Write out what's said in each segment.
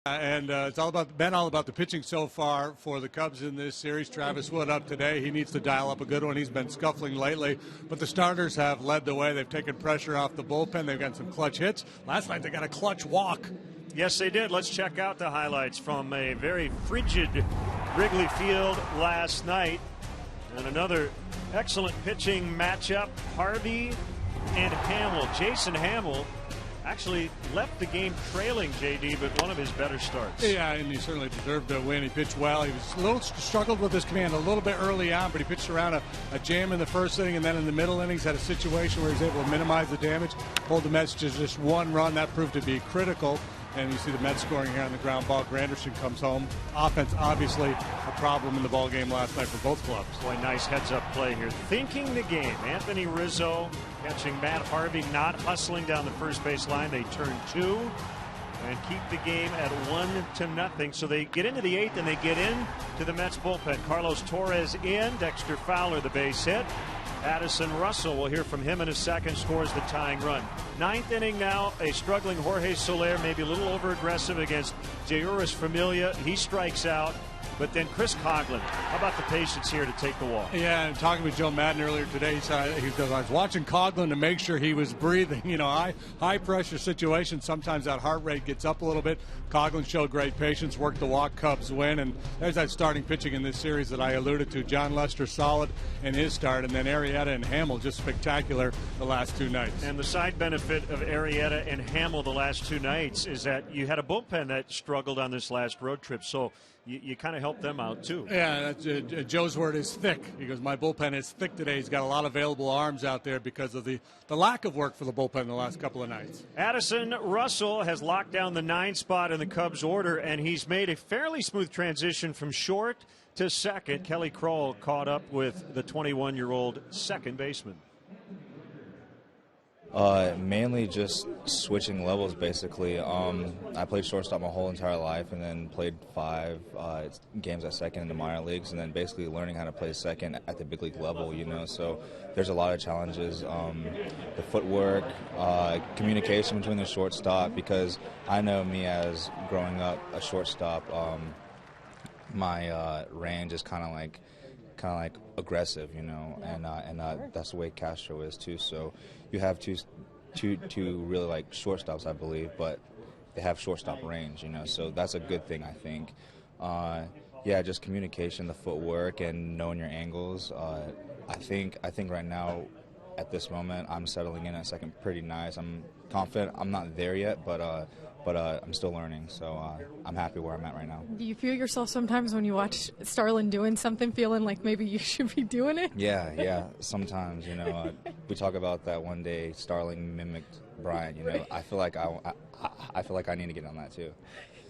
And it's been all about the pitching so far for the Cubs in this series. Travis Wood up today. He needs to dial up a good one. He's been scuffling lately, but the starters have led the way. They've taken pressure off the bullpen. They've got some clutch hits. Last night they got a clutch walk. Yes, they did. Let's check out the highlights from a very frigid Wrigley Field last night. And another excellent pitching matchup. Harvey and Hamill. Jason Hamill actually left the game trailing, JD, but one of his better starts. Yeah, and he certainly deserved to win. He pitched well. He was a little struggled with his command a little bit early on, but he pitched around a jam in the first inning, and then in the middle innings had a situation where he was able to minimize the damage, hold the Mets to just one run. That proved to be critical. And you see the Mets scoring here on the ground ball. Granderson comes home. Offense, obviously, a problem in the ball game last night for both clubs. Boy, nice heads-up play here. Thinking the game. Anthony Rizzo catching Matt Harvey, not hustling down the first base line. They turn two and keep the game at 1-0. So they get into the eighth and they get in to the Mets bullpen. Carlos Torres in. Dexter Fowler, the base hit. Addison Russell, we'll hear from him in a second, scores the tying run. Ninth inning now, a struggling Jorge Soler, maybe a little over-aggressive against Jeuris Familia. He strikes out. But then Chris Coghlan, how about the patience here to take the walk? Yeah, and talking with Joe Madden earlier today, he said I was watching Coghlan to make sure he was breathing. You know, high pressure situation. Sometimes that heart rate gets up a little bit. Coghlan showed great patience, worked the walk. Cubs win, and there's that starting pitching in this series that I alluded to. John Lester solid in his start, and then Arrieta and Hamill just spectacular the last two nights. And the side benefit of Arrieta and Hamill the last two nights is that you had a bullpen that struggled on this last road trip. So you kind of helped them out too. Yeah, Joe's word is thick. He goes, my bullpen is thick today. He's got a lot of available arms out there because of the lack of work for the bullpen the last couple of nights. Addison Russell has locked down the 9 spot in the Cubs order, and he's made a fairly smooth transition from short to second. Kelly Kroll caught up with the 21-year-old second baseman. Mainly just switching levels, basically. I played shortstop my whole entire life and then played 5 games at second in the minor leagues, and then basically learning how to play second at the big league level, you know. So there's a lot of challenges. The footwork, communication between the shortstop, because I know me as growing up a shortstop, my range is kind of like aggressive, you know, and that's the way Castro is too. So you have two really like shortstops, I believe, but they have shortstop range, you know. So that's a good thing, I think. Yeah, just communication, the footwork, and knowing your angles. I think right now, at this moment, I'm settling in at second pretty nice. I'm confident. I'm not there yet, but I'm still learning, so I'm happy where I'm at right now. Do you feel yourself sometimes when you watch Starlin doing something, feeling like maybe you should be doing it? Yeah, sometimes, you know. We talk about that one day Starling mimicked Bryant, you know. I feel like I need to get on that too.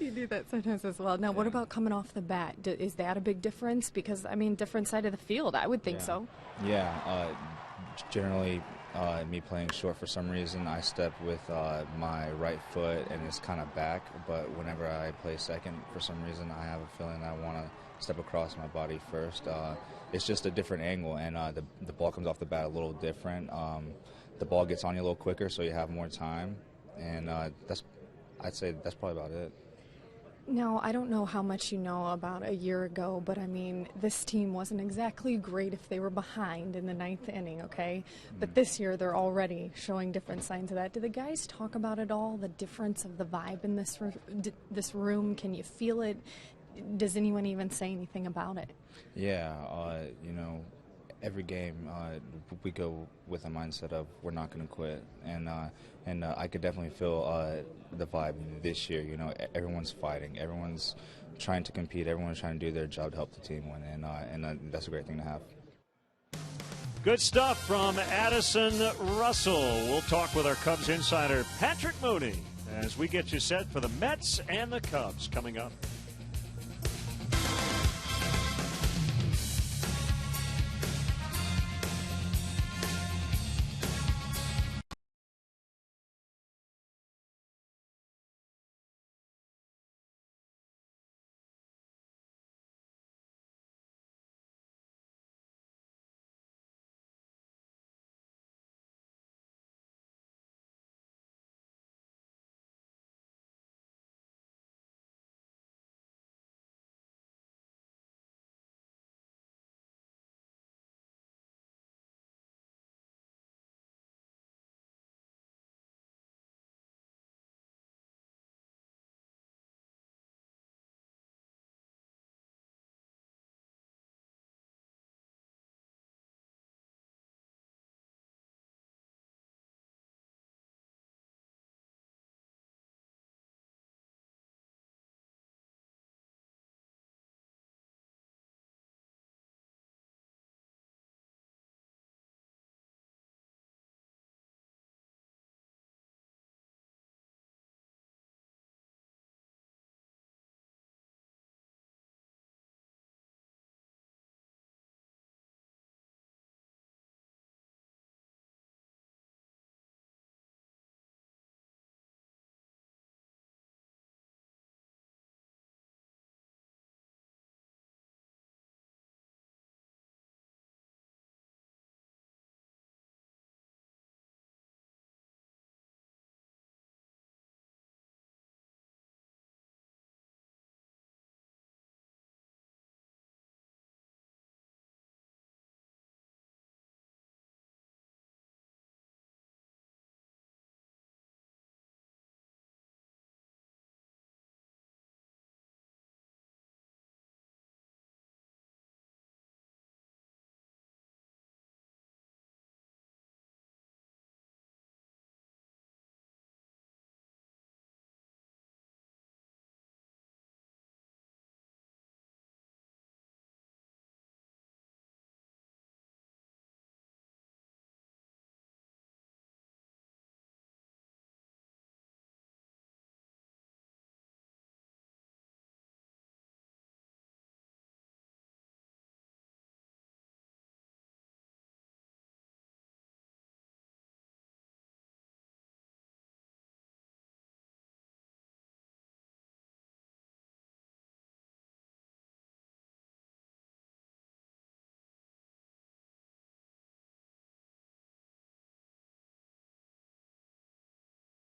You do that sometimes as well. Now, what about coming off the bat? Is that a big difference? Because, I mean, different side of the field, I would think so. Yeah, generally, me playing short, for some reason, I step with my right foot and it's kind of back. But whenever I play second, for some reason, I have a feeling I want to step across my body first. It's just a different angle, and the ball comes off the bat a little different. The ball gets on you a little quicker, so you have more time. And I'd say that's probably about it. Now, I don't know how much you know about a year ago, but I mean, this team wasn't exactly great if they were behind in the 9th inning, okay? But this year, they're already showing different signs of that. Do the guys talk about it all, the difference of the vibe in this room? Can you feel it? Does anyone even say anything about it? Yeah, you know, every game we go with a mindset of we're not going to quit, and I could definitely feel the vibe this year. You know, everyone's fighting, everyone's trying to compete, everyone's trying to do their job to help the team win, and that's a great thing to have. Good stuff from Addison Russell. We'll talk with our Cubs insider Patrick Mooney as we get you set for the Mets and the Cubs coming up.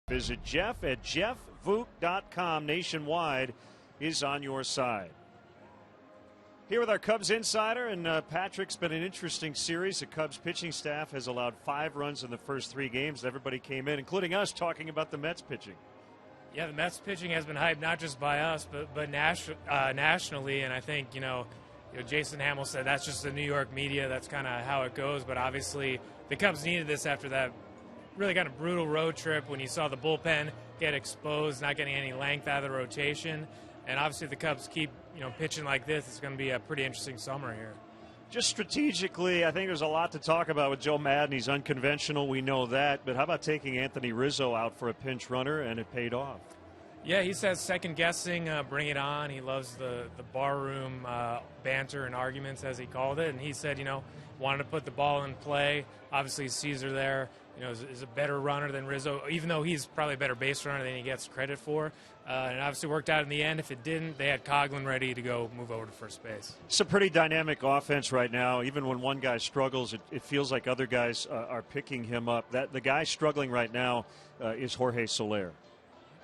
Visit Jeff at jeffvook.com. Nationwide is on your side. Here with our Cubs insider, and Patrick's been an interesting series. The Cubs pitching staff has allowed 5 runs in the first 3 games. Everybody came in, including us, talking about the Mets pitching. Yeah, the Mets pitching has been hyped not just by us, but nationally. And I think, Jason Hamill said that's just the New York media. That's kind of how it goes. But obviously the Cubs needed this after that really kind of brutal road trip when you saw the bullpen get exposed, not getting any length out of the rotation. And obviously the Cubs keep, pitching like this. It's going to be a pretty interesting summer here. Just strategically, I think there's a lot to talk about with Joe Maddon. He's unconventional, we know that. But how about taking Anthony Rizzo out for a pinch runner, and it paid off? Yeah, he says second-guessing, bring it on. He loves the barroom banter and arguments, as he called it. And he said, wanted to put the ball in play. Obviously, Caesar there, is a better runner than Rizzo, even though he's probably a better base runner than he gets credit for. And obviously worked out in the end. If it didn't, they had Coughlin ready to go move over to first base. It's a pretty dynamic offense right now. Even when one guy struggles, it feels like other guys are picking him up. The guy struggling right now is Jorge Soler.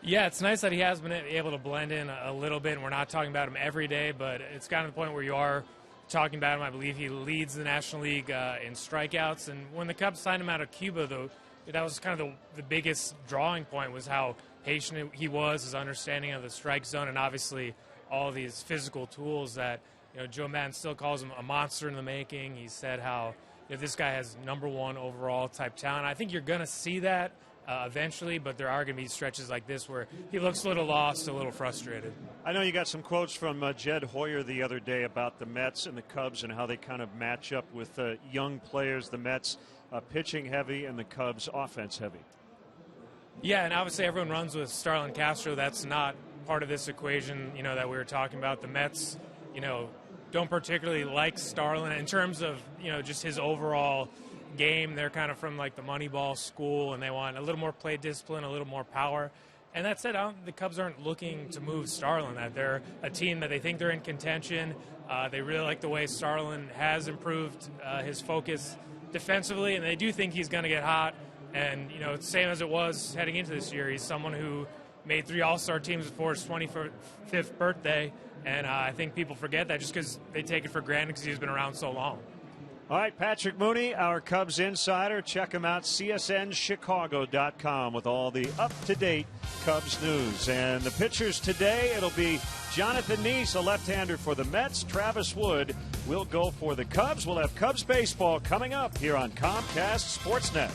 Yeah, it's nice that he has been able to blend in a little bit, and we're not talking about him every day, but it's gotten to the point where you are talking about him. I believe he leads the National League in strikeouts, and when the Cubs signed him out of Cuba, though, that was kind of the biggest drawing point, was how patient he was, his understanding of the strike zone, and obviously all these physical tools that Joe Maddon still calls him a monster in the making. He said how this guy has #1 overall type talent. I think you're going to see that eventually, but there are going to be stretches like this where he looks a little lost, a little frustrated. I know you got some quotes from Jed Hoyer the other day about the Mets and the Cubs and how they kind of match up with young players. The Mets pitching heavy and the Cubs offense heavy. Yeah, and obviously everyone runs with Starlin Castro. That's not part of this equation, that we were talking about. The Mets, don't particularly like Starlin in terms of, just his overall game. They're kind of from like the Moneyball school, and they want a little more play discipline, a little more power. And that said, the Cubs aren't looking to move Starlin. That they're a team that they think they're in contention. They really like the way Starlin has improved his focus defensively, and they do think he's going to get hot. And, it's the same as it was heading into this year. He's someone who made 3 All-Star teams before his 25th birthday, and I think people forget that just because they take it for granted because he's been around so long. All right, Patrick Mooney, our Cubs insider. Check him out, csnchicago.com, with all the up-to-date Cubs news. And the pitchers today, it'll be Jonathan Neese, a left-hander for the Mets. Travis Wood will go for the Cubs. We'll have Cubs baseball coming up here on Comcast Sportsnet.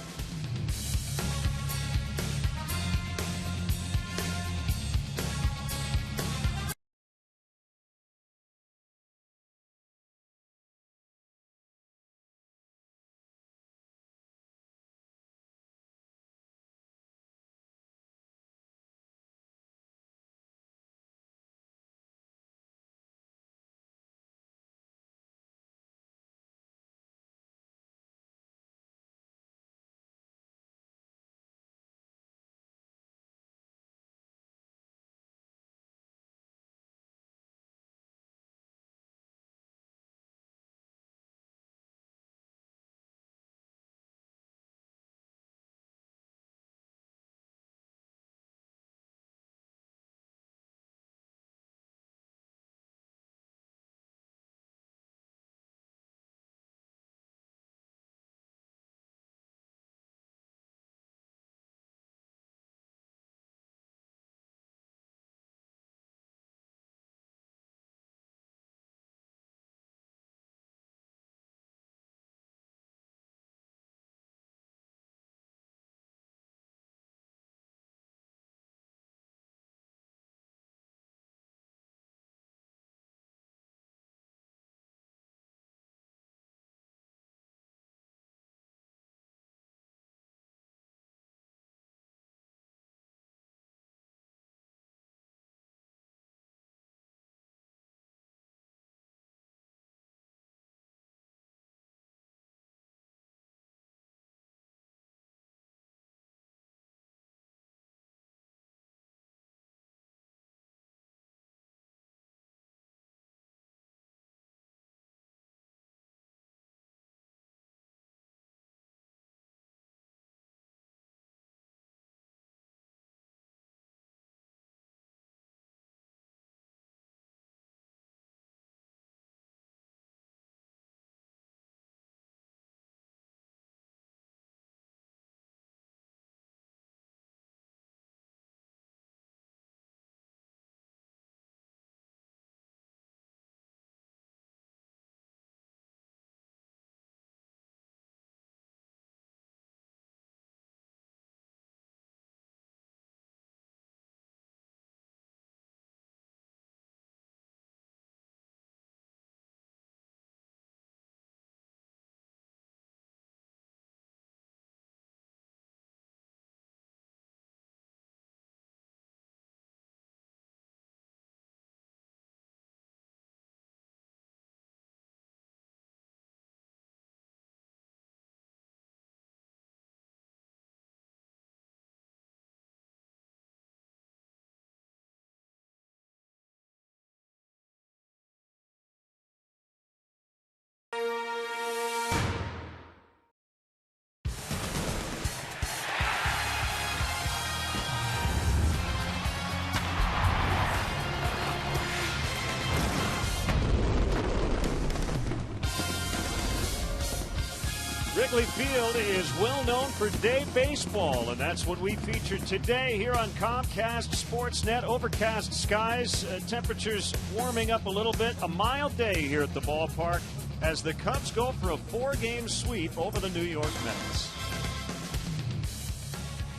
Wrigley Field is well known for day baseball, and that's what we featured today here on Comcast Sportsnet. Overcast skies, temperatures warming up a little bit. A mild day here at the ballpark as the Cubs go for a 4-game sweep over the New York Mets.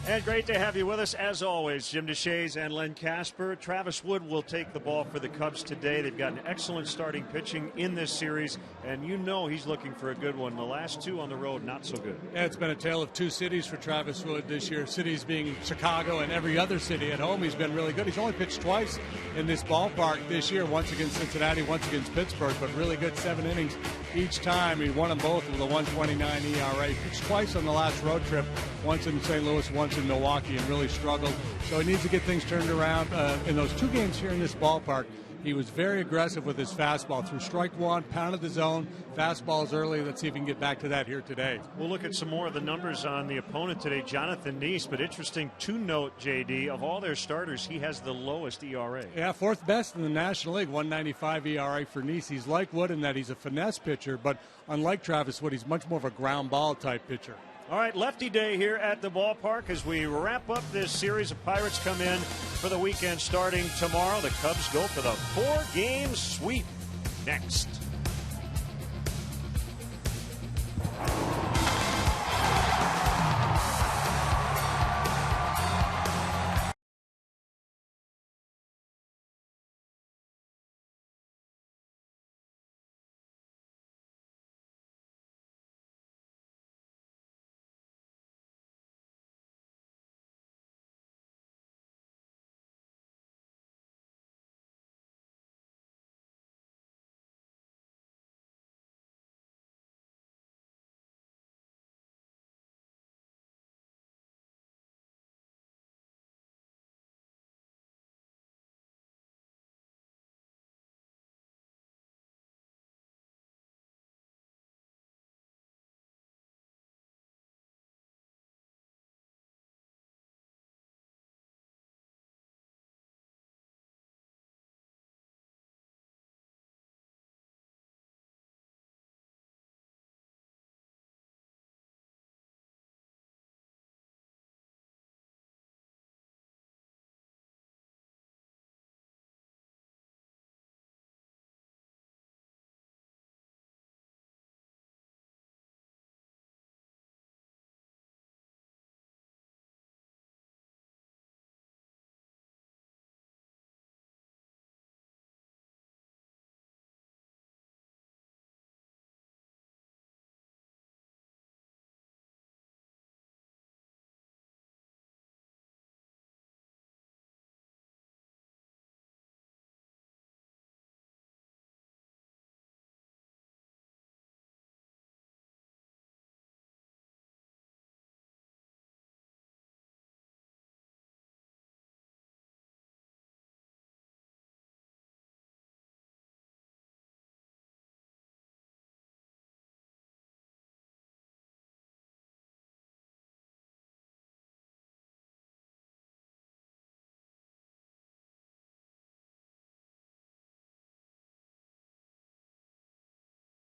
And great to have you with us, as always, Jim DeShays and Len Casper. Travis Wood will take the ball for the Cubs today. They've got an excellent starting pitching in this series, and you know he's looking for a good one. The last two on the road, not so good. Yeah, it's been a tale of two cities for Travis Wood this year. Cities being Chicago and every other city at home. He's been really good. He's only pitched twice in this ballpark this year, once against Cincinnati, once against Pittsburgh, but really good 7 innings each time. He won them both with a 1.29 ERA. He pitched twice on the last road trip, once in St. Louis, once in Milwaukee, and really struggled. So he needs to get things turned around. In those 2 games here in this ballpark, he was very aggressive with his fastball. Through strike 1, pounded the zone, fastballs early. Let's see if he can get back to that here today. We'll look at some more of the numbers on the opponent today, Jonathan Neese. But interesting to note, JD, of all their starters, he has the lowest ERA. Yeah, 4th best in the National League, 1.95 ERA for Neese. He's like Wood in that he's a finesse pitcher, but unlike Travis Wood, he's much more of a ground ball type pitcher. All right, lefty day here at the ballpark as we wrap up this series. The Pirates come in for the weekend starting tomorrow. The Cubs go for the 4-game sweep next.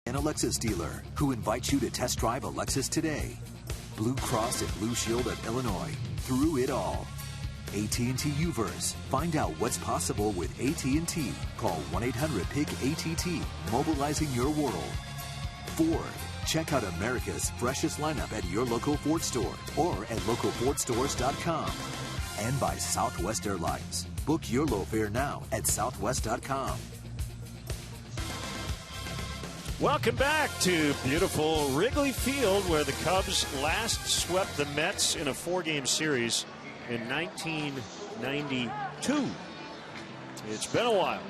An Lexus dealer who invites you to test drive a Lexus today. Blue Cross and Blue Shield of Illinois. Through it all. AT&T Uverse. Find out what's possible with AT&T. Call 1-800-PIG-ATT. Mobilizing your world. Ford. Check out America's freshest lineup at your local Ford store or at localfordstores.com. And by Southwest Airlines. Book your low fare now at southwest.com. Welcome back to beautiful Wrigley Field, where the Cubs last swept the Mets in a 4-game series in 1992. It's been a while.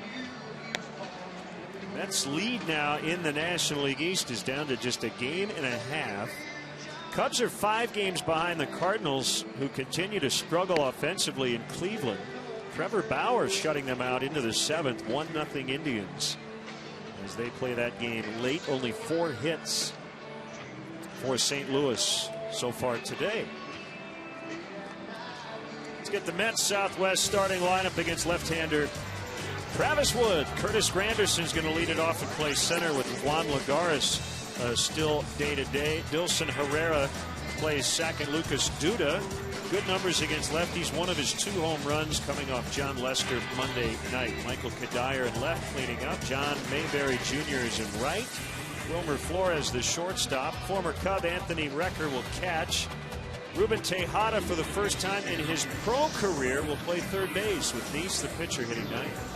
Mets lead now in the National League East is down to just a game and a half. Cubs are 5 games behind the Cardinals, who continue to struggle offensively in Cleveland. Trevor Bauer shutting them out into the 7th, 1-0 Indians. As they play that game late, only 4 hits for St. Louis so far today. Let's get the Mets Southwest starting lineup against left-hander Travis Wood. Curtis Granderson's going to lead it off and play center with Juan Lagares still day-to-day. Dilson Herrera plays second. Lucas Duda, good numbers against lefties. One of his 2 home runs coming off John Lester Monday night. Michael Kadire in left cleaning up. John Mayberry Jr. is in right. Wilmer Flores, the shortstop. Former Cub Anthony Recker will catch. Ruben Tejada, for the first time in his pro career, will play third base with Neese, the pitcher, hitting ninth.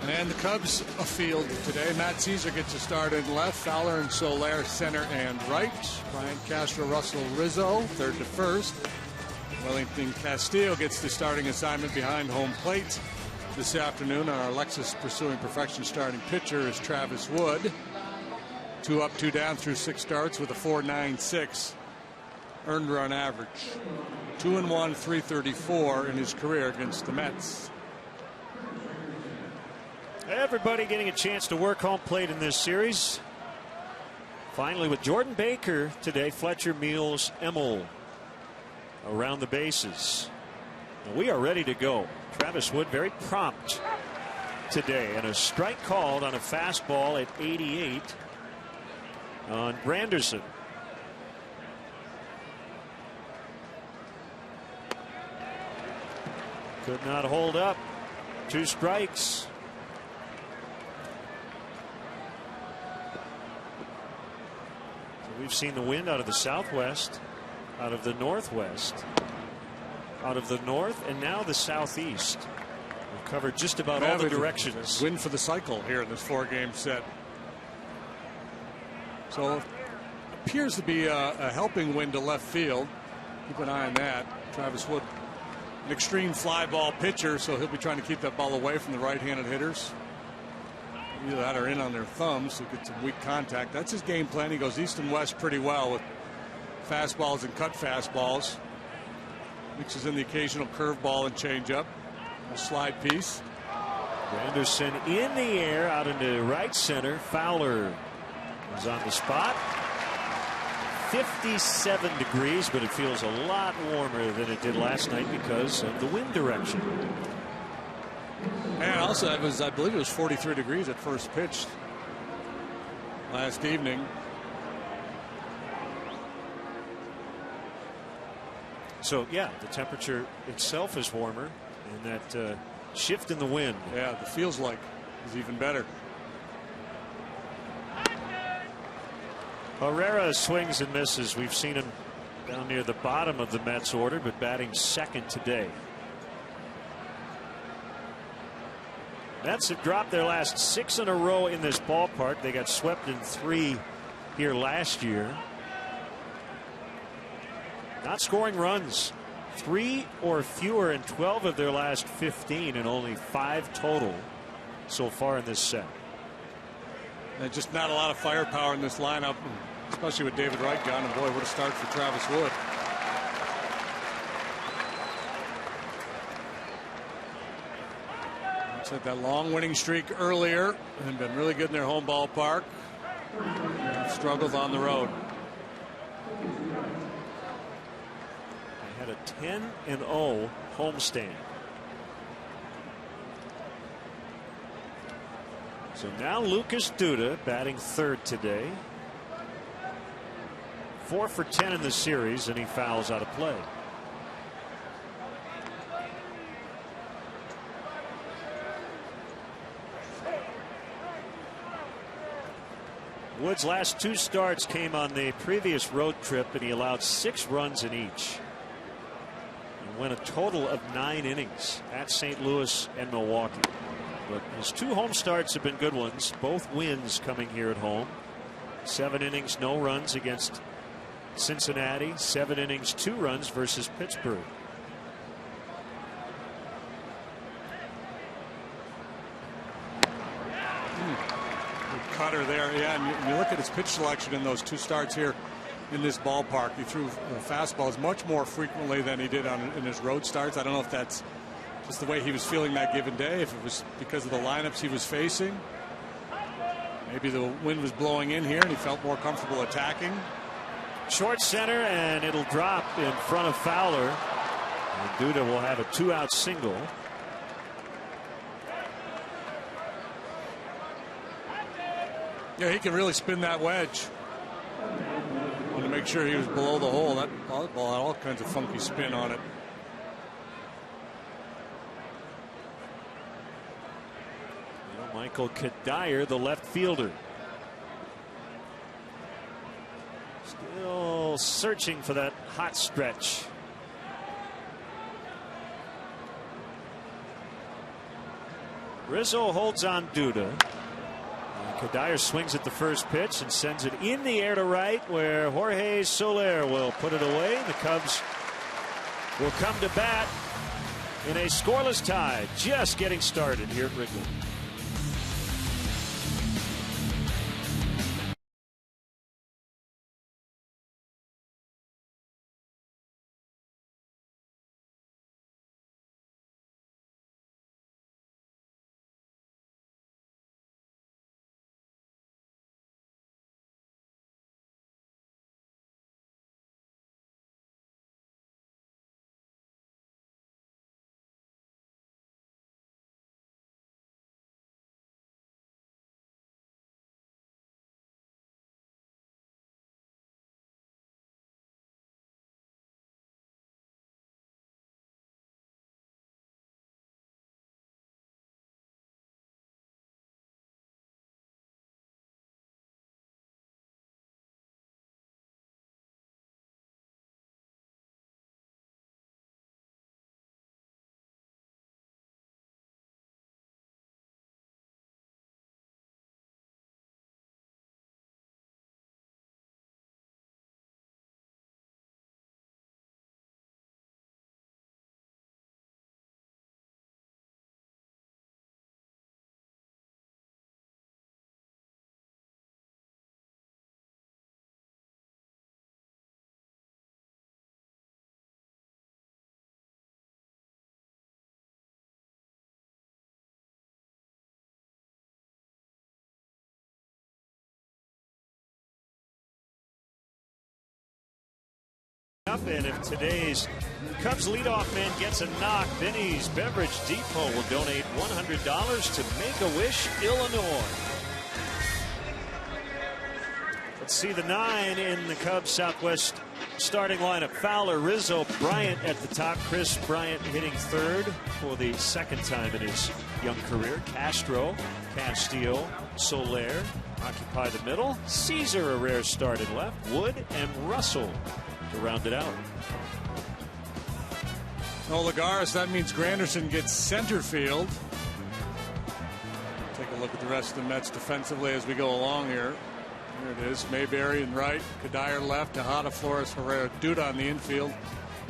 And the Cubs afield today. Matt Caesar gets to start in left. Fowler and Soler center and right. Brian Castro, Russell Rizzo third to first. Wellington Castillo gets the starting assignment behind home plate this afternoon. Our Lexus Pursuing Perfection starting pitcher is Travis Wood. 2 up, 2 down through 6 starts with a .496 earned run average. 2-1, 334 in his career against the Mets. Everybody getting a chance to work home plate in this series. Finally, with Jordan Baker today, Fletcher, Meals, Emmel around the bases. We are ready to go. Travis Wood very prompt today, and a strike called on a fastball at 88 on Granderson. Could not hold up. 2 strikes. We've seen the wind out of the southwest, out of the northwest, out of the north, and now the southeast. We've covered just about all the directions. Wind for the cycle here in this 4-game set. So appears to be a helping wind to left field. Keep an eye on that. Travis Wood, an extreme fly ball pitcher, so he'll be trying to keep that ball away from the right-handed hitters. Either that or in on their thumbs to get some weak contact. That's his game plan. He goes east and west pretty well with fastballs and cut fastballs. Mixes in the occasional curveball and changeup. A slide piece. Anderson in the air out into right center. Fowler is on the spot. 57 degrees, but it feels a lot warmer than it did last night because of the wind direction. And also, I believe it was 43 degrees at first pitch last evening. So, yeah, the temperature itself is warmer, and that shift in the wind. Yeah, the feels like is even better. Herrera swings and misses. We've seen him down near the bottom of the Mets order, but batting second today. Mets have dropped their last 6 in a row in this ballpark. They got swept in 3 here last year. Not scoring runs. 3 or fewer in 12 of their last 15, and only 5 total so far in this set. And just not a lot of firepower in this lineup, especially with David Wright gone. And boy, what a start for Travis Wood. Had that long winning streak earlier and been really good in their home ballpark. Struggled on the road. They had a 10-0 homestand. So now Lucas Duda batting third today. 4 for 10 in the series, and he fouls out of play. Wood's last 2 starts came on the previous road trip, and he allowed 6 runs in each. He went a total of 9 innings at St. Louis and Milwaukee. But his 2 home starts have been good ones, both wins coming here at home. 7 innings, no runs against Cincinnati. 7 innings, 2 runs versus Pittsburgh. Cutter there, yeah, and you look at his pitch selection in those 2 starts here in this ballpark. He threw fastballs much more frequently than he did in his road starts. I don't know if that's just the way he was feeling that given day, if it was because of the lineups he was facing. Maybe the wind was blowing in here and he felt more comfortable attacking. Short center, and it'll drop in front of Fowler. And Duda will have a 2-out single. Yeah, he can really spin that wedge. Want to make sure he was below the hole. That ball had all kinds of funky spin on it. Michael Kadire, the left fielder. Still searching for that hot stretch. Rizzo holds on Duda. Kadire swings at the first pitch and sends it in the air to right, where Jorge Soler will put it away. The Cubs will come to bat in a scoreless tie, just getting started here at Wrigley. And if today's Cubs leadoff man gets a knock, Vinny's Beverage Depot will donate $100 to Make-A-Wish, Illinois. Let's see the 9 in the Cubs Southwest starting lineup. Fowler, Rizzo, Bryant at the top. Chris Bryant hitting third for the second time in his young career. Castro, Castillo, Soler occupy the middle. Caesar, a rare start at left. Wood and Russell to round it out. Oligaris, that means Granderson gets center field. Take a look at the rest of the Mets defensively as we go along here. Here it is. Mayberry in right, Kadire left, Tejada, Flores, Herrera, Duda on the infield.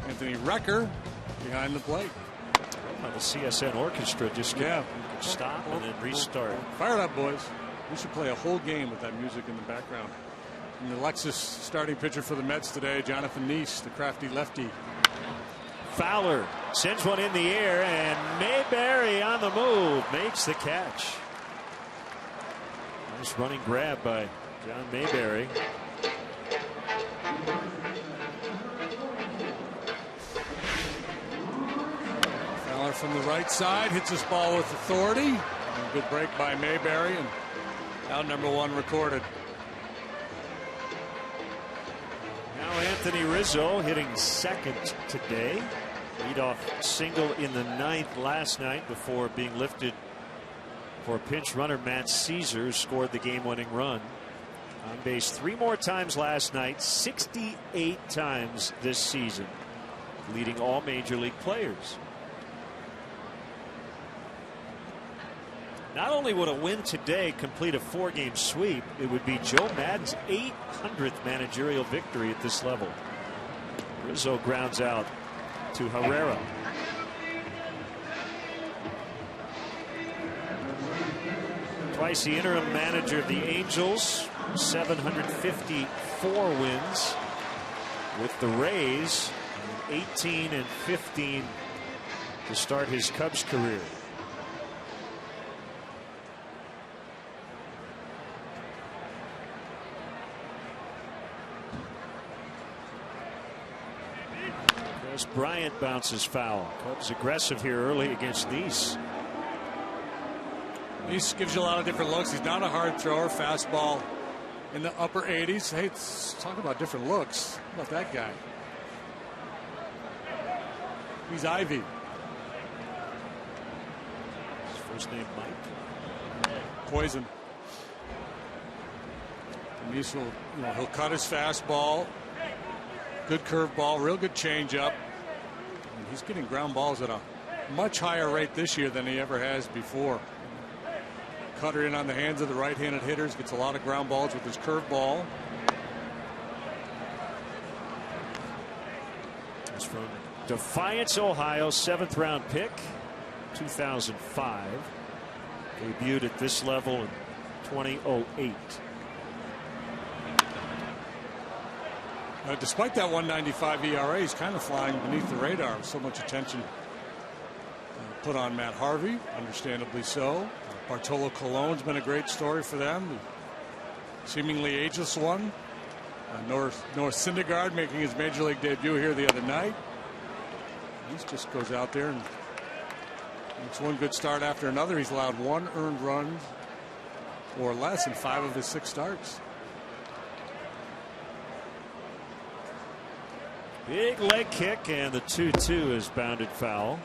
Anthony Recker behind the plate. Well, the CSN orchestra just can stop and then restart. Fire it up, boys. We should play a whole game with that music in the background. And the Lexus starting pitcher for the Mets today, Jonathan Neese, the crafty lefty. Fowler sends one in the air, and Mayberry on the move makes the catch. Nice running grab by John Mayberry. Fowler from the right side hits this ball with authority. Good break by Mayberry, and out number 1 recorded. Now Anthony Rizzo hitting second today. Leadoff single in the 9th last night before being lifted for pinch runner Matt Caesar, scored the game-winning run. On base 3 more times last night, 68 times this season, leading all major league players. Not only would a win today complete a 4-game sweep, it would be Joe Maddon's 800th managerial victory at this level. Rizzo grounds out to Herrera. Twice the interim manager of the Angels, 754 wins with the Rays, 18 and 15 to start his Cubs career. Bryant bounces foul. Cubs aggressive here early against Neese. He gives you a lot of different looks. He's not a hard thrower. Fastball in the upper 80s. Hey, talk about different looks. How about that guy? He's Ivy. His first name Mike. Poison. He'll cut his fastball. Good curveball, real good changeup. And he's getting ground balls at a much higher rate this year than he ever has before. Cutter in on the hands of the right-handed hitters, gets a lot of ground balls with his curveball. That's from Defiance, Ohio, 7th round pick, 2005. Debuted at this level in 2008. Despite that 1.95 ERA, he's kind of flying beneath the radar. So much attention put on Matt Harvey, understandably so. Bartolo Colon's been a great story for them. Seemingly ageless one. Noah Syndergaard making his major league debut here the other night. He just goes out there and makes one good start after another. He's allowed 1 earned run or less in 5 of his 6 starts. Big leg kick, and the 2-2 is bounded foul.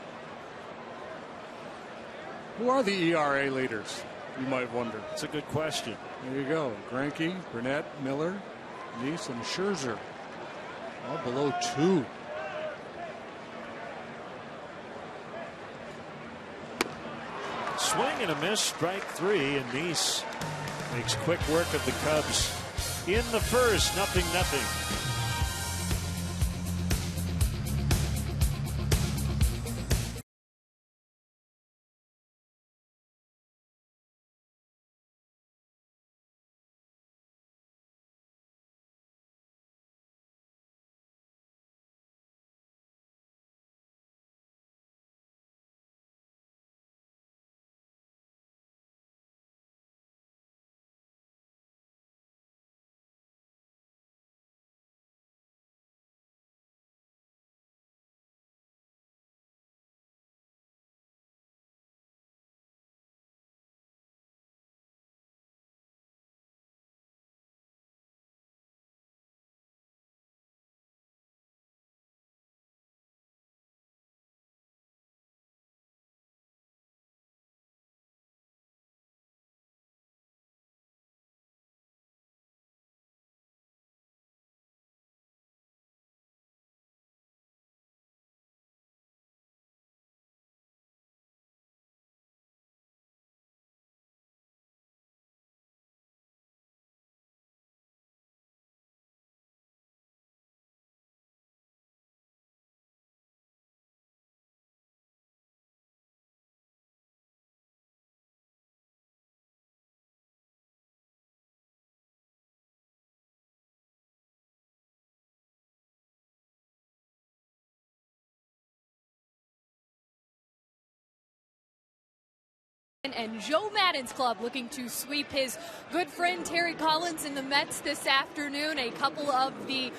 Who are the ERA leaders, you might wonder? That's a good question. There you go. Greinke, Burnett, Miller, Neese, and Scherzer. All below 2. Swing and a miss, strike 3, and Neese makes quick work of the Cubs in the first. 0-0. And Joe Maddon's club looking to sweep his good friend Terry Collins in the Mets this afternoon. A couple of the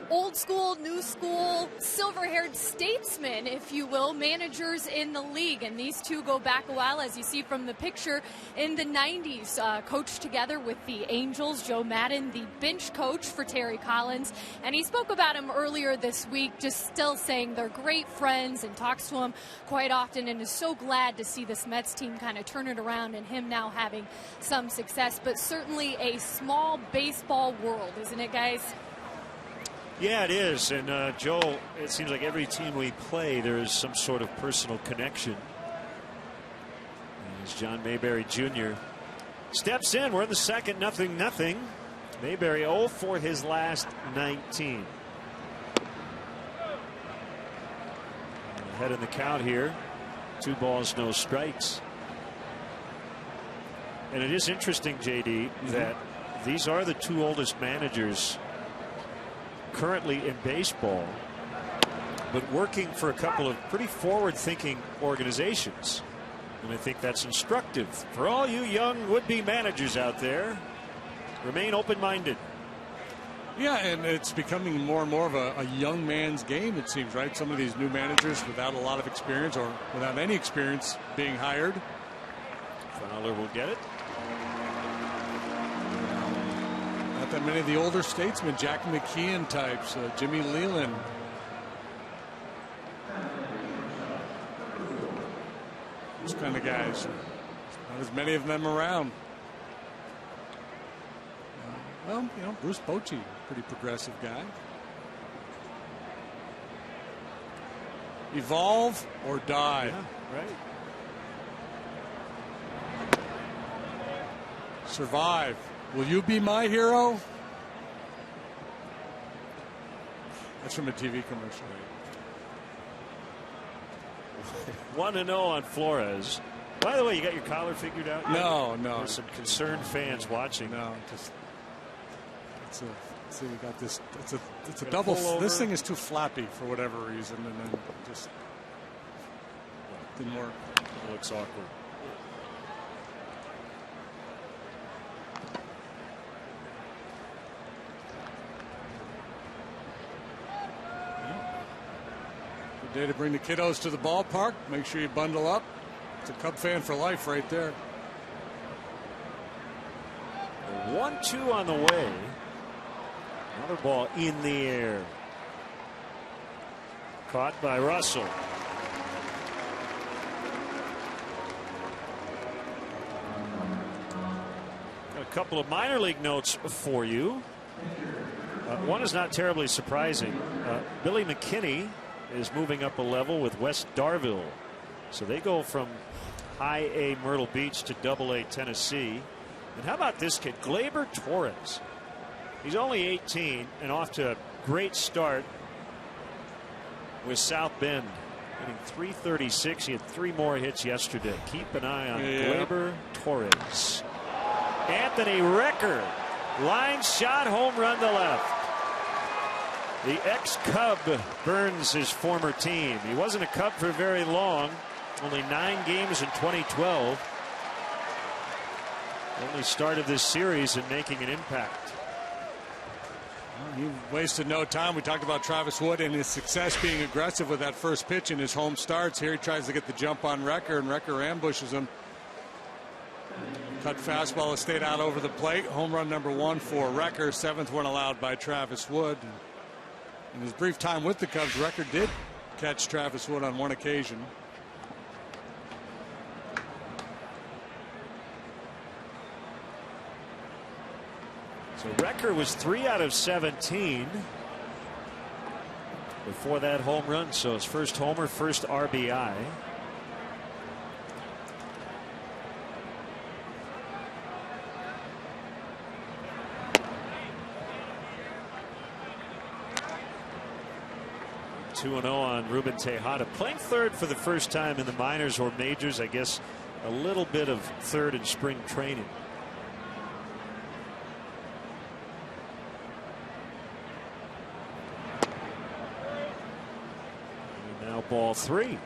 old school, new school, silver-haired statesmen, if you will, managers in the league. And these two go back a while, as you see from the picture, in the 90s. Coached together with the Angels. Joe Maddon, the bench coach for Terry Collins. And he spoke about him earlier this week, just still saying they're great friends and talks to him quite often and is so glad to see this Mets team kind of turn it around and him now having some success. But certainly a small baseball world, isn't it, guys? Yeah, it is. And Joe, it seems like every team we play, there is some sort of personal connection. As John Mayberry Jr. steps in, we're in the second, 0-0. Mayberry 0 for his last 19. Ahead in the count here. 2 balls, no strikes. And it is interesting, JD, that these are the 2 oldest managers currently in baseball, but working for a couple of pretty forward-thinking organizations. And I think that's instructive for all you young would-be managers out there. Remain open-minded. Yeah, and it's becoming more and more of a young man's game, it seems, right? Some of these new managers without a lot of experience or without any experience being hired. Fowler will get it. Not that many of the older statesmen, Jack McKeon types, Jimmy Leland. Those kind of guys. Not as many of them around. Well, you know, Bruce Bochy, pretty progressive guy. Evolve or die. Yeah, right. Survive. Will you be my hero? That's from a TV commercial. 1-0 on Flores. By the way, you got your collar figured out yet? No. There's some concerned fans watching. No, just see, we got this. It's a double. This thing is too flappy for whatever reason, and then just didn't work. It looks awkward. Good day to bring the kiddos to the ballpark. Make sure you bundle up. It's a Cub fan for life right there. 1-2 on the way. Another ball in the air. Caught by Russell. Got a couple of minor league notes for you. One is not terribly surprising. Billy McKinney is moving up a level with West Darville. So they go from high A Myrtle Beach to double A Tennessee. And how about this kid, Gleyber Torres? He's only 18 and off to a great start with South Bend. Hitting .336. He had 3 more hits yesterday. Keep an eye on Gleyber Torres. Anthony Recker. Line shot, home run to left. The ex-Cub burns his former team. He wasn't a Cub for very long. Only 9 games in 2012. Only started this series and making an impact. He wasted no time. We talked about Travis Wood and his success being aggressive with that first pitch in his home starts. Here he tries to get the jump on Recker, and Recker ambushes him. Cut fastball has stayed out over the plate. Home run number 1 for Recker. 7th one allowed by Travis Wood. In his brief time with the Cubs, Recker did catch Travis Wood on one occasion. So Recker was 3 out of 17 before that home run. So his first homer, first RBI. (2-0) on Ruben Tejada, playing third for the first time in the minors or majors. I guess a little bit of third in spring training. Now ball 3.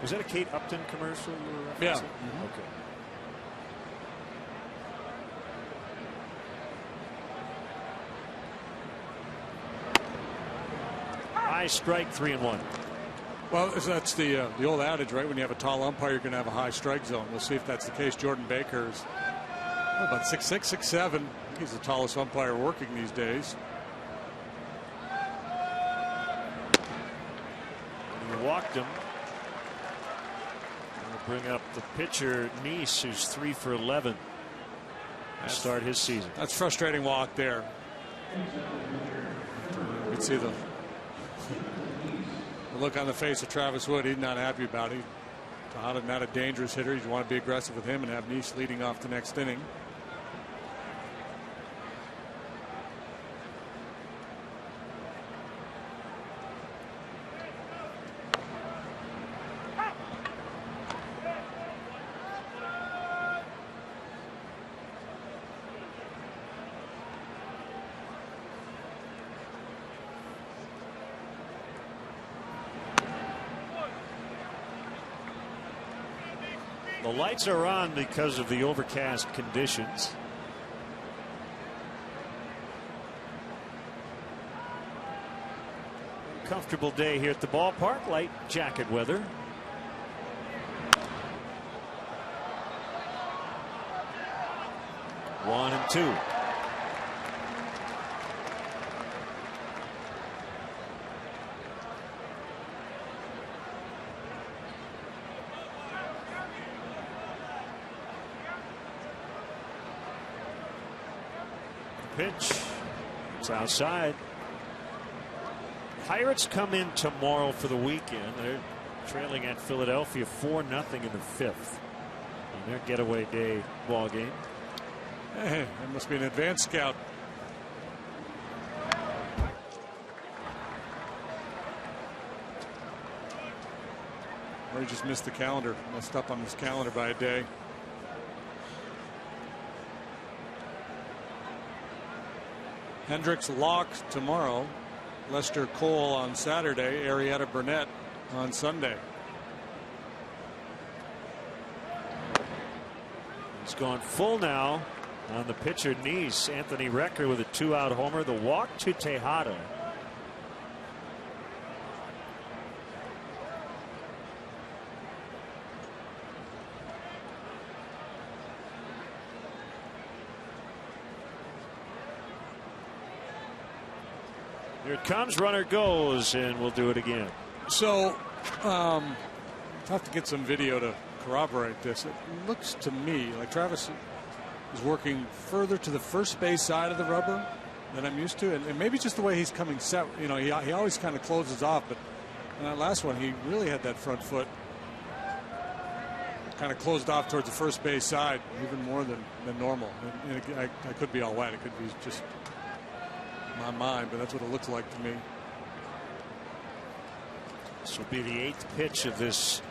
Was that a Kate Upton commercial you were referencing? Yeah. Okay. High strike, 3-1. Well, that's the old adage, right? When you have a tall umpire, you're going to have a high strike zone. We'll see if that's the case. Jordan Baker is about 6'6", 6'7". He's the tallest umpire working these days. He walked him. We'll bring up the pitcher, Nice, who's 3 for 11 to start his season. That's frustrating walk there. You can see the look on the face of Travis Wood. He's not happy about it. Tejada, not a dangerous hitter. You want to be aggressive with him and have Nice leading off the next inning. The lights are on because of the overcast conditions. Comfortable day here at the ballpark. Light jacket weather. 1-2. Pitch. It's outside. Pirates come in tomorrow for the weekend. They're trailing at Philadelphia 4-0 in the 5th. In their getaway day ball game. Hey, that must be an advanced scout. Or he just missed the calendar, messed up on his calendar by a day. Hendricks locked tomorrow. Lester Cole on Saturday. Arrieta Burnett on Sunday. He's gone full now on the pitcher Nice. Anthony Recker with a 2-out homer. The walk to Tejada. Here it comes, runner goes, and we'll do it again. So, I'll have to get some video to corroborate this. It looks to me like Travis is working further to the first base side of the rubber than I'm used to, and maybe just the way he's coming set. You know, he always kind of closes off, but in that last one, he really had that front foot kind of closed off towards the first base side, even more than normal. And I could be all wet. It could be just my mind, but that's what it looks like to me. This will be the 8th pitch of this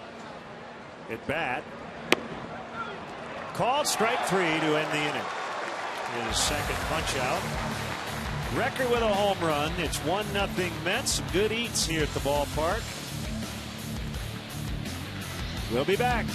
at bat. Called strike 3 to end the inning. His second punch out. Record with a home run. It's 1-0 Mets. Some good eats here at the ballpark. We'll be back.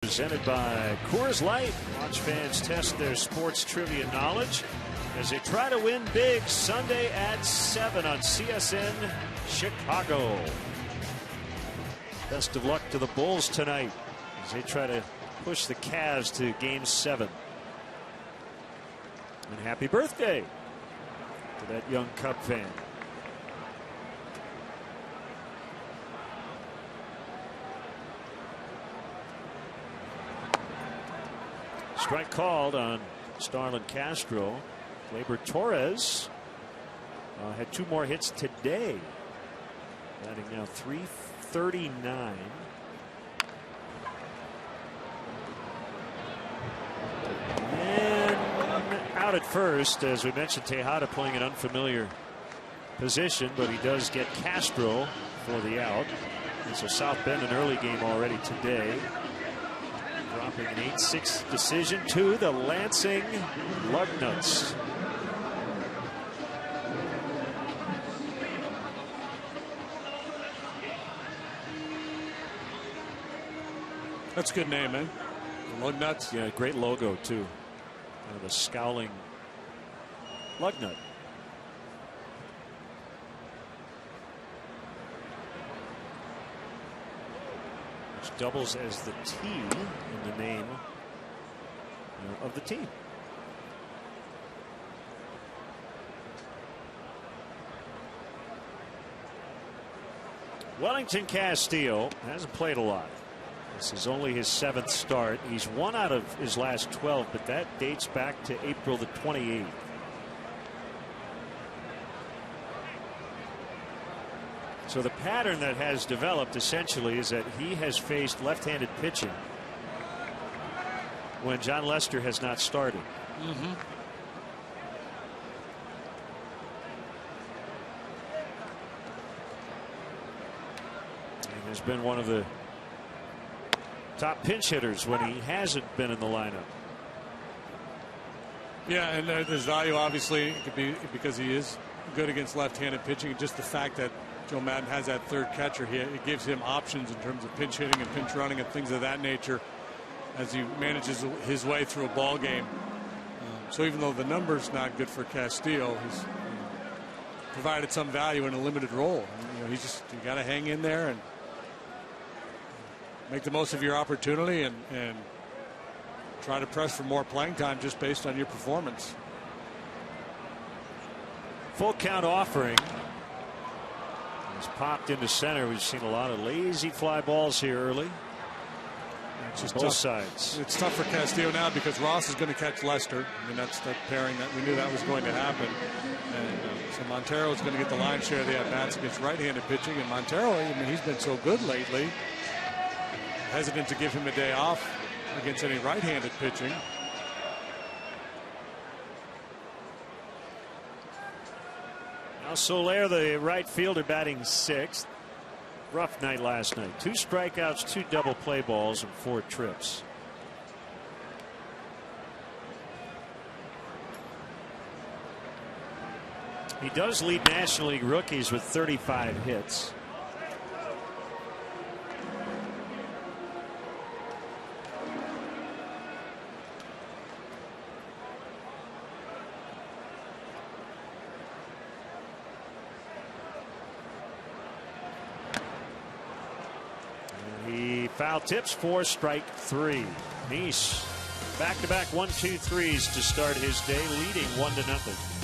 Presented by Coors Light. Watch fans test their sports trivia knowledge as they try to win big Sunday at 7 on CSN Chicago. Best of luck to the Bulls tonight as they try to push the Cavs to Game 7. And happy birthday to that young Cub fan. Strike called on Starlin Castro. Gleyber Torres had 2 more hits today. Batting now .339. And out at first, as we mentioned, Tejada playing an unfamiliar position, but he does get Castro for the out. And so South Bend an early game already today. Dropping an 8-6 decision to the Lansing Lugnuts. That's a good name, man. Lug nuts. Yeah, great logo too. The scowling lug nut. Which doubles as the T in the name of the team. Wellington Castillo hasn't played a lot. This is only his 7th start. He's 1 out of his last 12, but that dates back to April the 28th. So the pattern that has developed essentially is that he has faced left-handed pitching when John Lester has not started. Mm-hmm. And has been one of the top pinch hitters when he hasn't been in the lineup. Yeah, and there's value obviously. It could be because he is good against left-handed pitching. Just the fact that Joe Maddon has that third catcher, it gives him options in terms of pinch hitting and pinch running and things of that nature as he manages his way through a ball game. So even though the number's not good for Castillo, he's provided some value in a limited role. You got to hang in there and make the most of your opportunity and try to press for more playing time just based on your performance. Full count offering. He's popped into center. We've seen a lot of lazy fly balls here early. It's just both tough. Sides. It's tough for Castillo now because Ross is going to catch Lester. I mean, that's that pairing that we knew that was going to happen. And so Montero is going to get the lion's share of the at-bats against right-handed pitching. And Montero, I mean, he's been so good lately. Hesitant to give him a day off against any right-handed pitching. Now Soler, the right fielder, batting 6th. Rough night last night. 2 strikeouts, 2 double play balls, and 4 trips. He does lead National League rookies with 35 hits. Foul tips, 4, strike 3. Nice. Back-to-back 1-2-3s to start his day, leading 1-0.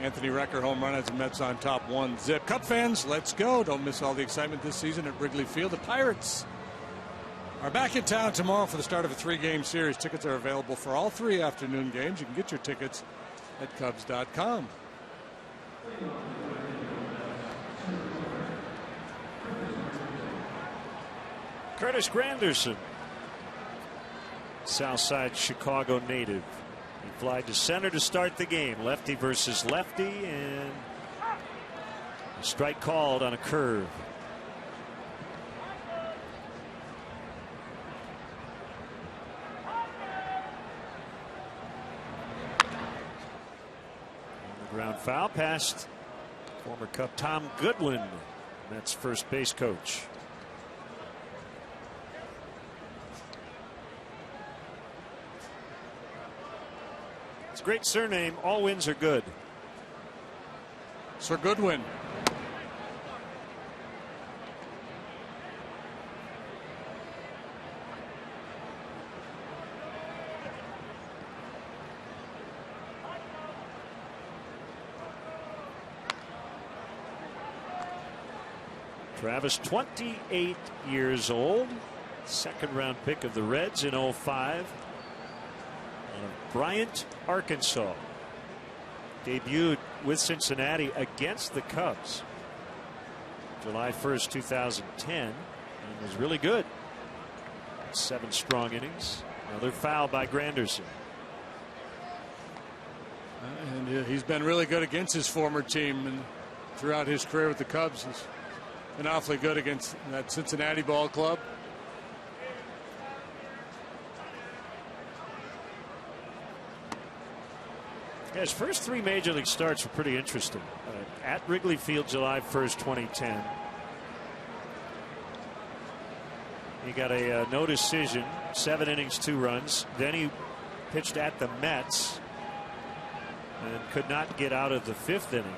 Anthony Recker home run as the Mets on top 1-0. Cub fans, let's go. Don't miss all the excitement this season at Wrigley Field. The Pirates are back in town tomorrow for the start of a 3-game series. Tickets are available for all 3 afternoon games. You can get your tickets at Cubs.com. Curtis Granderson, Southside Chicago native. He flied to center to start the game. Lefty versus lefty, and a strike called on a curve. Ground foul past former Cub Tom Goodwin, Mets first base coach. It's a great surname. All wins are good. Sir Goodwin. Travis, 28 years old, second round pick of the Reds in 05. Bryant, Arkansas. Debuted with Cincinnati against the Cubs July 1st, 2010, and was really good. 7 strong innings. Another foul by Granderson. And he's been really good against his former team, and throughout his career with the Cubs, he's been awfully good against that Cincinnati ball club. Yeah, his first 3 major league starts were pretty interesting. At Wrigley Field, July 1st, 2010. He got a no decision, 7 innings, 2 runs. Then he pitched at the Mets and could not get out of the 5th inning.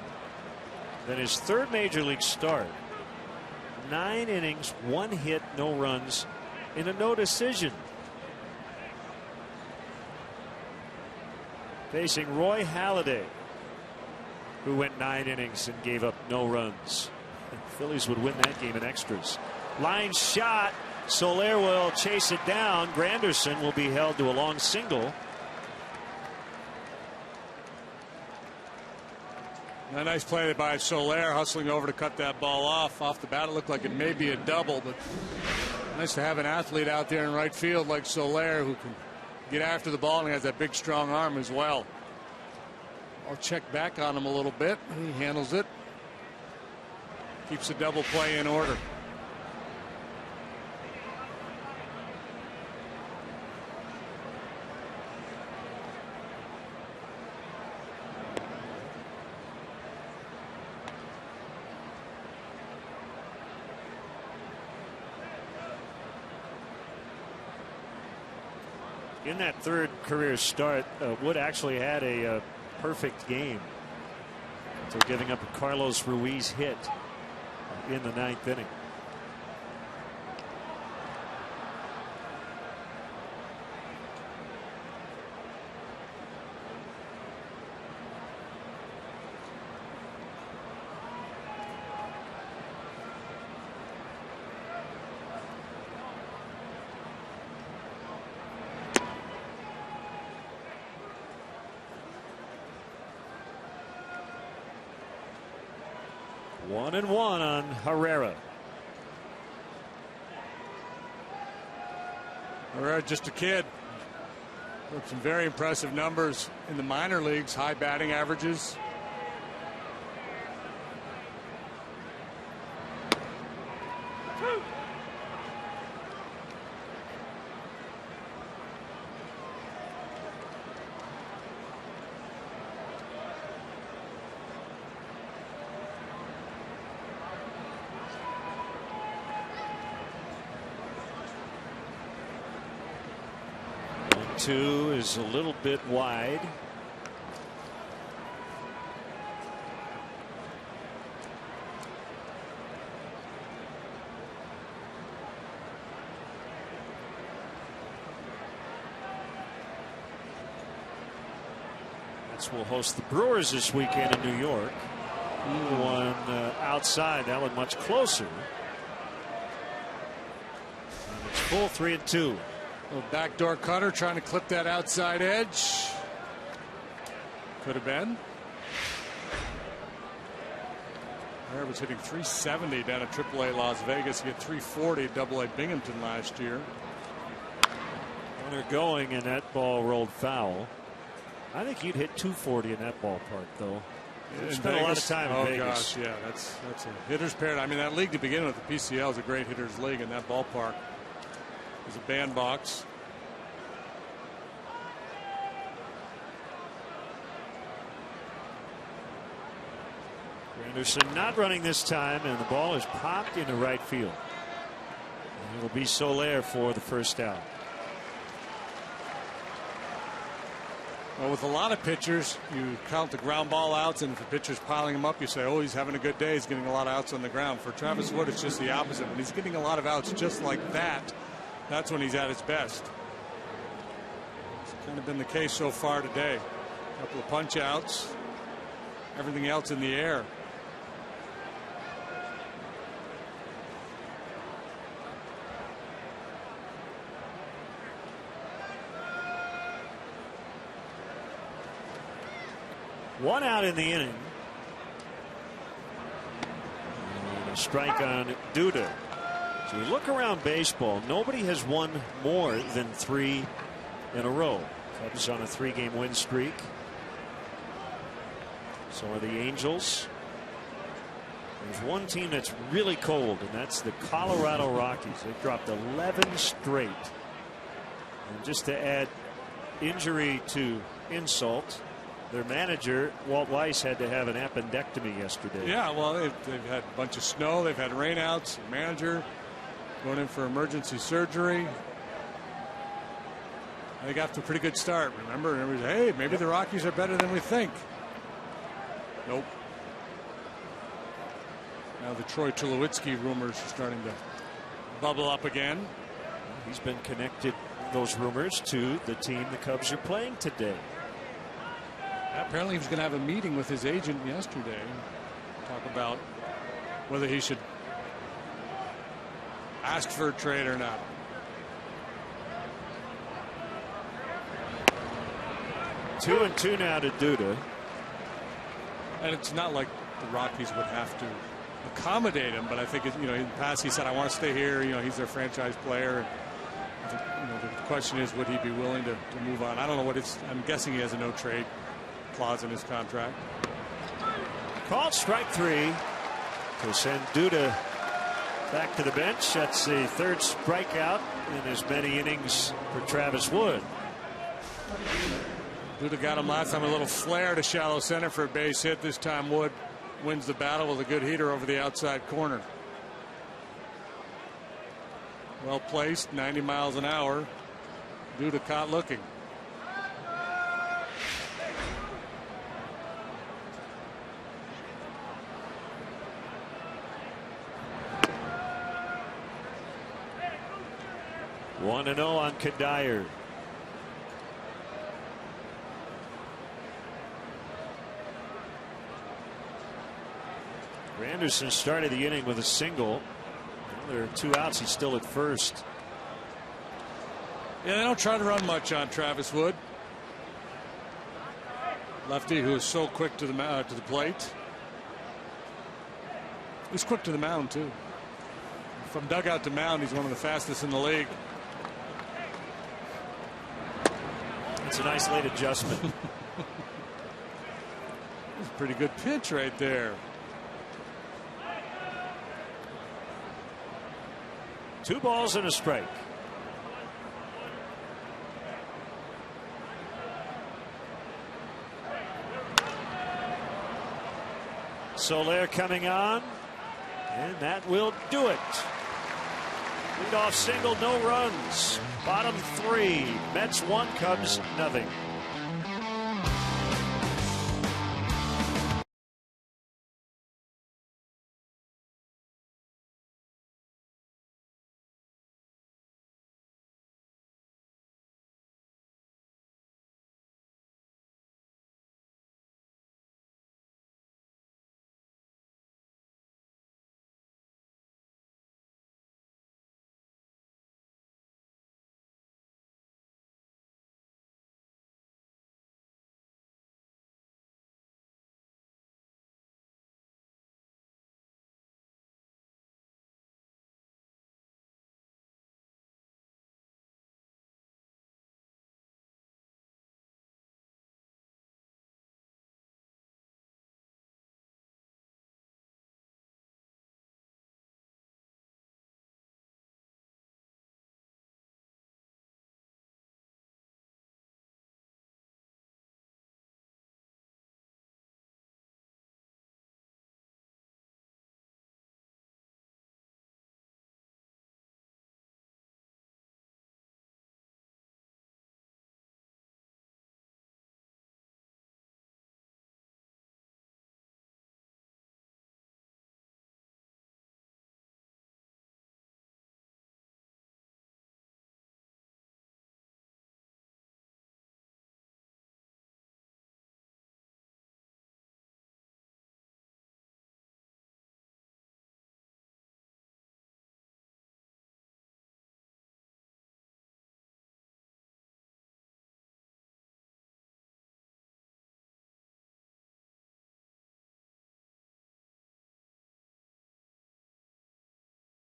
Then his 3rd major league start, 9 innings, 1 hit, no runs in a no decision. Facing Roy Halladay, who went 9 innings and gave up no runs. The Phillies would win that game in extras. Line shot. Soler will chase it down. Granderson will be held to a long single. A nice play by Soler, hustling over to cut that ball off. Off the bat, it looked like it may be a double, but nice to have an athlete out there in right field like Soler who can get after the ball and has that big strong arm as well. I'll check back on him a little bit. He handles it. Keeps the double play in order. In that 3rd career start, Wood actually had a perfect game until giving up a Carlos Ruiz hit in the 9th inning. One and one on Herrera. Herrera, just a kid. Some very impressive numbers in the minor leagues, high batting averages. Two is a little bit wide. Mets will host the Brewers this weekend in New York. One outside, that one much closer. And it's full 3-2. Little backdoor cutter trying to clip that outside edge. Could have been. Bear was hitting 370 down at AAA Las Vegas. He hit 340 at AA Binghamton last year. And they're going, and that ball rolled foul. I think you'd hit 240 in that ballpark, though. You spent a lot of time in Vegas. Gosh, yeah, that's a hitter's paradise. I mean, that league to begin with, the PCL, is a great hitter's league, and that ballpark is a bandbox. Anderson not running this time, and the ball is popped into right field. And it will be Soler for the first out. Well, with a lot of pitchers, you count the ground ball outs, and if a pitcher's piling them up, you say, oh, he's having a good day. He's getting a lot of outs on the ground. For Travis Wood, it's just the opposite. When he's getting a lot of outs just like that, that's when he's at his best. It's kind of been the case so far today. A couple of punch outs, everything else in the air. One out in the inning. And a strike on Duda. So we look around baseball. Nobody has won more than 3 in a row. Cubs on a 3-game win streak. So are the Angels. There's one team that's really cold, and that's the Colorado Rockies. They've dropped 11 straight. And just to add injury to insult, their manager, Walt Weiss, had to have an appendectomy yesterday. Yeah, well, they've had a bunch of snow. They've had rainouts. The manager going in for emergency surgery. They got a pretty good start. Remember, hey, maybe the Rockies are better than we think. Nope. Now the Troy Tulowitzki rumors are starting to bubble up again. He's been connected, those rumors, to the team the Cubs are playing today. Apparently he was going to have a meeting with his agent yesterday. Talk about whether he should ask for a trade or not. Two and two now to Duda. And it's not like the Rockies would have to accommodate him, but I think, in the past he said, I want to stay here. He's their franchise player. The question is, would he be willing to move on? I don't know what it's. I'm guessing he has a no trade clause in his contract. Called strike 3 to send Duda back to the bench. That's the third strikeout in as many innings for Travis Wood. Duda got him last time, a little flare to shallow center for a base hit. This time Wood wins the battle with a good heater over the outside corner. Well placed, 90 miles an hour. Duda caught looking. One and 0 on Kadire. Anderson started the inning with a single. Well, there are 2 outs. He's still at first. Yeah, they don't try to run much on Travis Wood. Lefty who is so quick to the plate. He's quick to the mound too. From dugout to mound, he's one of the fastest in the league. It's a nice late adjustment. It's a pretty good pitch right there. 2 balls and a strike. Soler coming on, and that will do it. Leadoff single, no runs. Bottom 3. Mets 1, Cubs nothing.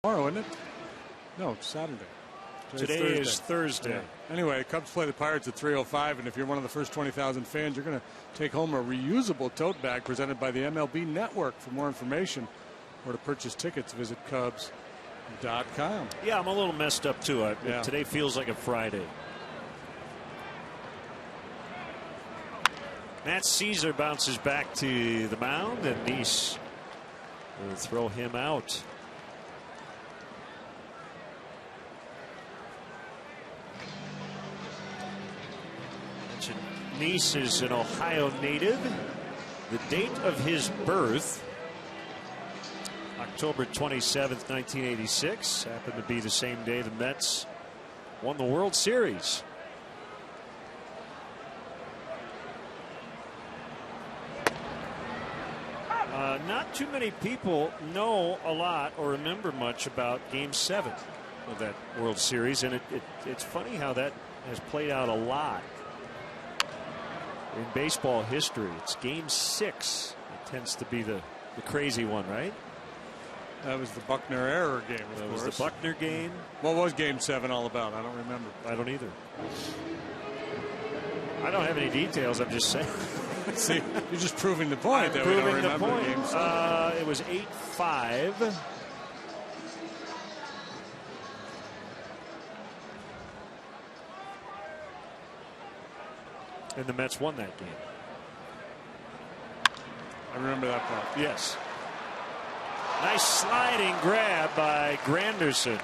tomorrow, isn't it? No, it's Saturday. Today is Thursday. Yeah. Anyway, Cubs play the Pirates at 3:05, and if you're one of the first 20,000 fans, you're going to take home a reusable tote bag presented by the MLB Network. For more information or to purchase tickets, visit Cubs.com. Yeah, I'm a little messed up too. Yeah. Today feels like a Friday. Matt Caesar bounces back to the mound, and Nice will throw him out. Nice is an Ohio native. The date of his birth, October 27th, 1986, happened to be the same day the Mets won the World Series. Not too many people know a lot or remember much about Game 7 of that World Series, and it's funny how that has played out a lot in baseball history. It's Game 6. It tends to be the crazy one, right? That was the Buckner error game, of That course. was the Buckner game. What was Game 7 all about? I don't remember. I don't either. I don't have any details. I'm just saying. See, you're just proving the point that we don't Proving the remember point. Game 7. It was 8-5. And the Mets won that game. I remember that part. Yes. Nice sliding grab by Granderson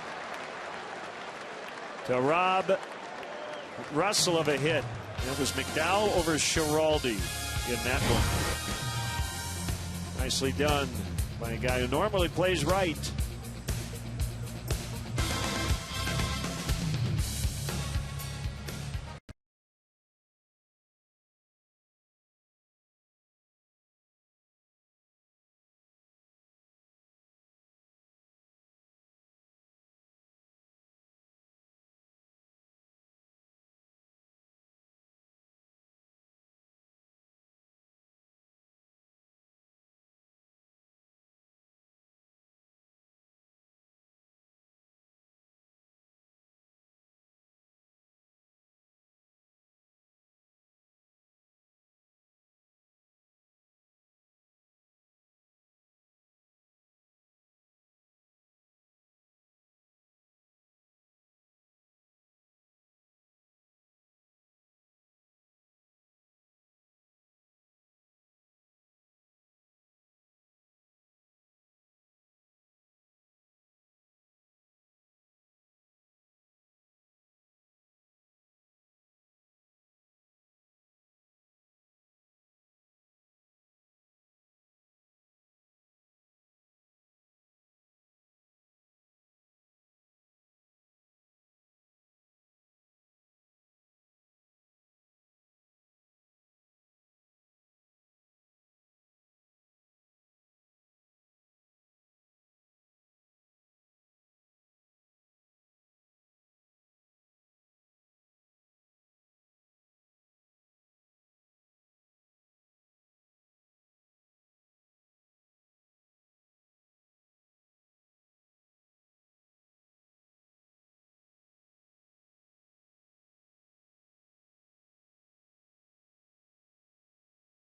to rob Russell of a hit. It was McDowell over Schiraldi in that one. Nicely done by a guy who normally plays right.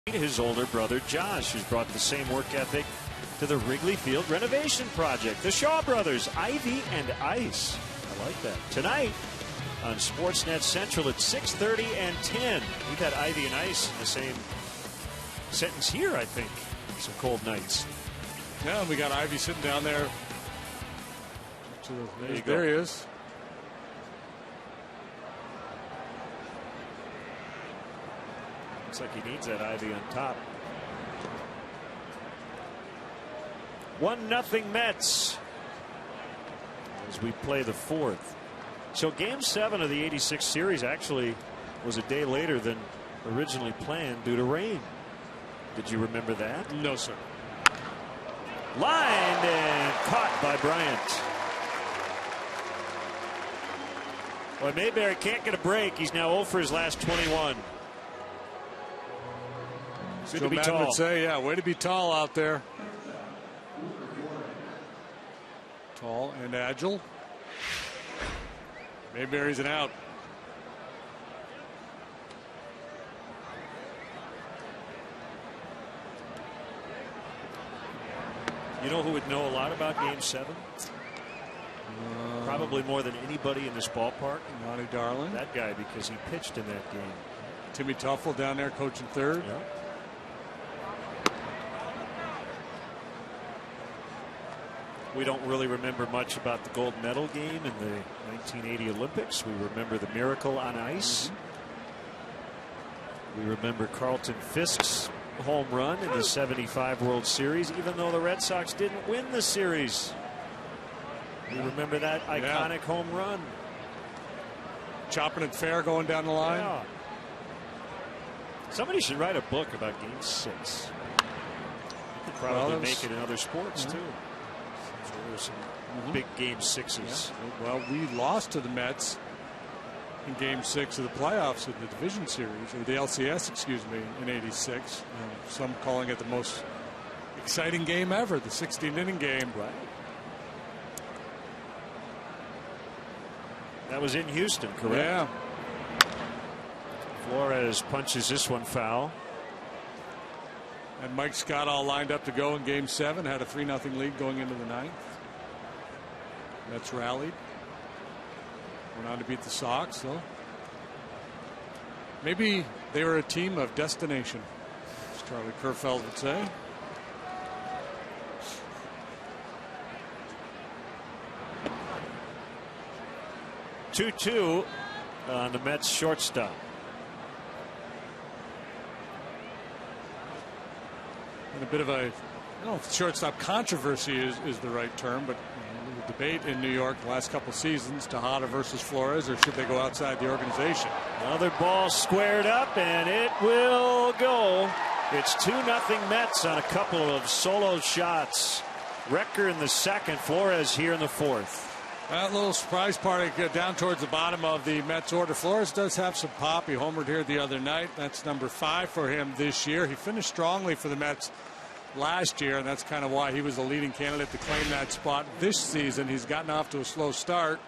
His older brother Josh, who's brought the same work ethic to the Wrigley Field renovation project. The Shaw Brothers, Ivy and Ice. I like that. Tonight on Sportsnet Central at 6:30 and 10. We've had Ivy and Ice in the same sentence here, I think. Some cold nights. Yeah, we got Ivy sitting down there. There he is. Looks like he needs that Ivy on top. 1-0 Mets as we play the fourth. So Game 7 of the '86 series actually was a day later than originally planned due to rain. Did you remember that? No, sir. Lined and caught by Bryant. Well, Mayberry can't get a break. He's now 0 for his last 21. Good Joe to be Madden tall. would say, yeah, way to be tall out there. Tall Tall and agile. Mayberry's an out. You know who would know a lot about Game 7? Probably more than anybody in this ballpark. Ronnie Darling. That guy, because he pitched in that game. Timmy Tuffle down there coaching third. Yeah. We don't really remember much about the gold medal game in the 1980 Olympics. We remember the miracle on ice. We remember Carlton Fisk's home run in the '75 World Series, even though the Red Sox didn't win the series. We remember that iconic home run. Chopping it fair going down the line. Yeah. Somebody should write a book about Game 6. You could probably make it in other sports too. So there were some big Game 6s. Yeah. Well, we lost to the Mets in Game 6 of the playoffs in the division series, or the LCS, excuse me, in '86. Some calling it the most exciting game ever, the 16-inning game. Right. That was in Houston, correct? Yeah. Flores punches this one foul. And Mike Scott all lined up to go in Game 7. Had a 3-0 lead going into the 9th. Mets rallied. Went on to beat the Sox, though. Maybe they were a team of destination, as Charlie Kerfeld would say. Two on the Mets shortstop. And a bit of a, I don't know if shortstop controversy is the right term, but the debate in New York the last couple seasons, Tejada versus Flores, or should they go outside the organization? Another ball squared up, and it will go. It's 2-0 Mets on a couple of solo shots. Recker in the second, Flores here in the fourth. That little surprise party down towards the bottom of the Mets order. Flores does have some pop. He homered here the other night. That's number 5 for him this year. He finished strongly for the Mets last year, and that's kind of why he was the leading candidate to claim that spot this season. He's gotten off to a slow start.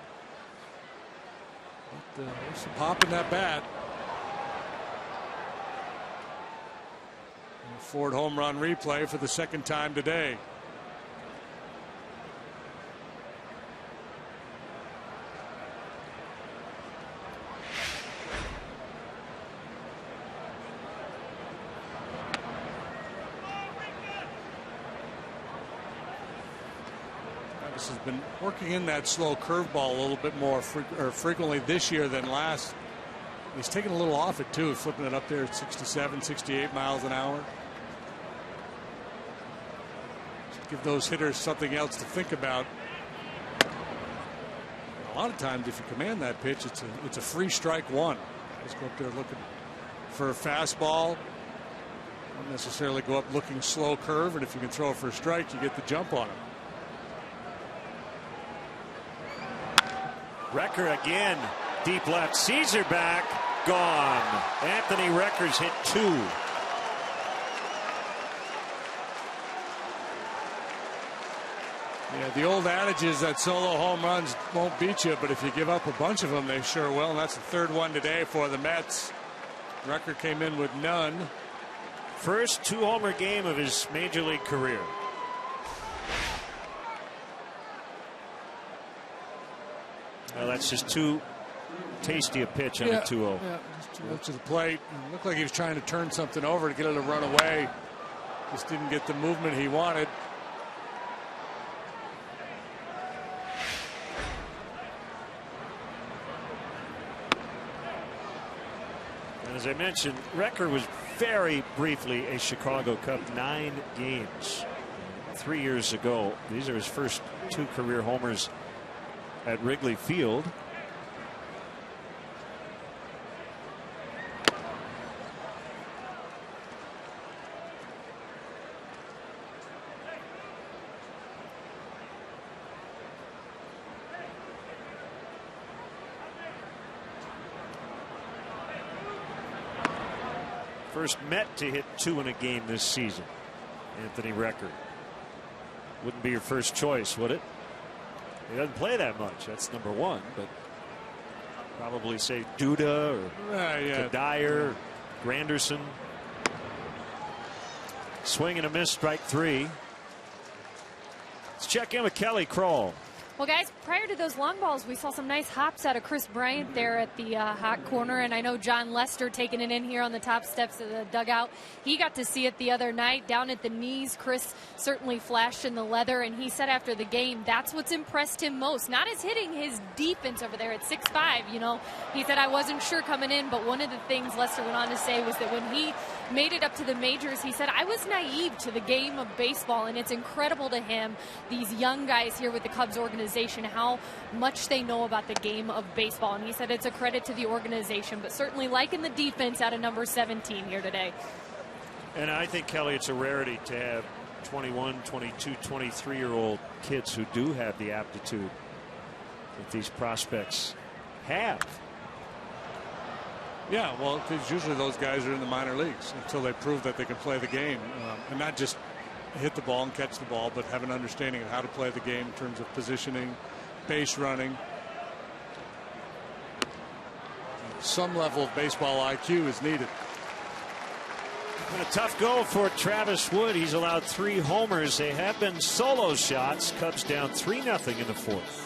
But, there's some pop in that bat. Ford home run replay for the second time today. Has been working in that slow curveball a little bit more frequently this year than last. He's taking a little off it too, flipping it up there at 67, 68 miles an hour. Just give those hitters something else to think about. A lot of times, if you command that pitch, it's a free strike one. Just go up there looking for a fastball. Don't necessarily go up looking slow curve, and if you can throw it for a strike, you get the jump on him. Recker again, deep left, Caesar back, gone. Anthony Recker's hit 2. Yeah, the old adage is that solo home runs won't beat you, but if you give up a bunch of them, they sure will. And that's the third one today for the Mets. Recker came in with none. First 2-homer game of his major league career. Well, that's just too tasty a pitch on a 2-0. Yeah, just too much to the plate. It looked like he was trying to turn something over to get it to run away. Just didn't get the movement he wanted. And as I mentioned, Recker was very briefly a Chicago Cub, 9 games 3 years ago. These are his first 2 career homers at Wrigley Field. First Met to hit 2 in a game this season. Anthony Recker. Wouldn't be your first choice, would it? He doesn't play that much. That's number one. But probably say Duda or Dyer, Granderson. Swing and a miss, strike 3. Let's check in with Kelly Kroll. Well, guys, prior to those long balls, we saw some nice hops out of Chris Bryant there at the hot corner. And I know John Lester taking it in here on the top steps of the dugout. He got to see it the other night down at the knees. Chris certainly flashed in the leather. And he said after the game, that's what's impressed him most. Not his hitting, his defense over there at 6'5". You know, he said, I wasn't sure coming in. But one of the things Lester went on to say was that when he made it up to the majors, he said, I was naive to the game of baseball. And it's incredible to him, these young guys here with the Cubs organization, how much they know about the game of baseball. And he said it's a credit to the organization, but certainly liking the defense out of number 17 here today. And I think, Kelly, it's a rarity to have 21, 22, 23-year-old kids who do have the aptitude that these prospects have. Yeah, well, because usually those guys are in the minor leagues until they prove that they can play the game and not just hit the ball and catch the ball, but have an understanding of how to play the game in terms of positioning, base running. Some level of baseball IQ is needed. And a tough go for Travis Wood. He's allowed 3 homers. They have been solo shots. Cubs down 3-0 in the 4th.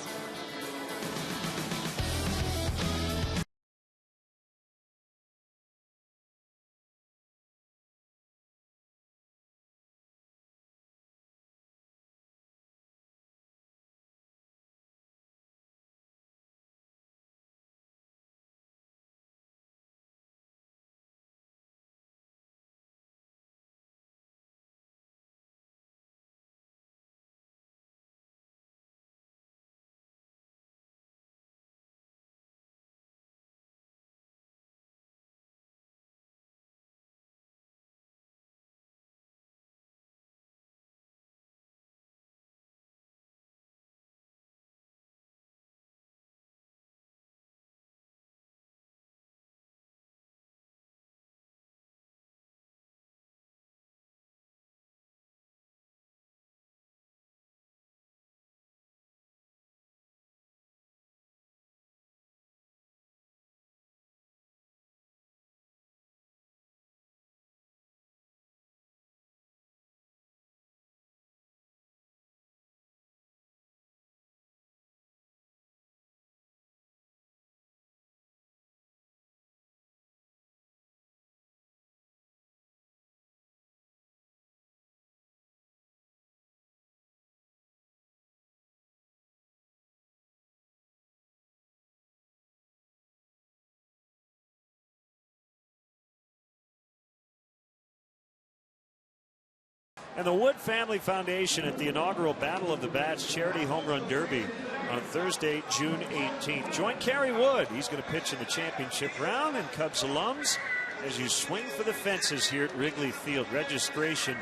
And the Wood Family Foundation at the inaugural Battle of the Bats Charity Home Run Derby on Thursday, June 18th. Join Kerry Wood. He's going to pitch in the championship round, and Cubs alums as you swing for the fences here at Wrigley Field. Registration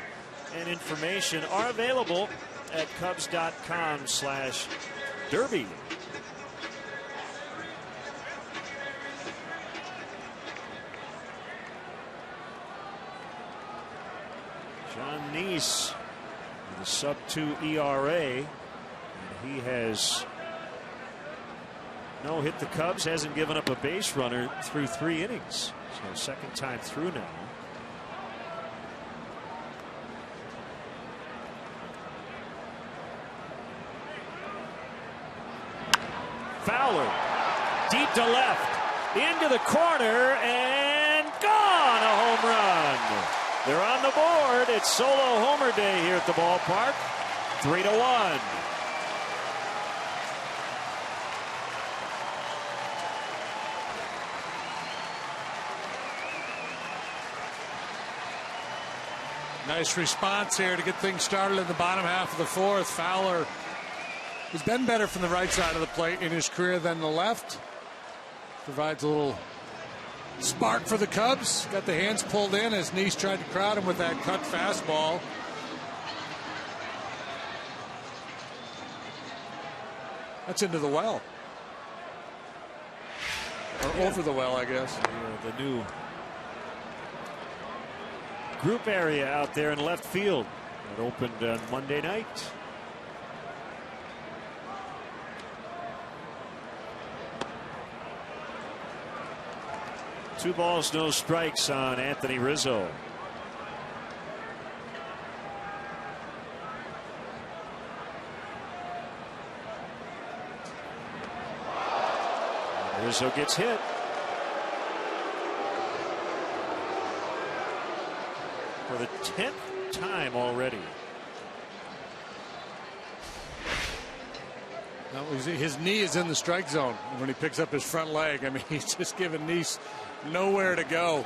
and information are available at Cubs.com/derby. John Neese with a sub-2 ERA. And he has hit the Cubs, hasn't given up a base runner through 3 innings. So second time through now. Fowler deep to left, into the corner, and gone, a home run. They're on the board. It's solo homer day here at the ballpark. 3-1. Nice response here to get things started in the bottom half of the 4th. Fowler has been better from the right side of the plate in his career than the left. Provides a little spark for the Cubs. Got the hands pulled in as Neese tried to crowd him with that cut fastball. That's into the well. Or over the well, I guess. The new group area out there in left field. It opened on Monday night. 2 balls, no strikes on Anthony Rizzo. Rizzo gets hit. For the 10th time already. No, his knee is in the strike zone when he picks up his front leg. I mean, he's just giving Neese nowhere to go.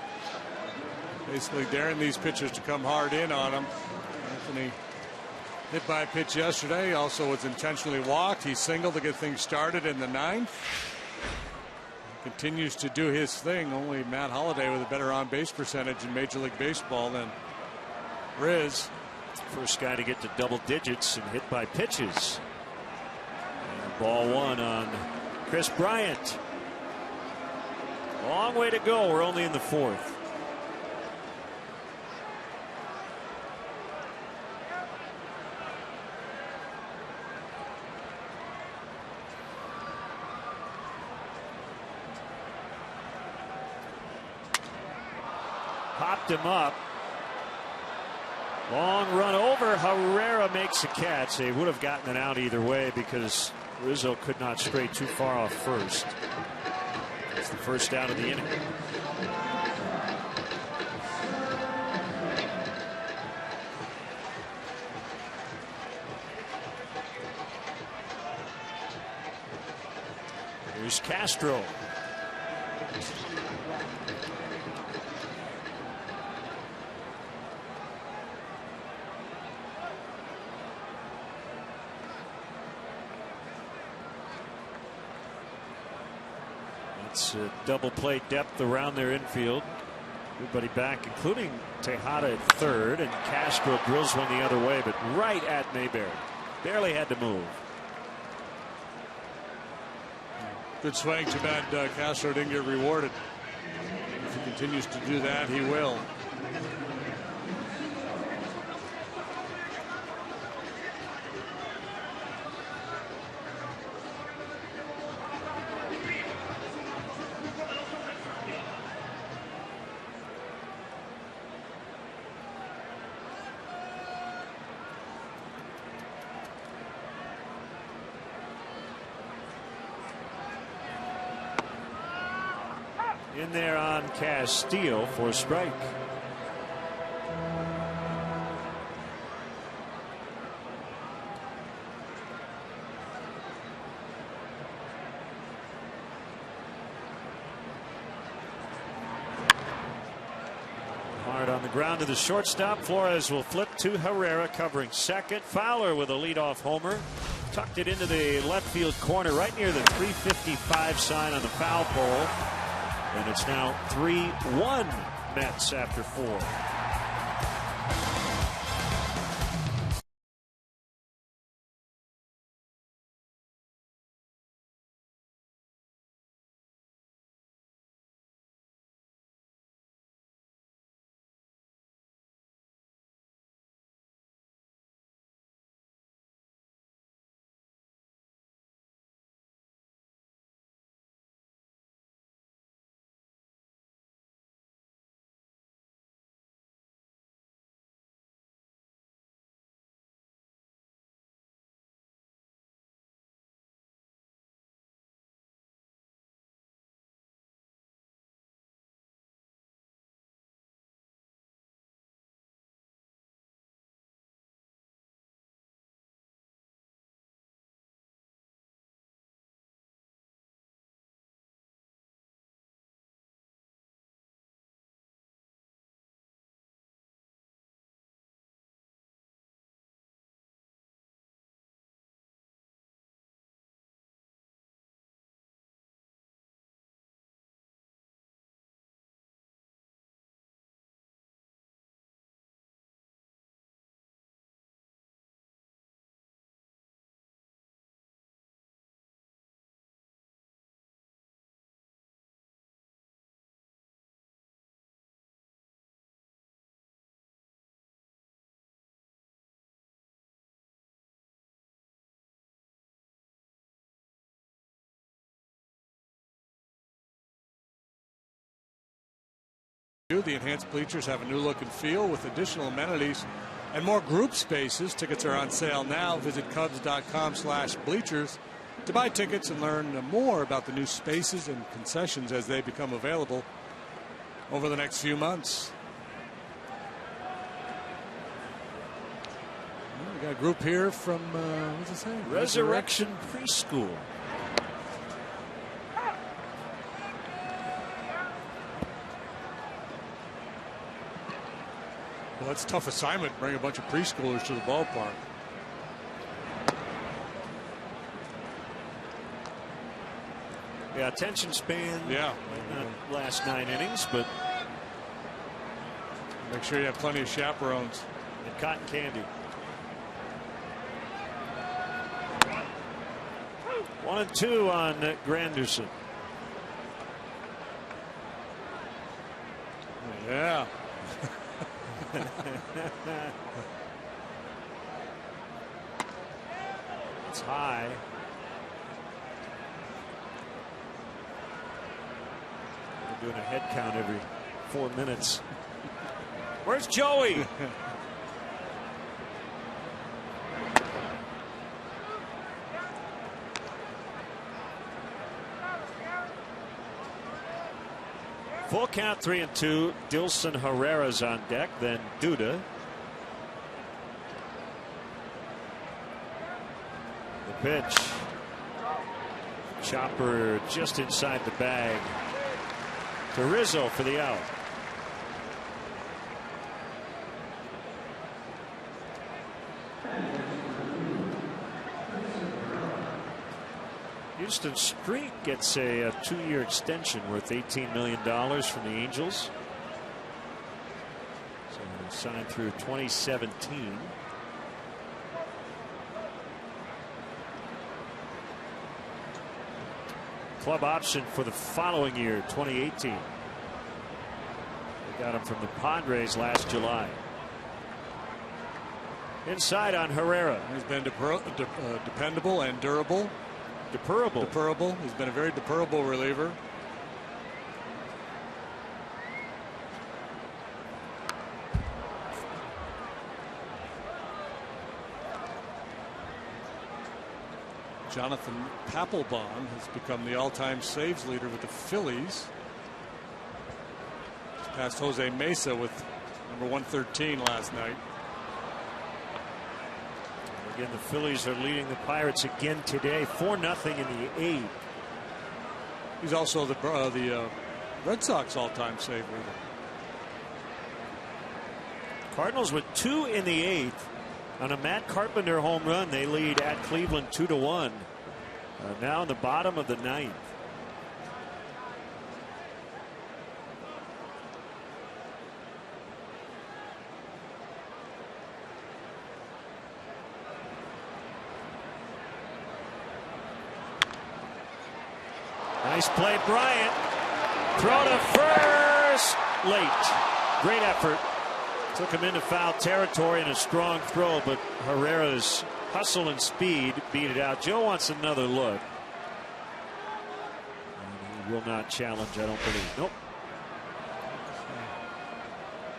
Basically daring these pitchers to come hard in on him. Anthony hit by a pitch yesterday. Also was intentionally walked. He singled to get things started in the 9th. Continues to do his thing. Only Matt Holliday with a better on base percentage in Major League Baseball than Riz. First guy to get to double digits and hit by pitches. And ball 1 on Chris Bryant. Long way to go. We're only in the 4th. Popped him up. Long run over. Herrera makes a catch. They would have gotten it out either way because Rizzo could not stray too far off first. It's the first out of the inning. Here's Castro. It's a double play depth around their infield. Everybody back, including Tejada at third, and Castro drills one the other way, but right at Mayberry. Barely had to move. Good swing. Too bad Castro didn't get rewarded. If he continues to do that, he will. In there on Castillo for a strike. Hard on the ground to the shortstop. Flores will flip to Herrera covering second. Fowler with a leadoff homer. Tucked it into the left field corner right near the 355 sign on the foul pole. And it's now 3-1 Mets after 4. venue. The enhanced bleachers have a new look and feel with additional amenities and more group spaces. Tickets are on sale now. Visit Cubs.com/bleachers to buy tickets and learn more about the new spaces and concessions as they become available over the next few months. We got a group here from what's it say? Resurrection Preschool. Well, that's a tough assignment, bring a bunch of preschoolers to the ballpark. Yeah, attention span. Yeah. Not last 9 innings, but make sure you have plenty of chaperones. And cotton candy. 1-2 on Granderson. Yeah. It's high. We're doing a head count every 4 minutes. Where's Joey? Full count, 3-2. Dilson Herrera's on deck, then Duda. The pitch. Chopper just inside the bag to Rizzo for the out. Houston Street gets a 2-year extension worth $18 million from the Angels. So signed through 2017. Club option for the following year, 2018. They got him from the Padres last July. Inside on Herrera. He's been dependable and durable. Deplorable. He's been a very deplorable reliever. Jonathan Papelbon has become the all-time saves leader with the Phillies. He's passed Jose Mesa with number 113 last night. Again, the Phillies are leading the Pirates again today, 4-0 in the 8th. He's also the Red Sox all-time save leader. Cardinals with 2 in the 8th on a Matt Carpenter home run. They lead at Cleveland 2-1. Now in the bottom of the 9th. Nice play, Bryant. Throw to first. Late. Great effort. Took him into foul territory in a strong throw, but Herrera's hustle and speed beat it out. Joe wants another look. And he will not challenge, I don't believe. Nope.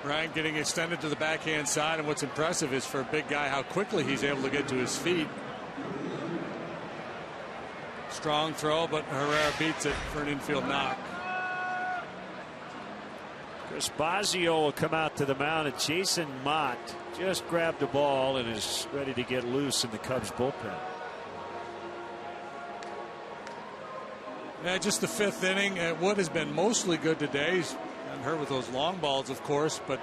Bryant getting extended to the backhand side, and what's impressive is for a big guy how quickly he's able to get to his feet. Strong throw, but Herrera beats it for an infield knock. Chris Bosio will come out to the mound, and Jason Mott just grabbed the ball and is ready to get loose in the Cubs bullpen. Yeah, just the 5th inning. Wood has been mostly good today. He's gotten hurt with those long balls, of course, but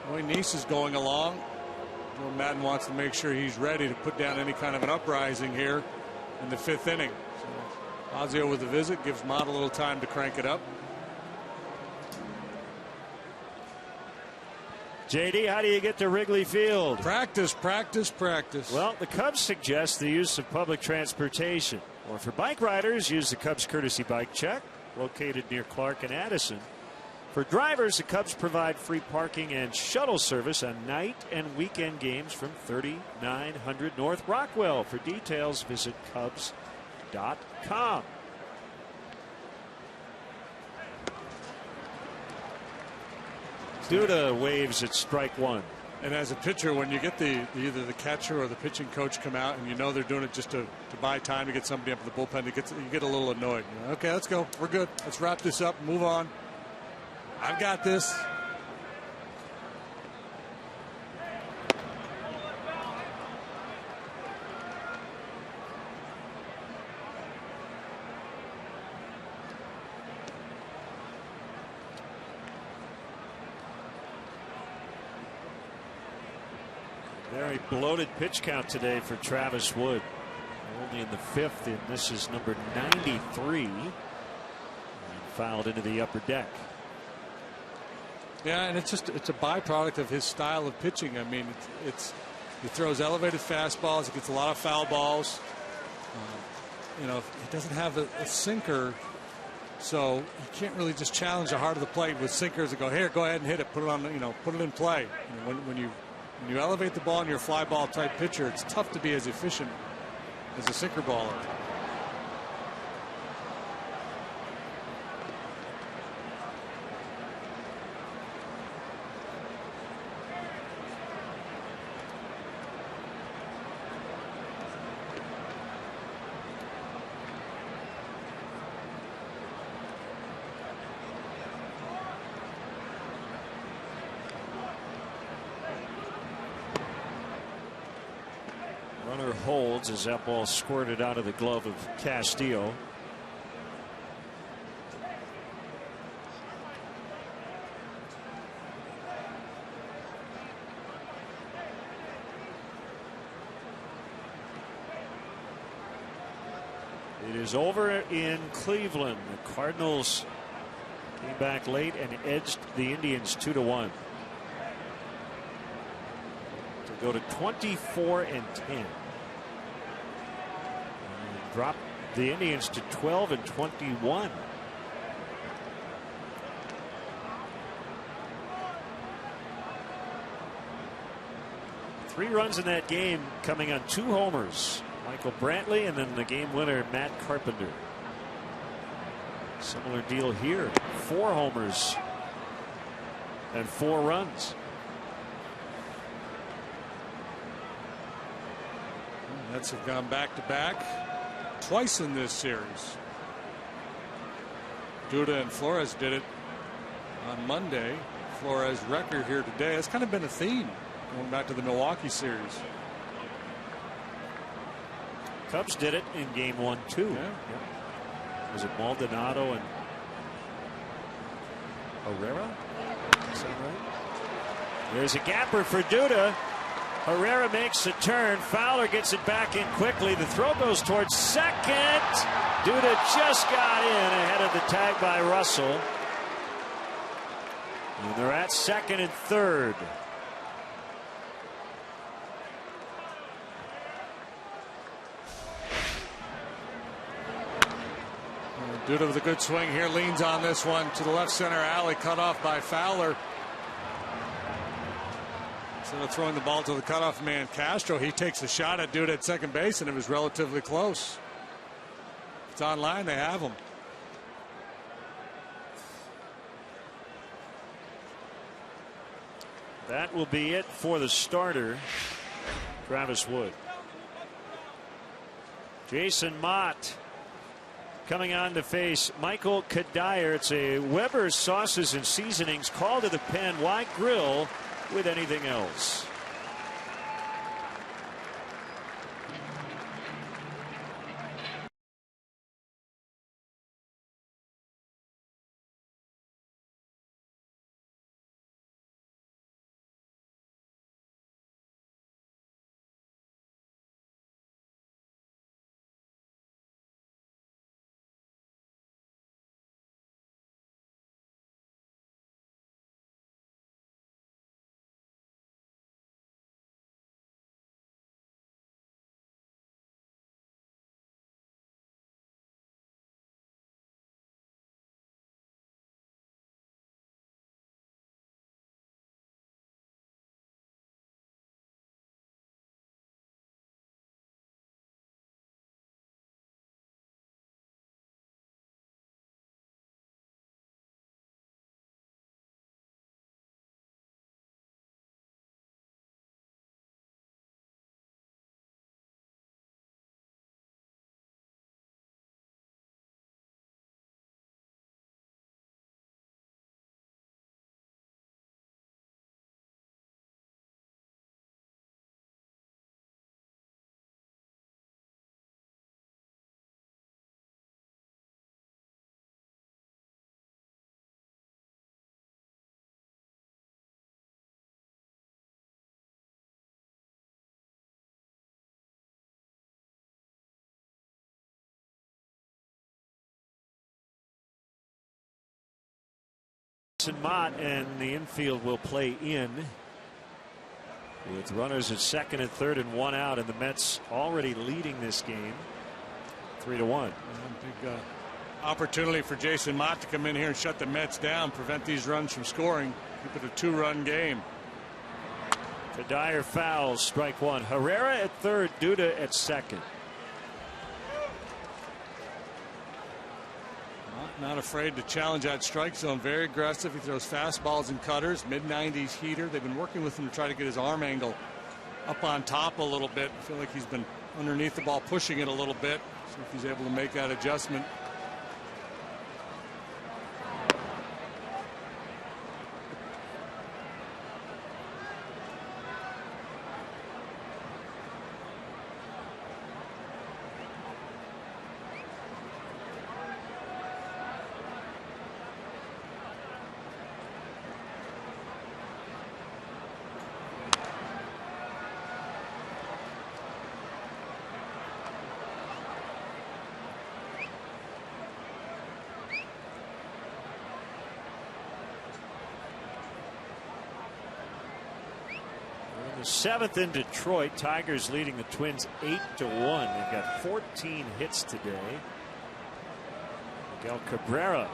Roy Neese is going along. Joe Madden wants to make sure he's ready to put down any kind of an uprising here in the 5th inning. Bosio with the visit gives Mott a little time to crank it up. JD, how do you get to Wrigley Field? Practice, practice, practice. Well, the Cubs suggest the use of public transportation. Or for bike riders, use the Cubs Courtesy Bike Check, located near Clark and Addison. For drivers, the Cubs provide free parking and shuttle service on night and weekend games from 3900 North Rockwell. For details, visit Cubs.com. Duda waves at strike one. And as a pitcher, when you get either the catcher or the pitching coach come out and you know they're doing it just to buy time to get somebody up to the bullpen, you get a little annoyed. Okay, let's go. We're good. Let's wrap this up and move on. I've got this. Very bloated pitch count today for Travis Wood. Only in the fifth, and this is number 93. And fouled into the upper deck. Yeah, and it's a byproduct of his style of pitching. I mean, he throws elevated fastballs. He gets a lot of foul balls. He doesn't have a sinker, so he can't really just challenge the heart of the plate with sinkers and go, here, go ahead and hit it, put it on, put it in play. When you elevate the ball and you're a fly ball type pitcher, it's tough to be as efficient as a sinker baller. Runner holds as that ball squirted out of the glove of Castillo. It is over in Cleveland. The Cardinals came back late and edged the Indians 2-1. Go to 24-10. Drop the Indians to 12-21. Three runs in that game coming on 2 homers. Michael Brantley and then the game winner Matt Carpenter. Similar deal here. 4 homers and 4 runs. Mets have gone back to back twice in this series. Duda and Flores did it on Monday. Flores' record here today. It's kind of been a theme going back to the Milwaukee series. Cubs did it in game 1 too. Yeah. Yep. Was it Maldonado and Herrera? Is that right? There's a gapper for Duda. Herrera makes a turn. Fowler gets it back in quickly. The throw goes towards second. Duda just got in ahead of the tag by Russell. And they're at second and third. Duda with a good swing here, leans on this one to the left center alley, cut off by Fowler. Instead of throwing the ball to the cutoff man Castro, he takes a shot at Duda at second base, and it was relatively close. If it's online, they have him. That will be it for the starter, Travis Wood. Jason Mott coming on to face Michael Kadire. It's a Weber's Sauces and Seasonings call to the pen. Why grill with anything else? Mott and the infield will play in with runners at second and third and one out, and the Mets already leading this game 3-1. Big opportunity for Jason Mott to come in here and shut the Mets down, prevent these runs from scoring, keep it a 2-run game. Kadire fouls, strike one. Herrera at third, Duda at second. Not afraid to challenge that strike zone. Very aggressive. He throws fastballs and cutters. Mid-90s heater. They've been working with him to try to get his arm angle up on top a little bit. I feel like he's been underneath the ball, pushing it a little bit. See if he's able to make that adjustment. The seventh in Detroit. Tigers leading the Twins 8-1. They've got 14 hits today. Miguel Cabrera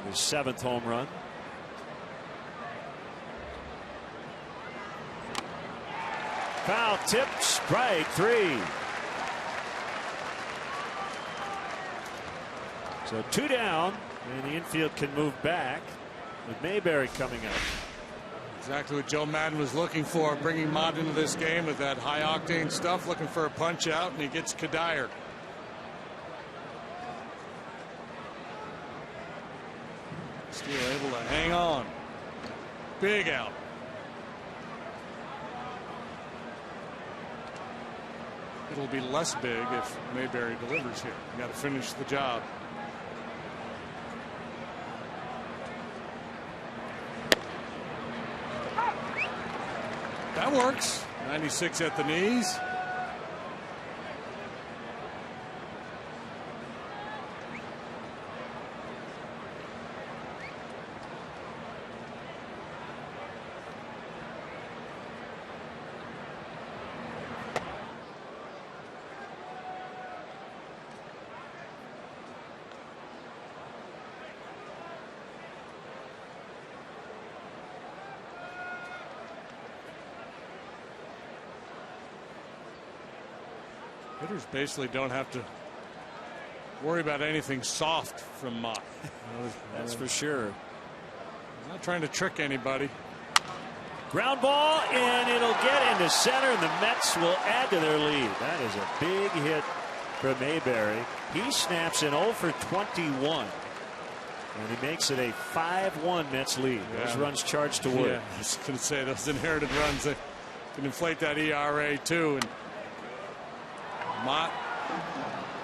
with his 7th home run. Foul tip, strike 3. So 2 down, and the infield can move back with Mayberry coming up. Exactly what Joe Madden was looking for, bringing Mott into this game with that high octane stuff, looking for a punch out, and he gets Kadire. Still able to hang on. Big out. It'll be less big if Mayberry delivers here. You got to finish the job. That works. 96 at the knees. Hitters basically don't have to worry about anything soft from Mott. That's for sure. He's not trying to trick anybody. Ground ball, and it'll get into center, and the Mets will add to their lead. That is a big hit for Mayberry. He snaps an 0 for 21, and he makes it a 5-1 Mets lead. Yeah. Those runs charged to work. Yeah, I was going to say those inherited runs that can inflate that ERA too. And Mott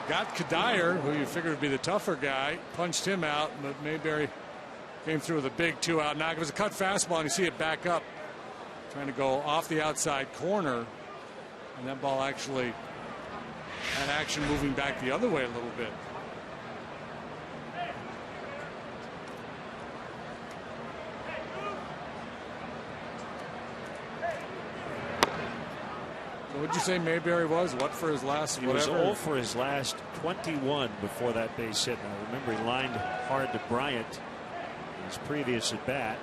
got Kadire, who you figured would be the tougher guy, punched him out, but Mayberry came through with a big 2-out knock. It was a cut fastball, and you see it back up, trying to go off the outside corner, and that ball actually had action moving back the other way a little bit. What would you say Mayberry was? What for his last? He was 0 for his last 21 before that base hit. Now remember, he lined hard to Bryant in his previous at bat.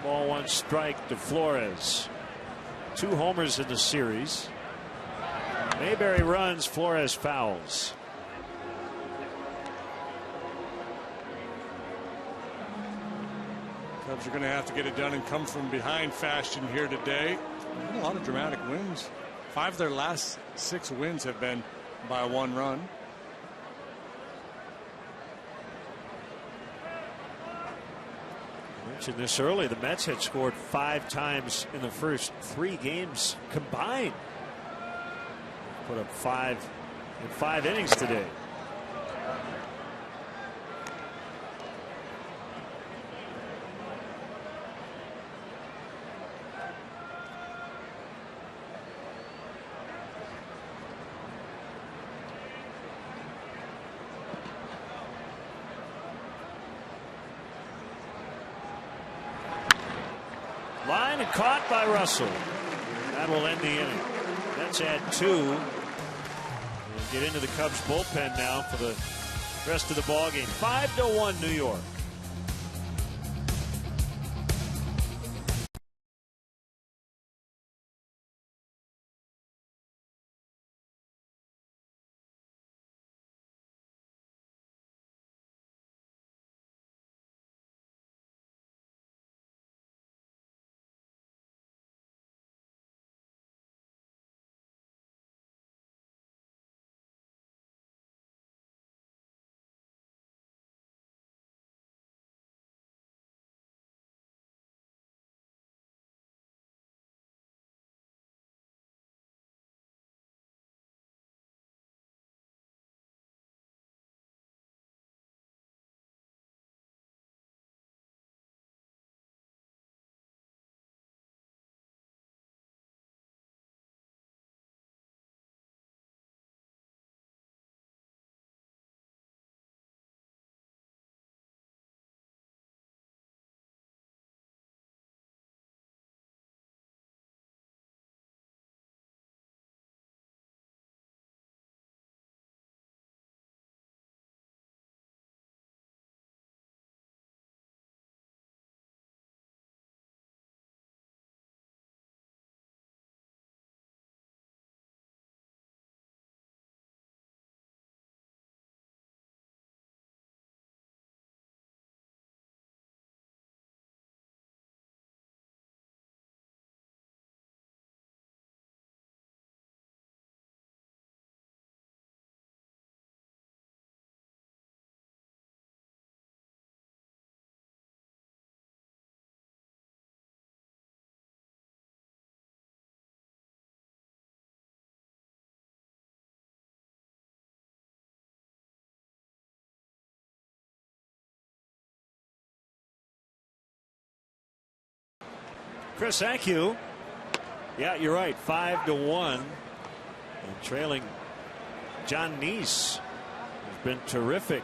Ball one strike to Flores. 2 homers in the series. Mayberry runs, Flores fouls. Cubs are going to have to get it done and come from behind fashion here today. A lot of dramatic wins. 5 of their last 6 wins have been by 1 run. Mentioned this early. The Mets had scored 5 times in the first 3 games combined. Put up 5 in 5 innings today. Line and caught by Russell. That will end the inning. Mets add 2. And get into the Cubs bullpen now for the rest of the ball game. 5-1 New York. Chris, thank you. Yeah, you're right. 5-1. And trailing John Neese has been terrific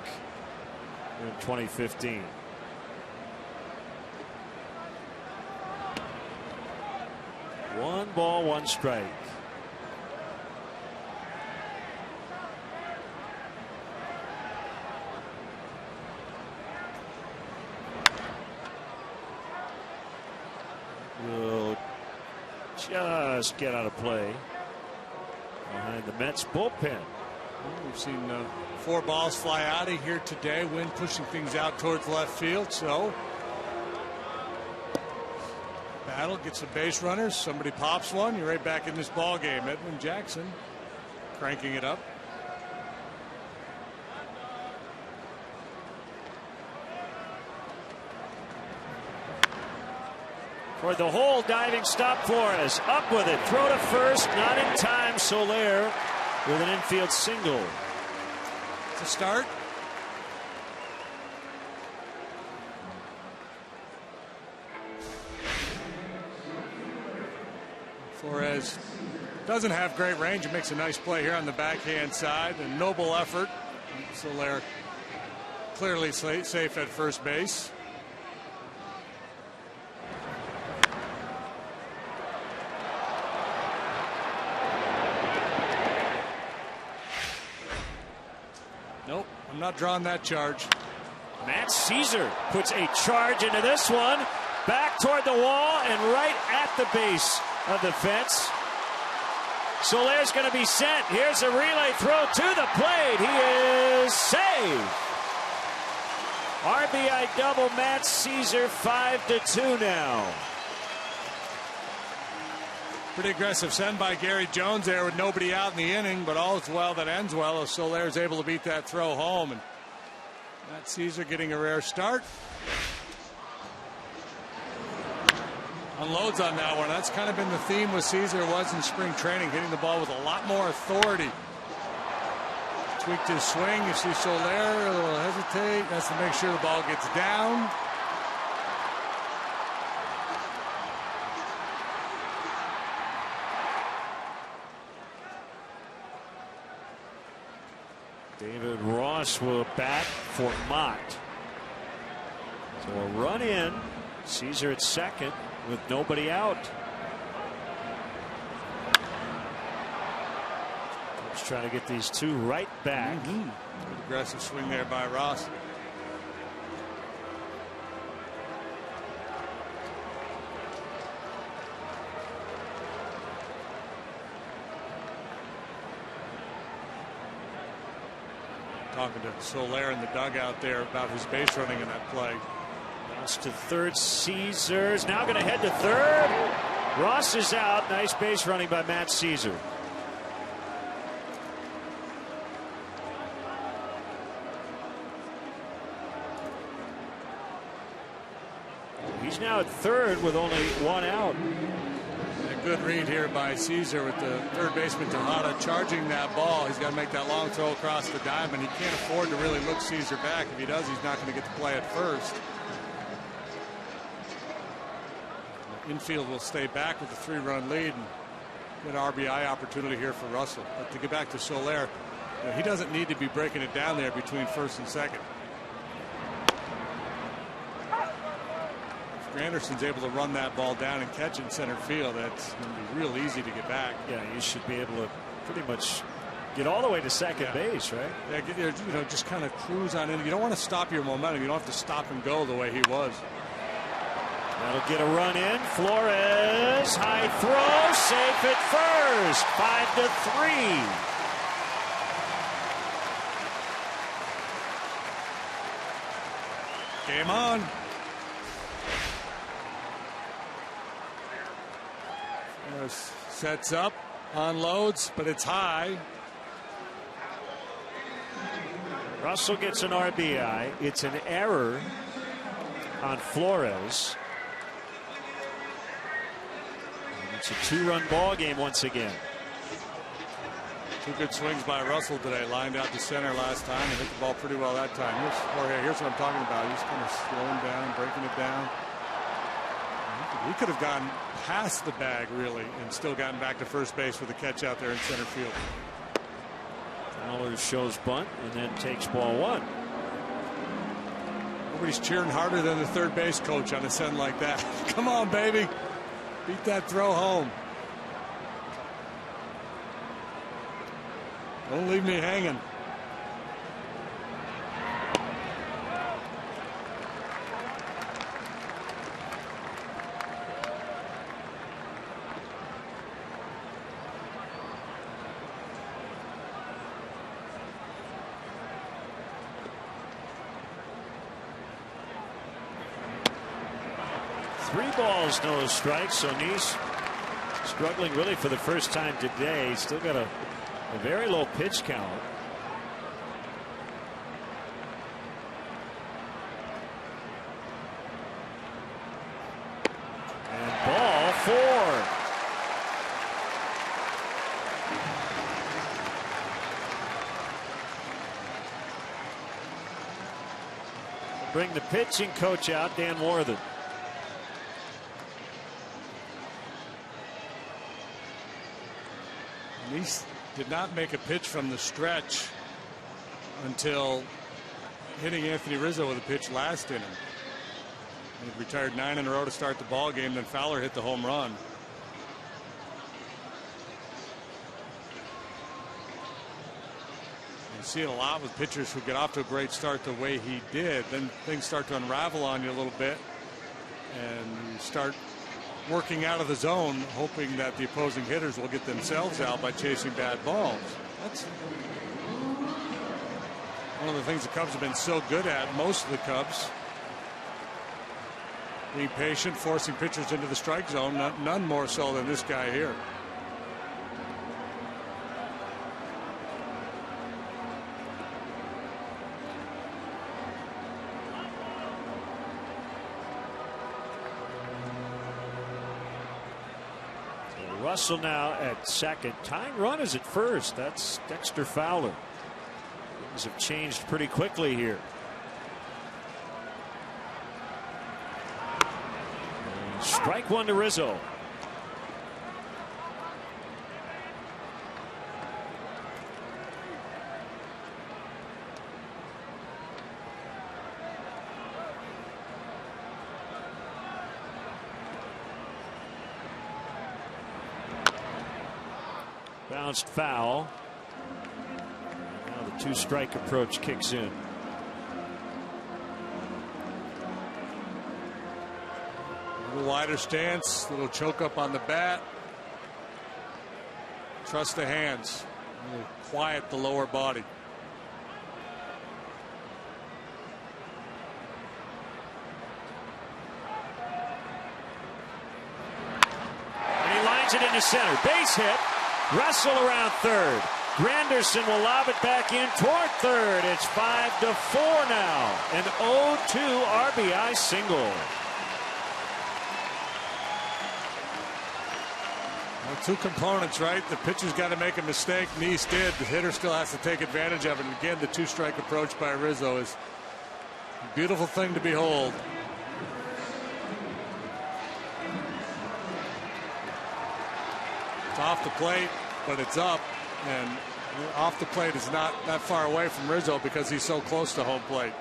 in 2015. One ball, one strike. Will just get out of play behind the Mets bullpen. We've seen 4 balls fly out of here today. Wind pushing things out towards left field. So battle gets the base runners. Somebody pops one. You're right back in this ball game. Edwin Jackson cranking it up. For the hole, diving stop Flores. Up with it. Throw to first. Not in time. Soler with an infield single. To start. Flores doesn't have great range. He makes a nice play here on the backhand side. A noble effort. Soler clearly safe at first base. Nope, I'm not drawing that charge. Matt Caesar puts a charge into this one. Back toward the wall and right at the base of the fence. Soler's going to be sent. Here's a relay throw to the plate. He is saved. RBI double Matt Caesar, 5-2 now. Pretty aggressive send by Gary Jones there with nobody out in the inning, but all is well that ends well as Soler is able to beat that throw home. And Matt Caesar getting a rare start. unloads on that one. That's kind of been the theme with Caesar. Was in spring training, hitting the ball with a lot more authority. Tweaked his swing. You see Soler a little hesitate. That's to make sure the ball gets down. David Ross will bat for Mott. So a run in. Caesar at second with nobody out. Just trying to get these two right back. Aggressive swing there by Ross. Talking to Soler in the dugout there about his base running in that play. Ross to third. Caesar's now going to head to third. Ross is out. Nice base running by Matt Caesar. He's now at third with only one out. A good read here by Caesar with the third baseman Tejada charging that ball. He's got to make that long throw across the diamond. He can't afford to really look Caesar back. If he does, he's not going to get to play at first. Infield will stay back with a 3-run lead and get an RBI opportunity here for Russell. But to get back to Soler, he doesn't need to be breaking it down there between first and second. If Granderson's able to run that ball down and catch it in center field, that's going to be real easy to get back. Yeah, you should be able to pretty much get all the way to second base, right? Yeah, just kind of cruise on in. You don't want to stop your momentum. You don't have to stop and go the way he was. That'll get a run in. Flores, high throw, safe at first. 5-3. Game on. Flores sets up, unloads, but it's high. Russell gets an RBI. It's an error on Flores. It's a 2-run ball game once again. Two good swings by Russell today. Lined out to center last time and hit the ball pretty well that time. Here's what I'm talking about. He's kind of slowing down, breaking it down. He could have gone past the bag really and still gotten back to first base with a catch out there in center field. Fowler shows bunt and then takes ball one. Nobody's cheering harder than the third base coach on a send like that. Come on, baby. Beat that throw home. Don't leave me hanging. Three balls, no strikes. So Nice struggling really for the first time today. Still got a very low pitch count. And ball 4. Bring the pitching coach out, Dan Worthen. Nice did not make a pitch from the stretch until hitting Anthony Rizzo with a pitch last inning. He retired 9 in a row to start the ball game. Then Fowler hit the home run. You see it a lot with pitchers who get off to a great start the way he did. Then things start to unravel on you a little bit, and you start working out of the zone, hoping that the opposing hitters will get themselves out by chasing bad balls. That's one of the things the Cubs have been so good at, most of the Cubs. Being patient, forcing pitchers into the strike zone, none more so than this guy here. Russell now at second. Tying run is at first. That's Dexter Fowler. Things have changed pretty quickly here. And strike one to Rizzo. Bounced foul. Now the 2-strike approach kicks in. A little wider stance, a little choke up on the bat. Trust the hands. A little quiet the lower body. And he lines it into center. Base hit. Russell around third. Granderson will lob it back in toward third. It's 5-4 now. An 0-2 RBI single. Well, two components, right? The pitcher's got to make a mistake. Neese did. The hitter still has to take advantage of it. And again, the 2-strike approach by Rizzo is a beautiful thing to behold. Off the plate, but it's up, and off the plate is not that far away from Rizzo because he's so close to home plate.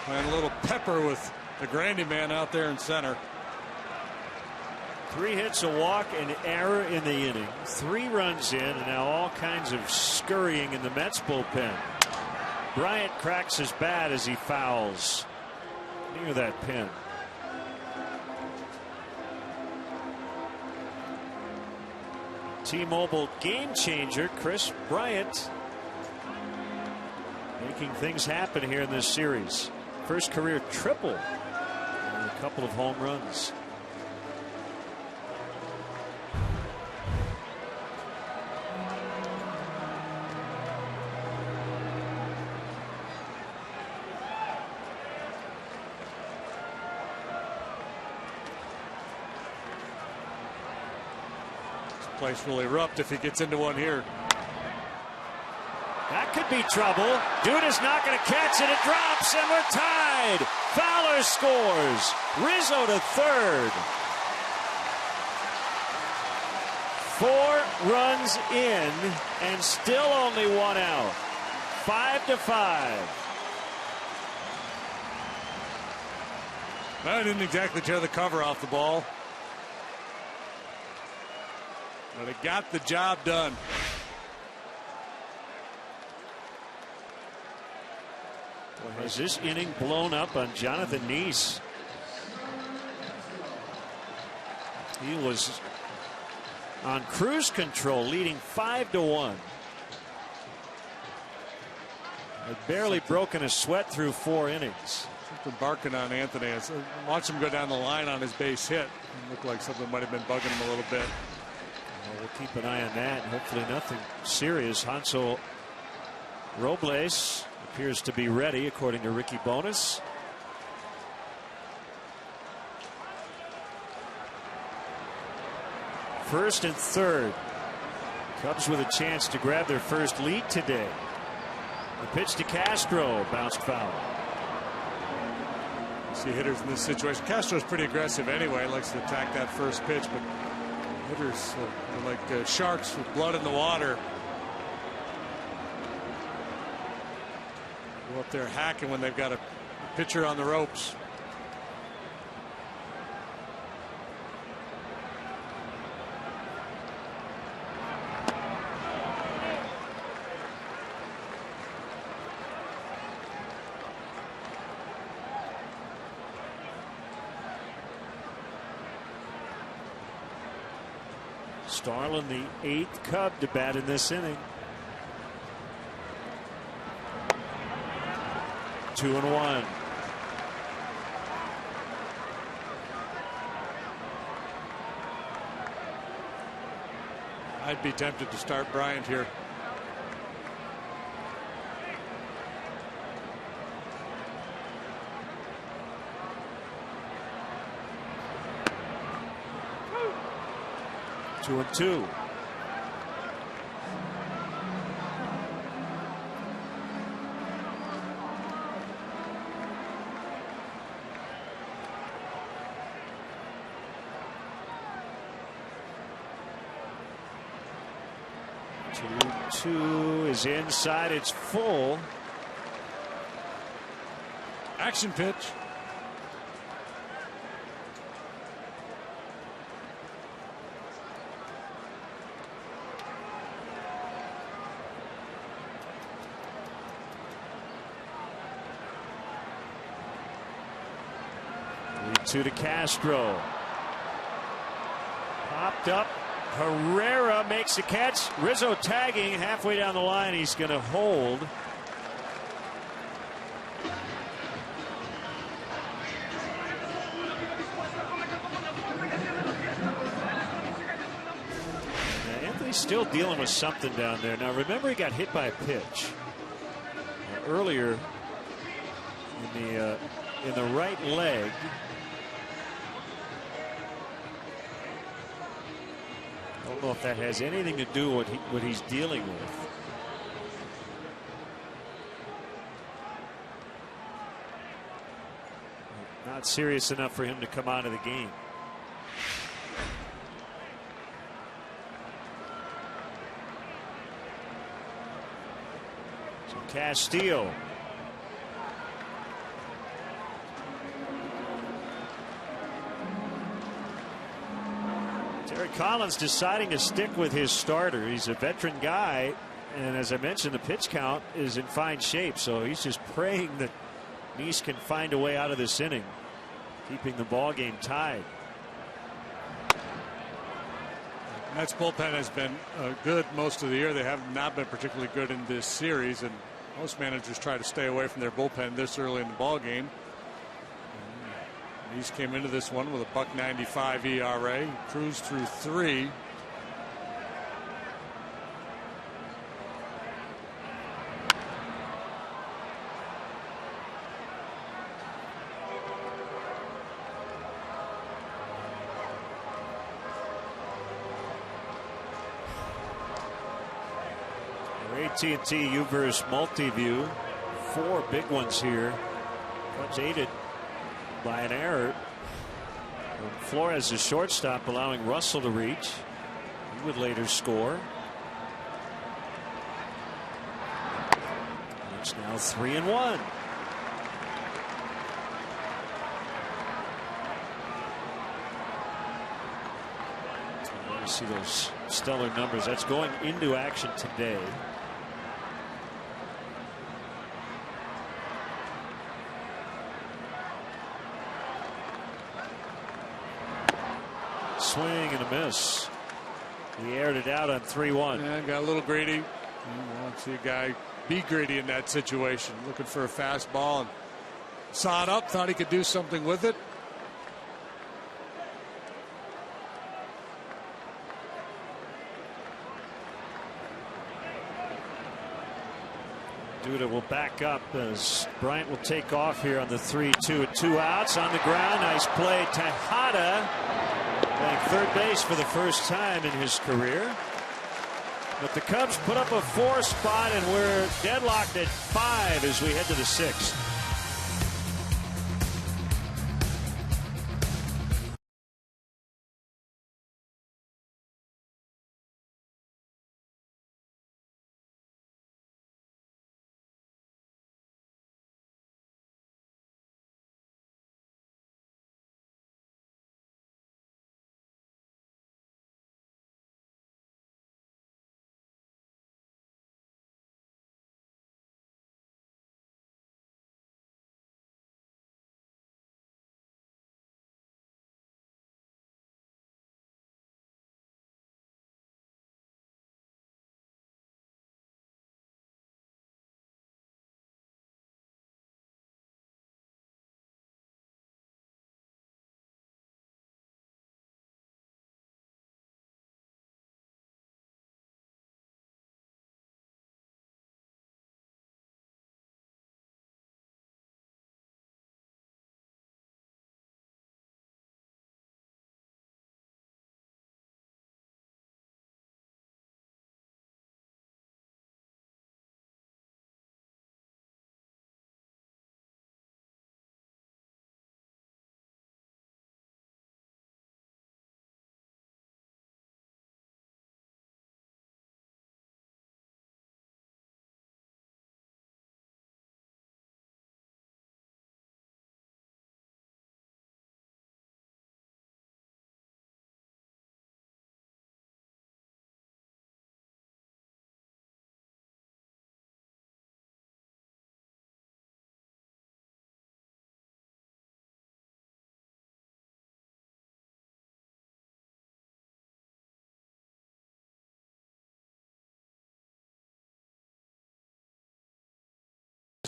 And a little pepper with the Grandy man out there in center. 3 hits, a walk, an error in the inning. 3 runs in, and now all kinds of scurrying in the Mets bullpen. Bryant cracks his bat as he fouls near that pin. T-Mobile game changer Chris Bryant making things happen here in this series. First career triple and a couple of home runs. Place will erupt if he gets into one here. That could be trouble. Dude is not going to catch it. It drops, and we're tied. Fowler scores. Rizzo to third. 4 runs in, and still only 1 out. 5-5. Well, I didn't exactly tear the cover off the ball, but it got the job done. Has this inning blown up on Jonathan Neese? He was on cruise control, leading 5-1. Had barely broken a sweat through 4 innings. Something barking on Anthony. Watch him go down the line on his base hit. It looked like something might have been bugging him a little bit. Well, we'll keep an eye on that. Hopefully nothing serious. Hansel Robles appears to be ready, according to Ricky Bonas. First and third. Cubs with a chance to grab their first lead today. The pitch to Castro, bounced foul. See hitters in this situation. Castro's pretty aggressive anyway. Likes to attack that first pitch, but hitters are like sharks with blood in the water. Go up there hacking when they've got a pitcher on the ropes. Starlin, the 8th Cub to bat in this inning. 2-1. I'd be tempted to start Bryant here. 2-2. Two is inside. It's full. Action pitch. To Castro. Popped up. Herrera makes the catch. Rizzo tagging halfway down the line. He's going to hold. Now, Anthony's still dealing with something down there. Now remember, he got hit by a pitch earlier in the right leg. I don't know if that has anything to do with what he's dealing with. Not serious enough for him to come out of the game. So Castillo. Collins deciding to stick with his starter. He's a veteran guy, and as I mentioned, the pitch count is in fine shape, so he's just praying that Nice can find a way out of this inning, keeping the ball game tied. Mets bullpen has been good most of the year. They have not been particularly good in this series, and most managers try to stay away from their bullpen this early in the ball game. He's came into this one with a .195 ERA, cruised through 3. AT&T UVerse multi-view, 4 big ones here. Cubs aided by an error. And Flores, the shortstop, allowing Russell to reach. He would later score. It's now 3-1. You see those stellar numbers. That's going into action today. Swing and a miss. He aired it out on 3-1. Yeah, got a little greedy. You want to see a guy be greedy in that situation, looking for a fastball, and saw it up, thought he could do something with it. Duda will back up as Bryant will take off here on the 3-2 with 2 outs on the ground. Nice play. Tejada playing third base for the first time in his career. But the Cubs put up a 4 spot, and we're deadlocked at 5 as we head to the 6th.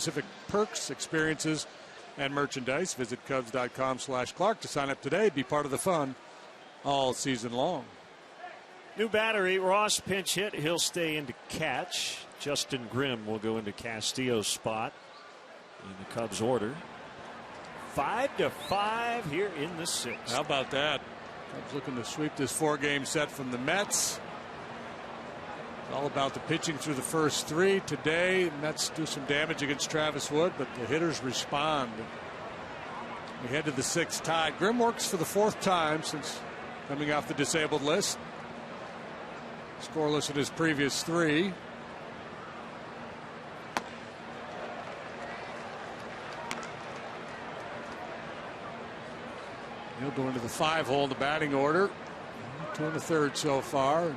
specific perks, experiences, and merchandise. Visit Cubs.com/Clark to sign up today. Be part of the fun all season long. New battery, Ross pinch hit. He'll stay into catch. Justin Grimm will go into Castillo's spot in the Cubs order. 5-5 here in the 6th. How about that? Cubs looking to sweep this 4-game set from the Mets. It's all about the pitching through the first 3. Today, Mets do some damage against Travis Wood, but the hitters respond. We head to the 6th tied. Grimm works for the 4th time since coming off the disabled list. Scoreless in his previous 3. He'll go into the 5-hole in the batting order. 2 1/3 so far.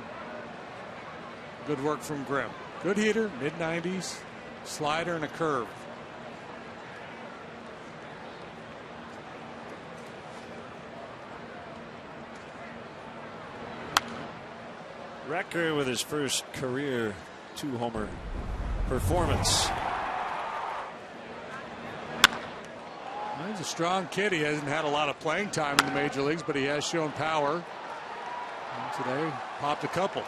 Good work from Grimm. Good hitter, mid-90s, slider and a curve. Record with his first career 2-homer performance. He's a strong kid. He hasn't had a lot of playing time in the major leagues, but he has shown power. And today, popped a couple.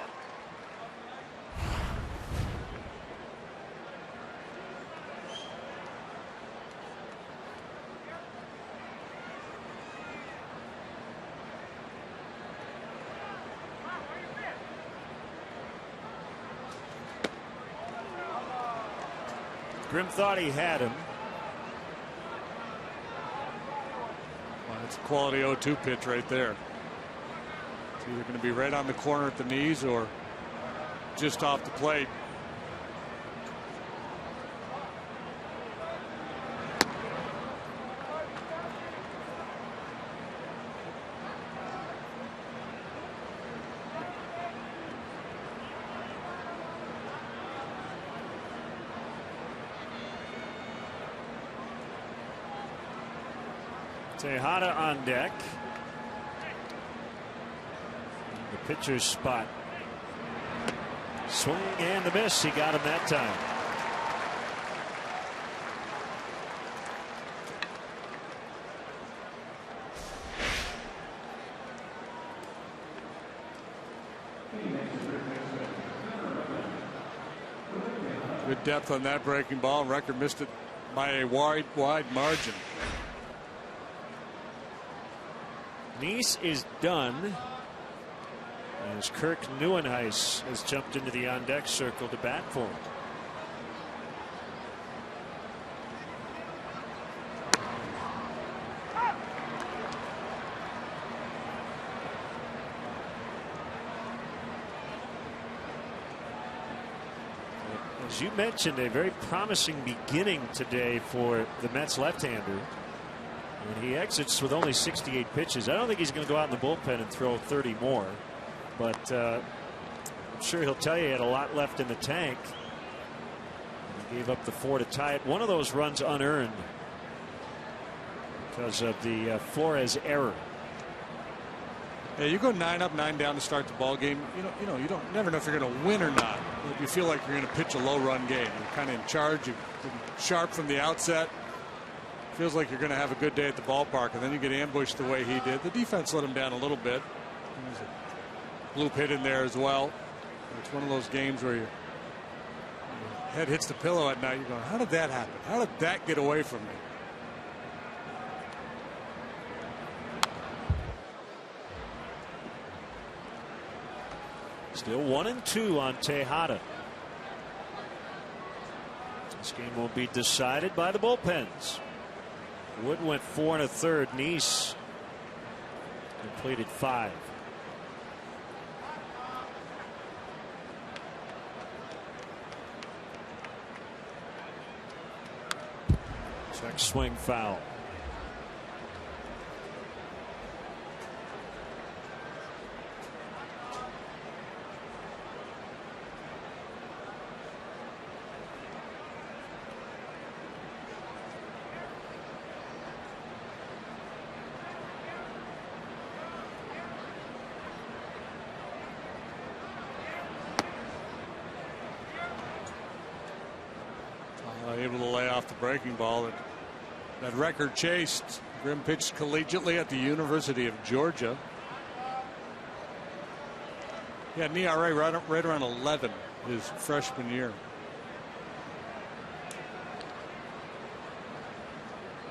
Grimm thought he had him. Well, that's a quality 0-2 pitch right there. It's either going to be right on the corner at the knees or just off the plate. Tejada on deck. The pitcher's spot. Swing and the miss. He got him that time. Good depth on that breaking ball. Record missed it by a wide margin. Nice is done as Kirk Neuenhuis has jumped into the on deck circle to bat for him. As you mentioned, a very promising beginning today for the Mets left-hander. And he exits with only 68 pitches. I don't think he's going to go out in the bullpen and throw 30 more. But I'm sure he'll tell you he had a lot left in the tank. He gave up the 4 to tie it. One of those runs unearned because of the Flores error. Yeah, you go 9 up, 9 down to start the ball game. You don't never know if you're going to win or not. If you feel like you're going to pitch a low-run game, you're kind of in charge. You've been sharp from the outset. Feels like you're going to have a good day at the ballpark, and then you get ambushed the way he did. The defense let him down a little bit. There's a bloop hit in there as well. It's one of those games where your head hits the pillow at night. You're going, how did that happen? How did that get away from me? Still 1-2 on Tejada. This game will be decided by the bullpens. Wood went 4 1/3. Nice completed 5. Check swing foul. Able to lay off the breaking ball. That record chased. Grimm pitched collegiately at the University of Georgia. He had an ERA right around 11 his freshman year.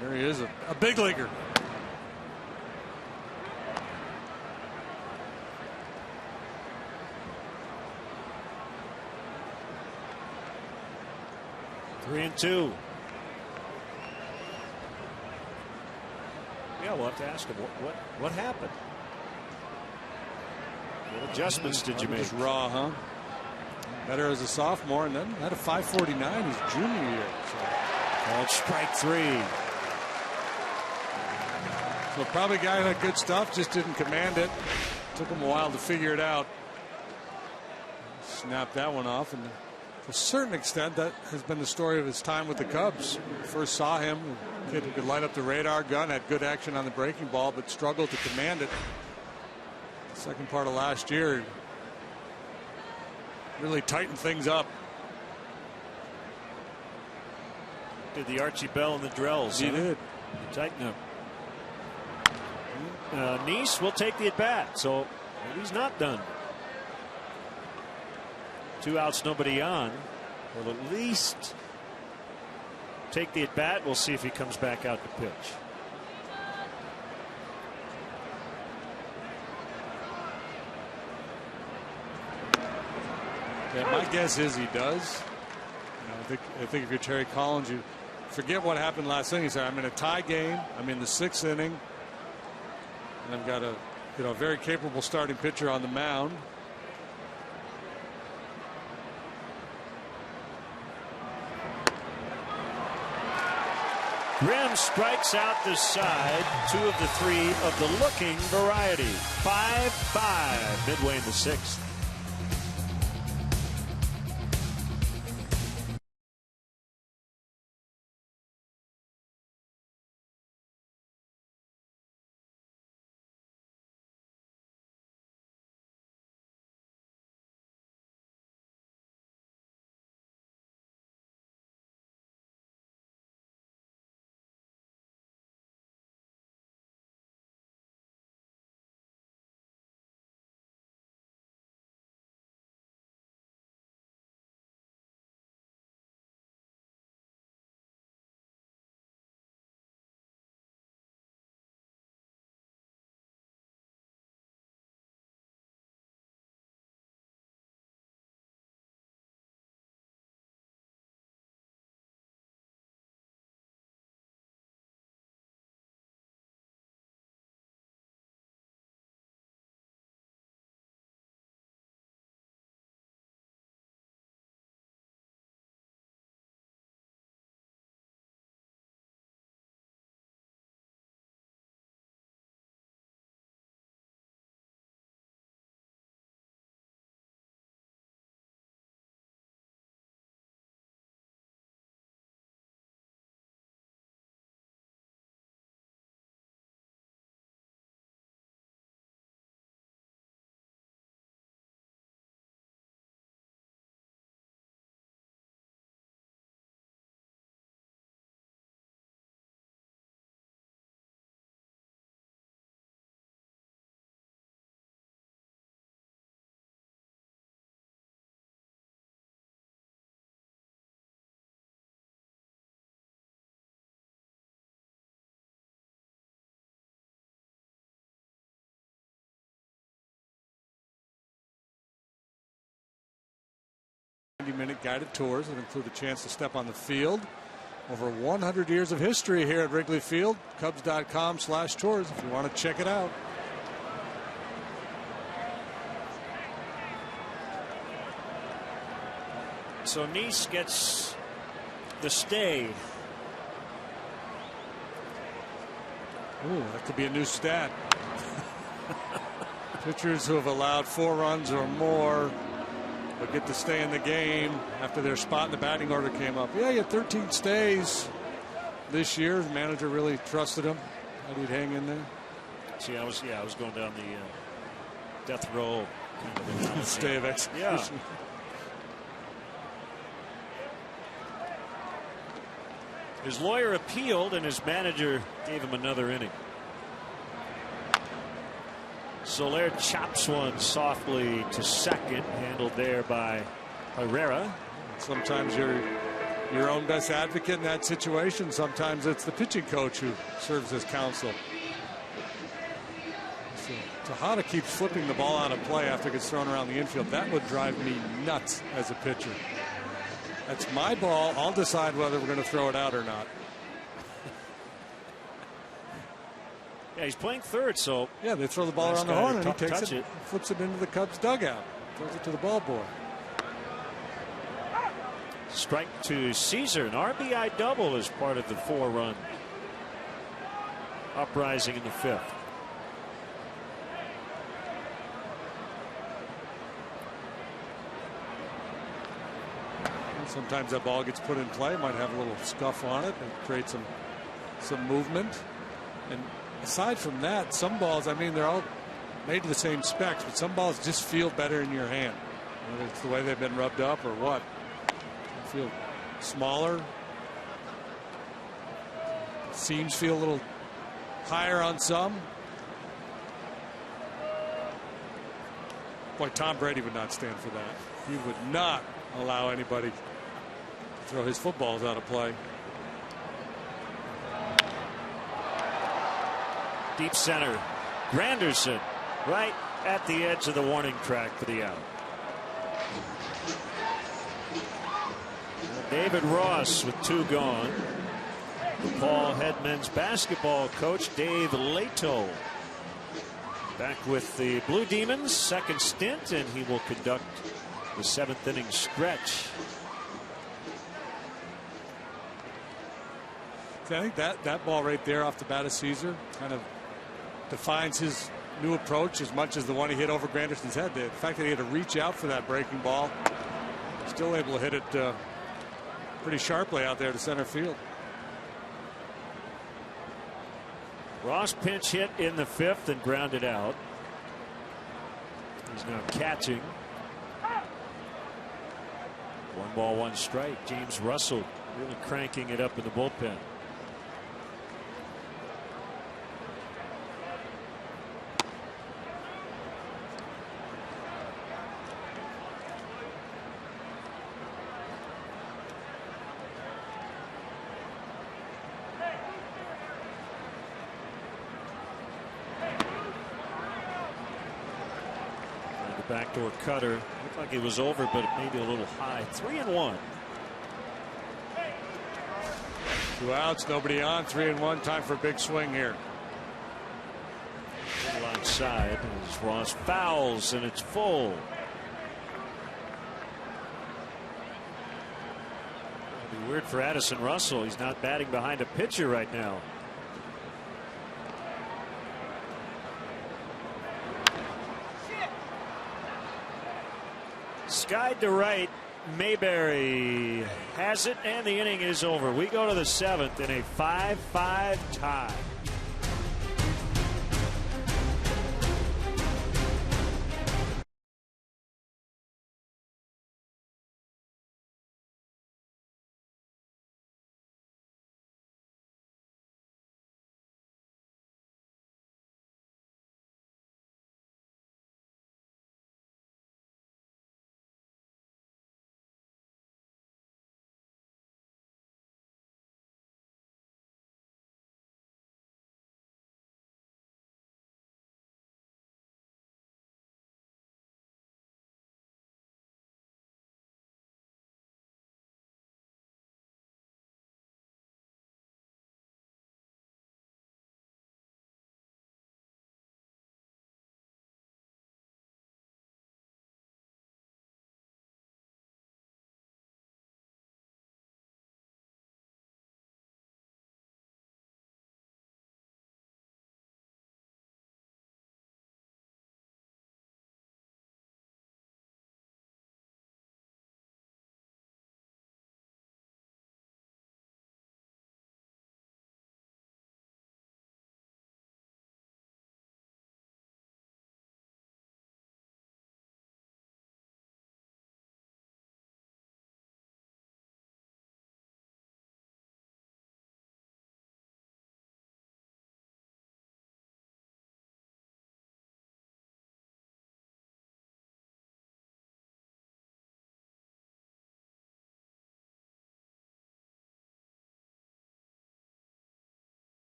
Here he is, a big leaguer. Three and two. Yeah, we'll have to ask him what happened. What adjustments did you make? Just raw, huh? Better as a sophomore, and then had a 5.49 his junior year. So. Called strike three. So probably a guy who had good stuff, just didn't command it. Took him a while to figure it out. Snapped that one off, and to a certain extent, that has been the story of his time with the Cubs. First saw him, a kid who could light up the radar gun, had good action on the breaking ball, but struggled to command it. Second part of last year, really tightened things up. Did the Archie Bell and the Drells? He did. Tighten up. Nice will take the at bat, so he's not done. 2 outs, nobody on. Will at least take the at bat. We'll see if he comes back out to pitch. Yeah, my guess is he does. I think if you're Terry Collins, you forget what happened last inning. You say, I'm in a tie game. I'm in the 6th inning. And I've got a very capable starting pitcher on the mound. Grimm strikes out the side. 2 of the 3 of the looking variety. 5-5 midway in the 6th. Minute guided tours that include a chance to step on the field. Over 100 years of history here at Wrigley Field. Cubs.com/tours if you want to check it out. So Nice gets the stay. Ooh, that could be a new stat. Pitchers who have allowed 4 runs or more but get to stay in the game after their spot in the batting order came up. Yeah, he had 13 stays this year. The manager really trusted him. Thought he'd hang in there. See, I was going down the death row kind of stay of execution. Yeah. His lawyer appealed, and his manager gave him another inning. Soler chops one softly to second, handled there by Herrera. Sometimes you're your own best advocate in that situation. Sometimes it's the pitching coach who serves as counsel. So Tejada keeps flipping the ball out of play after it gets thrown around the infield. That would drive me nuts as a pitcher. That's my ball. I'll decide whether we're going to throw it out or not. Yeah, he's playing third, so yeah, they throw the ball around the horn and he takes it, flips it into the Cubs dugout, throws it to the ball boy. Strike to Caesar. An RBI double as part of the 4-run uprising in the 5th. Sometimes that ball gets put in play, might have a little scuff on it and create some movement. And aside from that, some balls, I mean, they're all made to the same specs, but some balls just feel better in your hand. Whether it's the way they've been rubbed up or what. They feel smaller. Seams feel a little higher on some. Boy, Tom Brady would not stand for that. He would not allow anybody to throw his footballs out of play. Deep center. Granderson right at the edge of the warning track for the out. David Ross with 2 gone. Paul Head men's basketball coach Dave Leto back with the Blue Demons, second stint, and he will conduct the 7th inning stretch. I think that ball right there off the bat of Caesar kind of defines his new approach as much as the one he hit over Granderson's head. The fact that he had to reach out for that breaking ball, still able to hit it pretty sharply out there to center field. Ross pinch hit in the 5th and grounded out. He's now catching. 1 ball, 1 strike. James Russell really cranking it up in the bullpen. Backdoor cutter. Looked like it was over, but maybe a little high. 3-1. 2 outs, nobody on. 3-1. Time for a big swing here. Alongside as Ross fouls, and it's full. It'll be weird for Addison Russell. He's not batting behind a pitcher right now. Skied to right. Mayberry has it, and the inning is over. We go to the 7th in a 5-5 tie.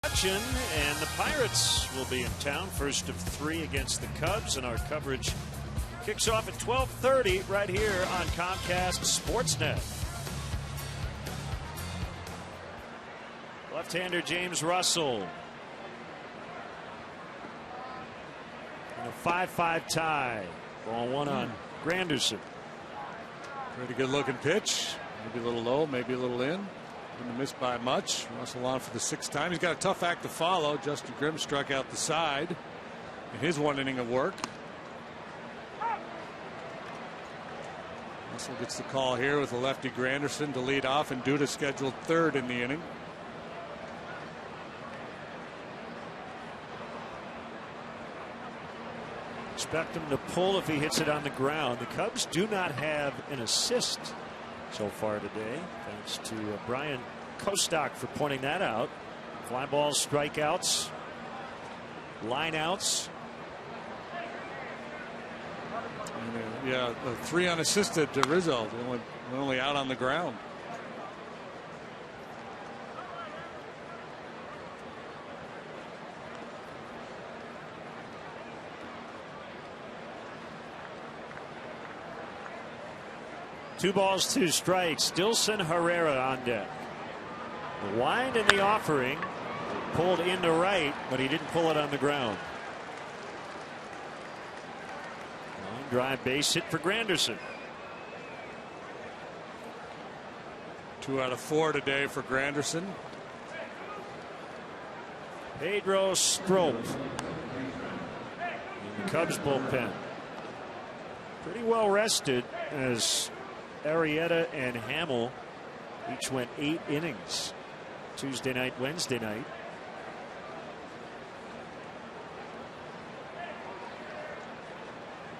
And the Pirates will be in town, first of 3 against the Cubs, and our coverage kicks off at 12:30 right here on Comcast Sportsnet. Left-hander James Russell in a 5-5 tie. Ball 1 on Granderson. Pretty good looking pitch. Maybe a little low, maybe a little in. Didn't miss by much. Russell on for the 6th time. He's got a tough act to follow. Justin Grimm struck out the side in his 1 inning of work. Russell gets the call here with a lefty Granderson to lead off, and Duda scheduled 3rd in the inning. Expect him to pull if he hits it on the ground. The Cubs do not have an assist so far today, thanks to Brian Kostok for pointing that out. Fly balls, strikeouts, lineouts. Yeah, 3 unassisted to Rizzo. They're only out on the ground. Two balls, 2 strikes. Stilson Herrera on deck. The wind and the offering, pulled into right, but he didn't pull it on the ground. Line drive base hit for Granderson. 2 out of 4 today for Granderson. Pedro Strop in the Cubs bullpen. Pretty well rested, as Arrieta and Hamill each went 8 innings Tuesday night, Wednesday night.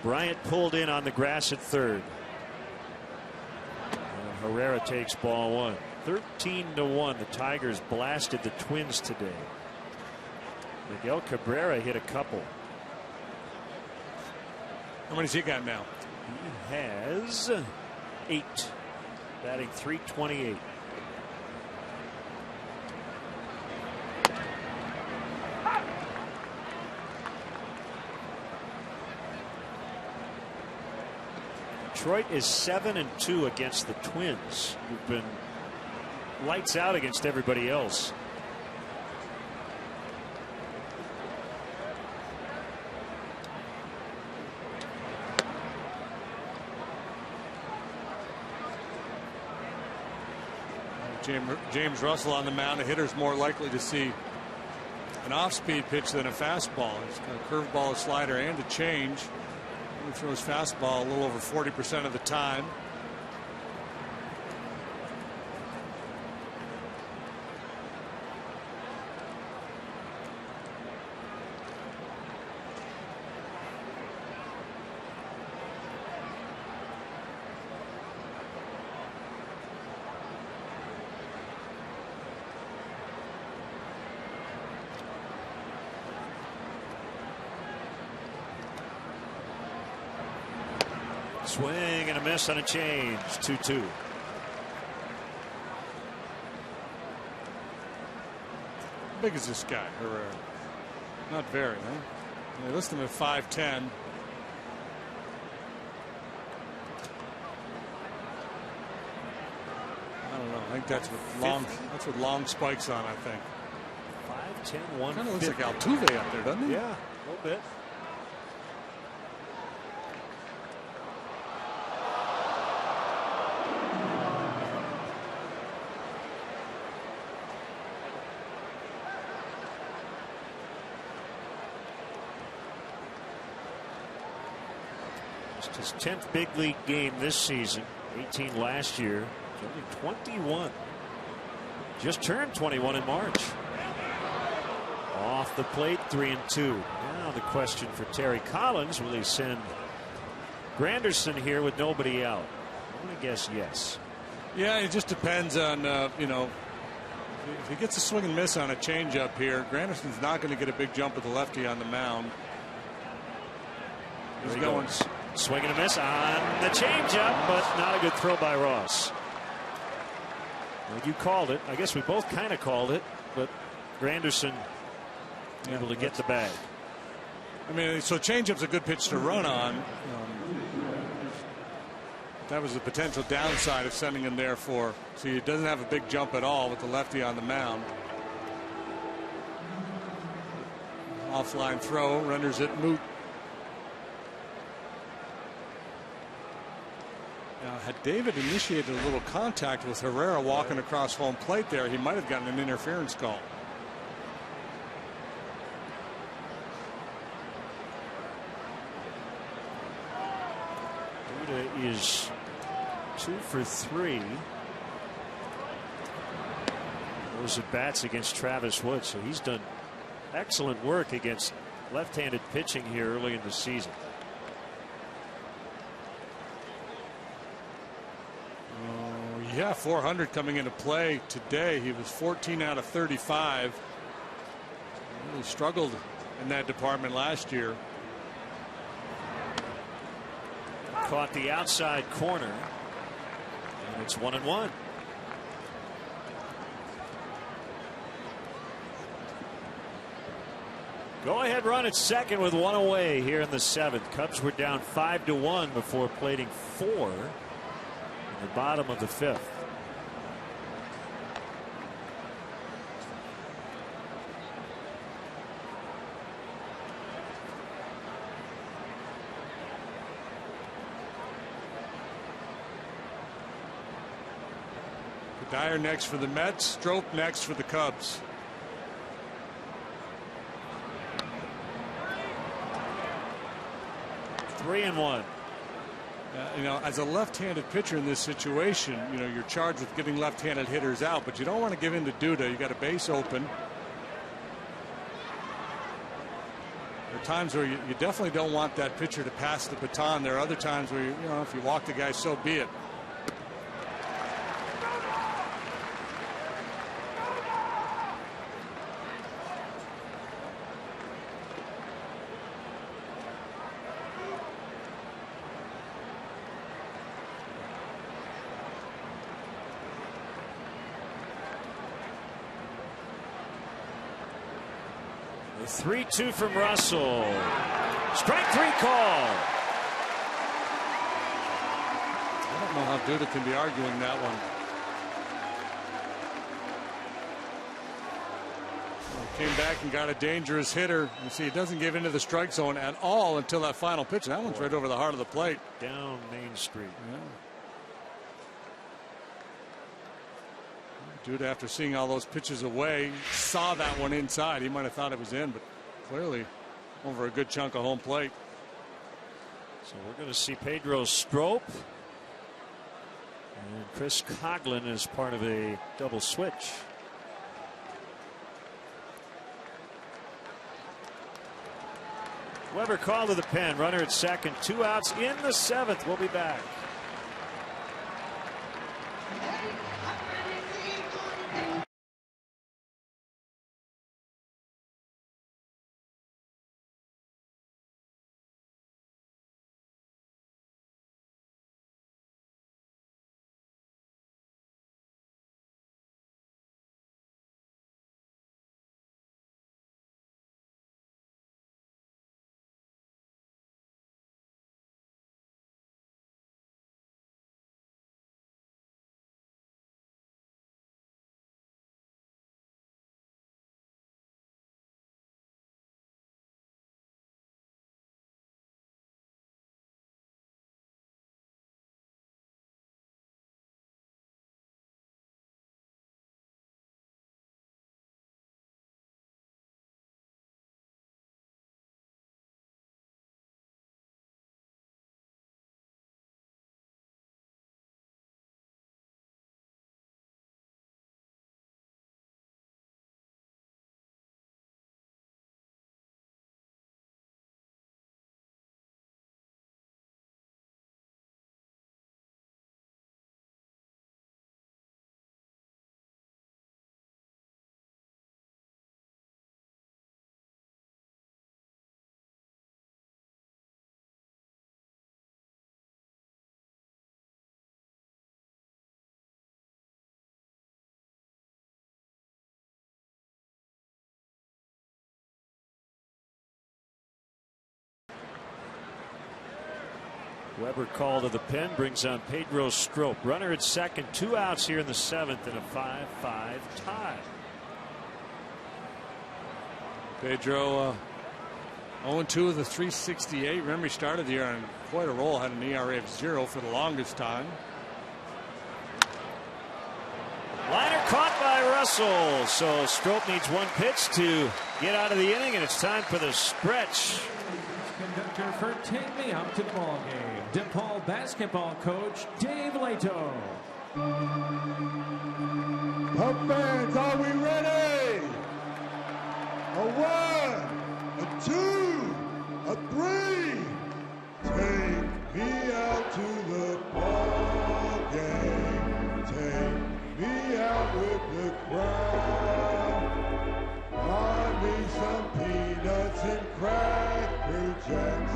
Bryant pulled in on the grass at 3rd. And Herrera takes ball 1. 13-1. The Tigers blasted the Twins today. Miguel Cabrera hit a couple. How many's he got now? He has 8, batting .328. Detroit is 7-2 against the Twins, who've been lights out against everybody else. James Russell on the mound. A hitter's more likely to see an off-speed pitch than a fastball. He's got a curveball, a slider, and a change. He throws fastball a little over 40% of the time. Swing and a miss on a change. 2-2. How big is this guy, Herrera? Not very, huh? They list him at 5'10". I don't know. I think that's with long spikes on, I think. 5'10", 150. Kind of looks like Altuve up there, doesn't he? Yeah, a little bit. His 10th big league game this season. 18 last year. He's only 21. Just turned 21 in March. Off the plate, 3-2. Now the question for Terry Collins: will he send Granderson here with nobody out? I'm going to guess yes. Yeah, it just depends on you know, if he gets a swing and miss on a changeup here, Granderson's not going to get a big jump with the lefty on the mound. He's going. Swing and a miss on the changeup, but not a good throw by Ross. Well, you called it. I guess we both kind of called it, but Granderson able to get the bag. I mean, so changeup's a good pitch to run on. That was the potential downside of sending him there for. See, he doesn't have a big jump at all with the lefty on the mound. Offline throw, runners at Moot. Now, had David initiated a little contact with Herrera walking across home plate there, he might have gotten an interference call. Duda is 2 for 3. Those at bats against Travis Wood, so he's done excellent work against left-handed pitching here early in the season. Yeah, 400 coming into play today. He was 14 out of 35. Really struggled in that department last year. Caught the outside corner, and it's 1-1. Go ahead run at second with 1 away here in the 7th. Cubs were down 5-1 before plating 4 in the bottom of the 5th. Dyer next for the Mets. Strop next for the Cubs. Three and one. You know, as a left-handed pitcher in this situation, you know, you're charged with getting left-handed hitters out, but you don't want to give in to Duda. You got a base open. There are times where you definitely don't want that pitcher to pass the baton. There are other times where, you know, if you walk the guy, so be it. The 3-2 from Russell. Strike 3 call. I don't know how Duda can be arguing that one. He came back and got a dangerous hitter. You see, he doesn't give into the strike zone at all until that final pitch. That one's right over the heart of the plate. Down Main Street. Yeah. Dude, after seeing all those pitches away, saw that one inside. He might have thought it was in, but clearly over a good chunk of home plate. So we're going to see Pedro Strop and Chris Coghlan as part of a double switch. Weber called to the pen. Runner at second. 2 outs in the 7th. We'll be back. Weber called to the pen, brings on Pedro Strop. Runner at second, 2 outs here in the 7th, and a 5-5 tie. Pedro 0-2 of the 368. Remember, he started the year on quite a roll, had an ERA of 0 for the longest time. Liner caught by Russell. So Strop needs one pitch to get out of the inning, and it's time for the stretch. Conductor for Take Me Out to Ball Game, DePaul basketball coach Dave Leto. Pump fans, are we ready? A 1, a 2, a 3. Take me out to the ball game. Take me out with the crowd. Buy me some peanuts and cracker jacks.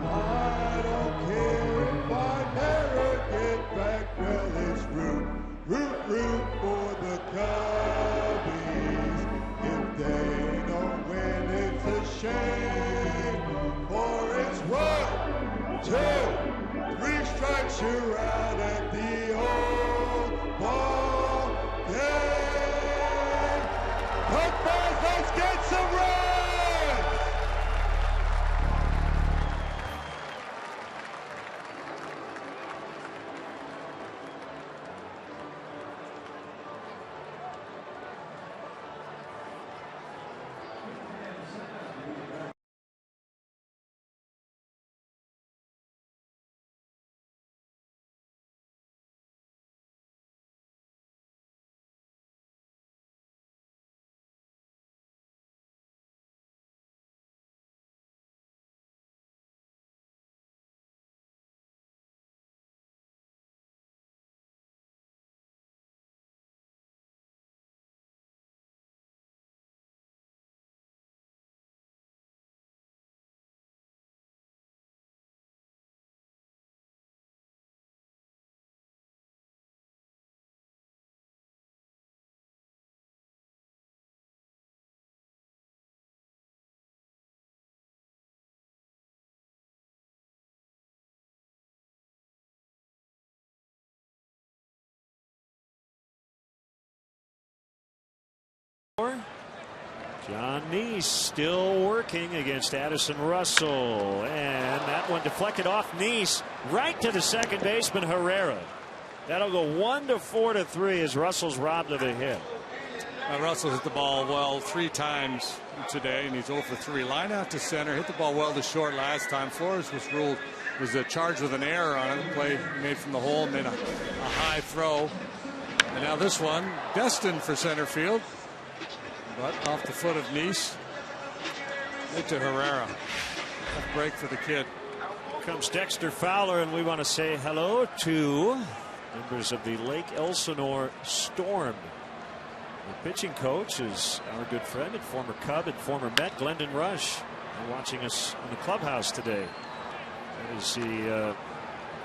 I don't care if I never get back. Well, it's root for the Cubbies. If they don't win, it's a shame. For it's 1, 2, 3 strikes, you're out at the old ball game. Come back, let's get some runs. John Neese still working against Addison Russell, and that one deflected off Neese right to the second baseman Herrera. That'll go 1-4 to 3 as Russell's robbed of a hit. Russell hit the ball well 3 times today, and he's 0 for 3. Line out to center, hit the ball well to short last time. Flores was charged with an error on it. The play made from the hole, made a high throw, and now this one destined for center field. But off the foot of Neese. Right to Herrera. Tough break for the kid. Here comes Dexter Fowler, and we want to say hello to members of the Lake Elsinore Storm. The pitching coach is our good friend and former Cub and former Met, Glendon Rush, watching us in the clubhouse today. That is the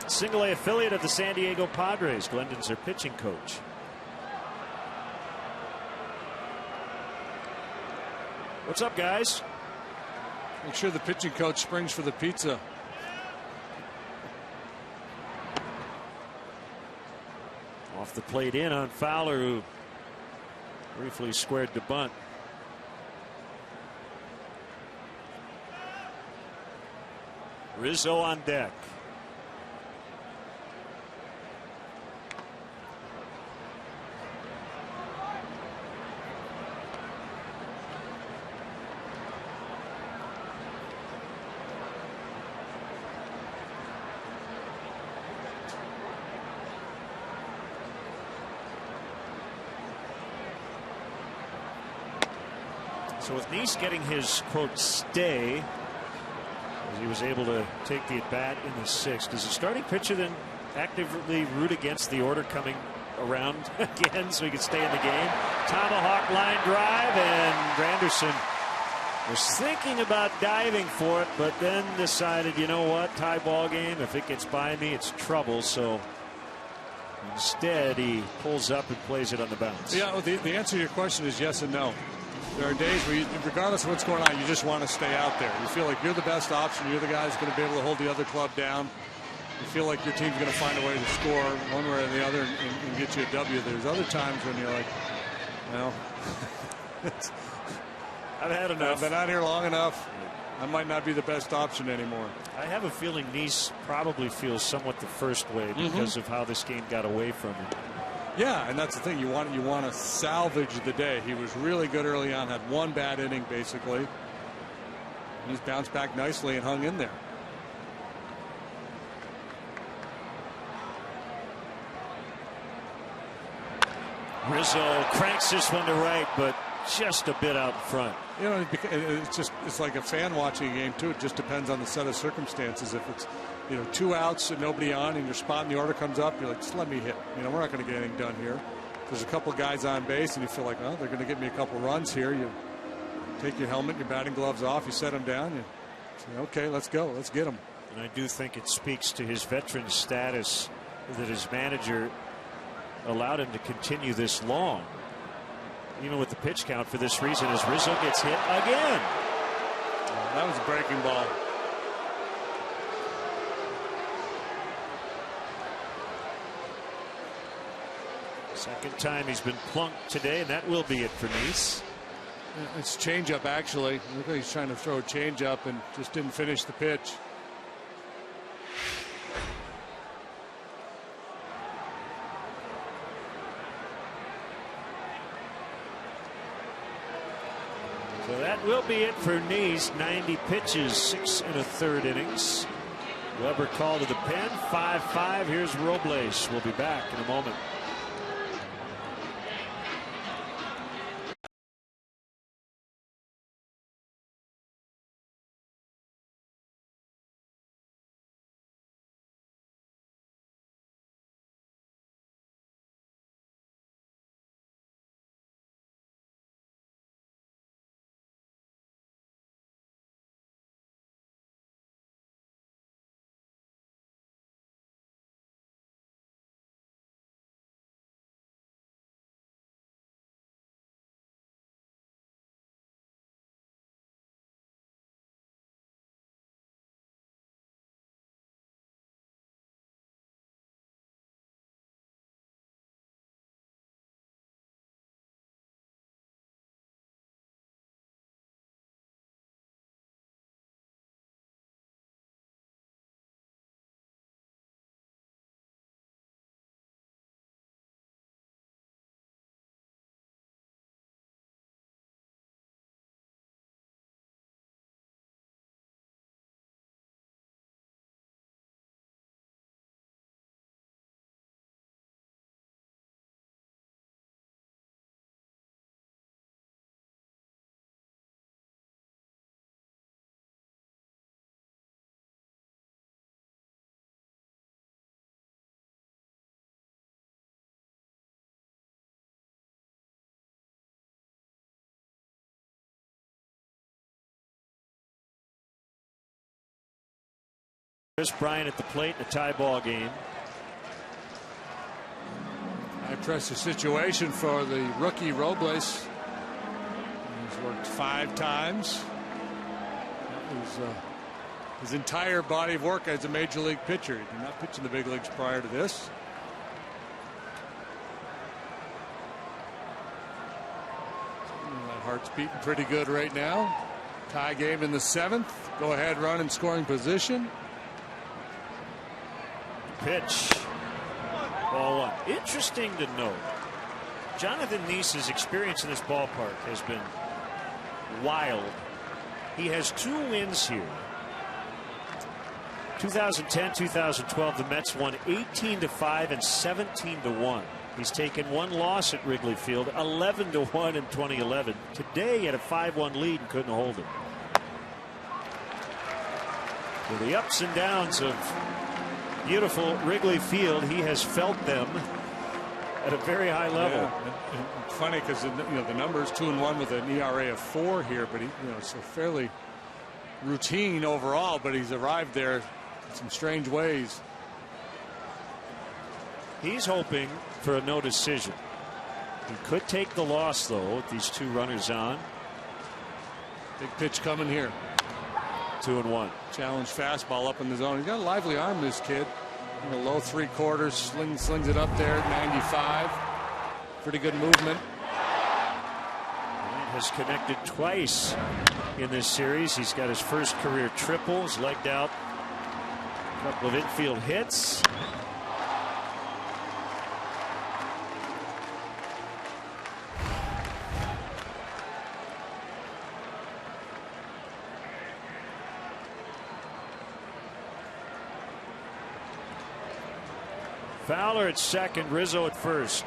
single-A affiliate of the San Diego Padres. Glendon's their pitching coach. What's up, guys? Make sure the pitching coach springs for the pizza. Off the plate in on Fowler, who briefly squared the bunt. Rizzo on deck. So with Neese getting his quote stay, as he was able to take the at bat in the 6th, does the starting pitcher then actively root against the order coming around again so he can stay in the game? Tomahawk line drive, and Granderson was thinking about diving for it, but then decided, you know what, tie ball game. If it gets by me, it's trouble. So instead, he pulls up and plays it on the bounce. Yeah, well, the answer to your question is yes and no. There are days where, regardless of what's going on, you just want to stay out there. You feel like you're the best option. You're the guy who's going to be able to hold the other club down. you feel like your team's going to find a way to score one way or the other and get you a W. There's other times when you're like, well, I've had enough. I've been out here long enough. I might not be the best option anymore. I have a feeling Nice probably feels somewhat the first way because of how this game got away from him. Yeah, and that's the thing. You want to salvage the day. He was really good early on. Had one bad inning basically. He's bounced back nicely and hung in there. Rizzo cranks this one to right, but just a bit out in front. You know, it's like a fan watching a game too. It just depends on the set of circumstances. If it's, you know, 2 outs and nobody on, and your spot in the order comes up, you're like, just let me hit. You know, we're not going to get anything done here. There's a couple guys on base, and you feel like, oh, they're going to get me a couple runs here. You take your helmet, your batting gloves off, you set them down, you say, okay, let's go, let's get them. And I do think it speaks to his veteran status that his manager allowed him to continue this long, even with the pitch count, for this reason, as Rizzo gets hit again. That was a breaking ball. Second time he's been plunked today, and that will be it for Nice. It's changeup, actually. Look like he's trying to throw a changeup and just didn't finish the pitch. So that will be it for Nice. 90 pitches, 6 1/3 innings. Weber called to the pen. 5-5. Here's Robles. We'll be back in a moment. Chris Bryant at the plate in a tie ball game. High pressure situation for the rookie Robles. He's worked 5 times. That was his entire body of work as a major league pitcher. He did not pitch in the big leagues prior to this. That heart's beating pretty good right now. Tie game in the 7th. Go ahead run in scoring position. Pitch. Ball 1. Interesting to note, Jonathan Nice's experience in this ballpark has been wild. He has 2 wins here. 2010, 2012, the Mets won 18-5 and 17-1. He's taken 1 loss at Wrigley Field, 11-1 in 2011. Today he had a 5-1 lead and couldn't hold it. With the ups and downs of beautiful Wrigley Field, he has felt them at a very high level. Yeah, and funny because the numbers 2-1 with an ERA of 4 here, but it's fairly routine overall. But he's arrived there in some strange ways. He's hoping for a no decision. He could take the loss though with these 2 runners on. Big pitch coming here. 2-1. Challenge fastball up in the zone. He's got a lively arm, this kid. in the low 3/4, slings it up there at 95. Pretty good movement. And has connected twice in this series. He's got his first career triple. He's legged out a couple of infield hits. Fowler at second, Rizzo at first.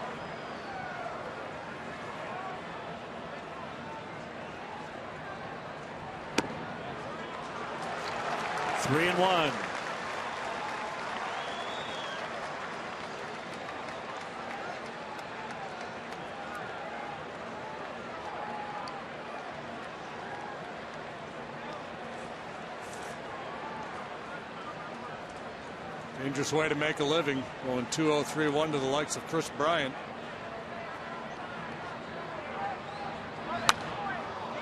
Three and one. Dangerous way to make a living, going 2-0-3-1 to the likes of Chris Bryant.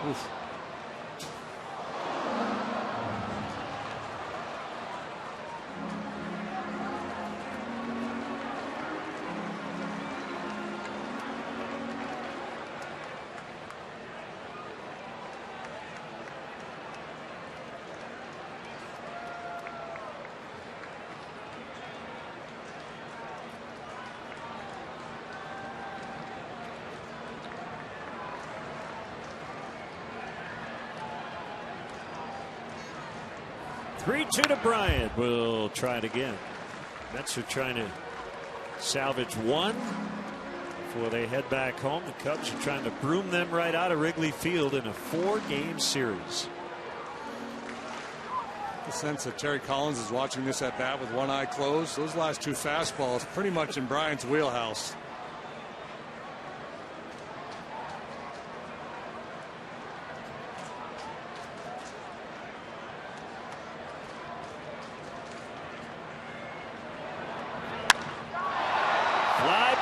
Oof. Three-two to Bryant. We'll try it again. Mets are trying to salvage one before they head back home. The Cubs are trying to broom them right out of Wrigley Field in a 4-game series. The sense that Terry Collins is watching this at bat with one eye closed. Those last two fastballs pretty much in Bryant's wheelhouse.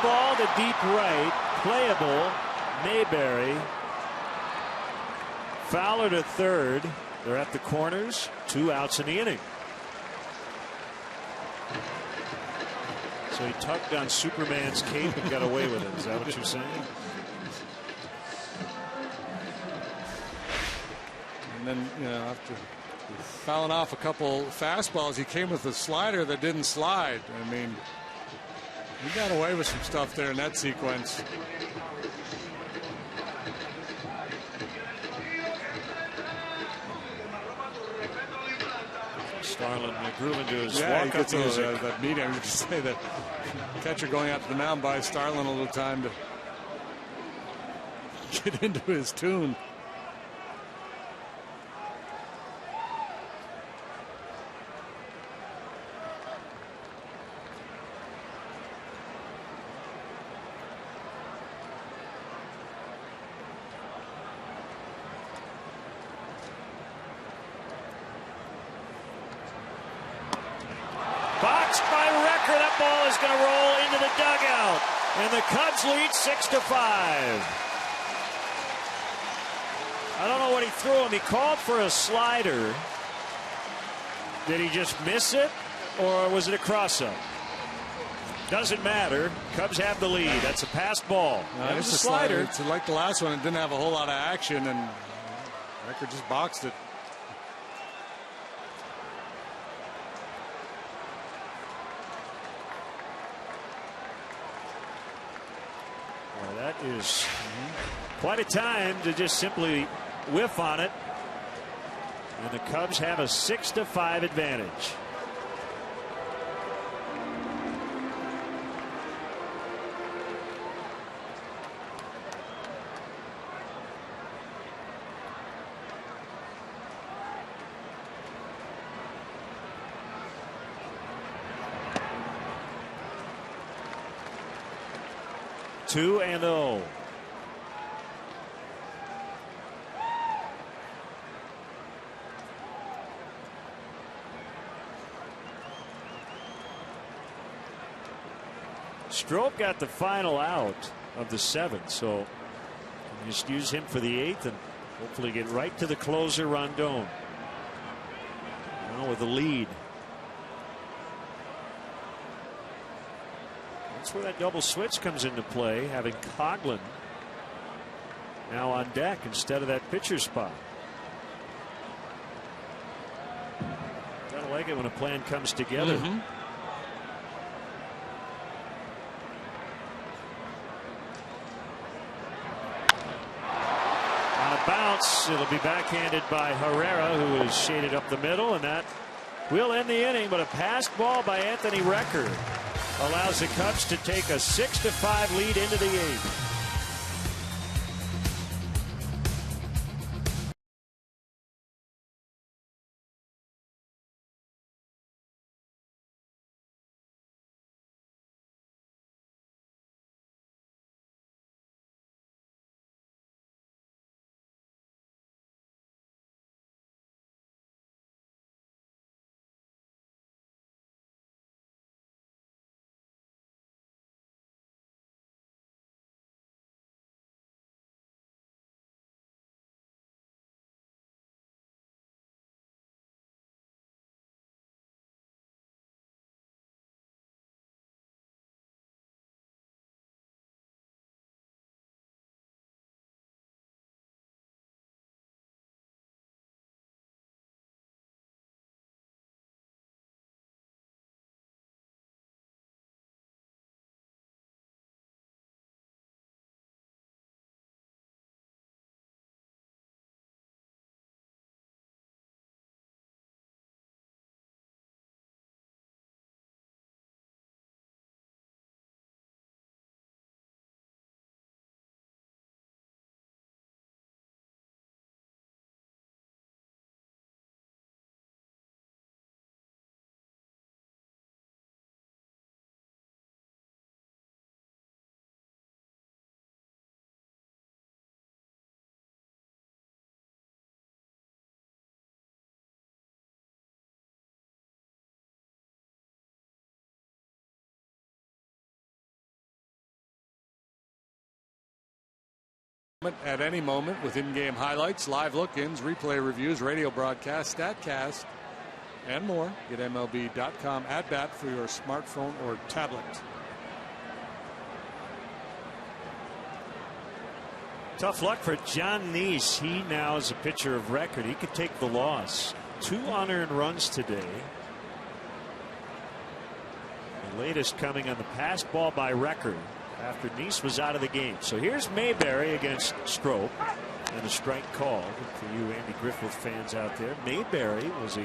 Ball to deep right, playable. Mayberry. Fowler to third. They're at the corners. 2 outs in the inning. So he tugged on Superman's cape and got away with it. Is that what you're saying? And then, after fouling off a couple fastballs, he came with a slider that didn't slide. I mean, he got away with some stuff there in that sequence. Starlin grooving to his walk-up music. That meeting, I was just say that catcher going out to the mound buys Starlin a little time to get into his tune. Is going to roll into the dugout, and the Cubs lead 6-5. I don't know what he threw him. He called for a slider. Did he just miss it, or was it a cross-up? Doesn't matter. Cubs have the lead. That's a passed ball. It's a slider. It's like the last one. It didn't have a whole lot of action, and Record just boxed it. That is quite a time to just simply whiff on it. And the Cubs have a 6-5 advantage. Two and 0. Strope got the final out of the 7th, so just use him for the 8th and hopefully get right to the closer, Rondon. Now with the lead. That's where that double switch comes into play, having Coughlin now on deck instead of that pitcher spot. Gotta like it when a plan comes together. On a bounce, it'll be backhanded by Herrera, who is shaded up the middle, and that will end the inning. But a passed ball by Anthony Recker allows the Cubs to take a 6-5 lead into the 8th. At any moment with in-game highlights, live look-ins, replay reviews, radio broadcasts, StatCast, and more. Get MLB.com @bat for your smartphone or tablet. Tough luck for John Neese. He now is a pitcher of record. He could take the loss. 2 unearned runs today. The latest coming on the passed ball by Record after Neese was out of the game. So here's Mayberry against Strop, and a strike call for you Andy Griffith fans out there. Mayberry was a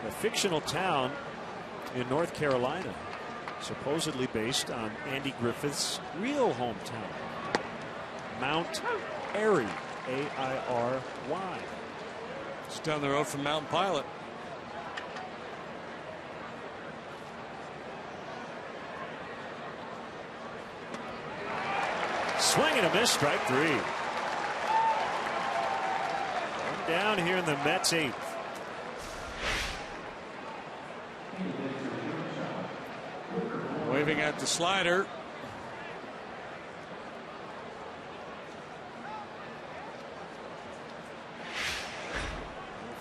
fictional town in North Carolina, supposedly based on Andy Griffith's real hometown, Mount Airy, A-I-R-Y. It's down the road from Mountain Pilot. Swing and a miss, strike 3. One down here in the Mets 8th. Waving at the slider.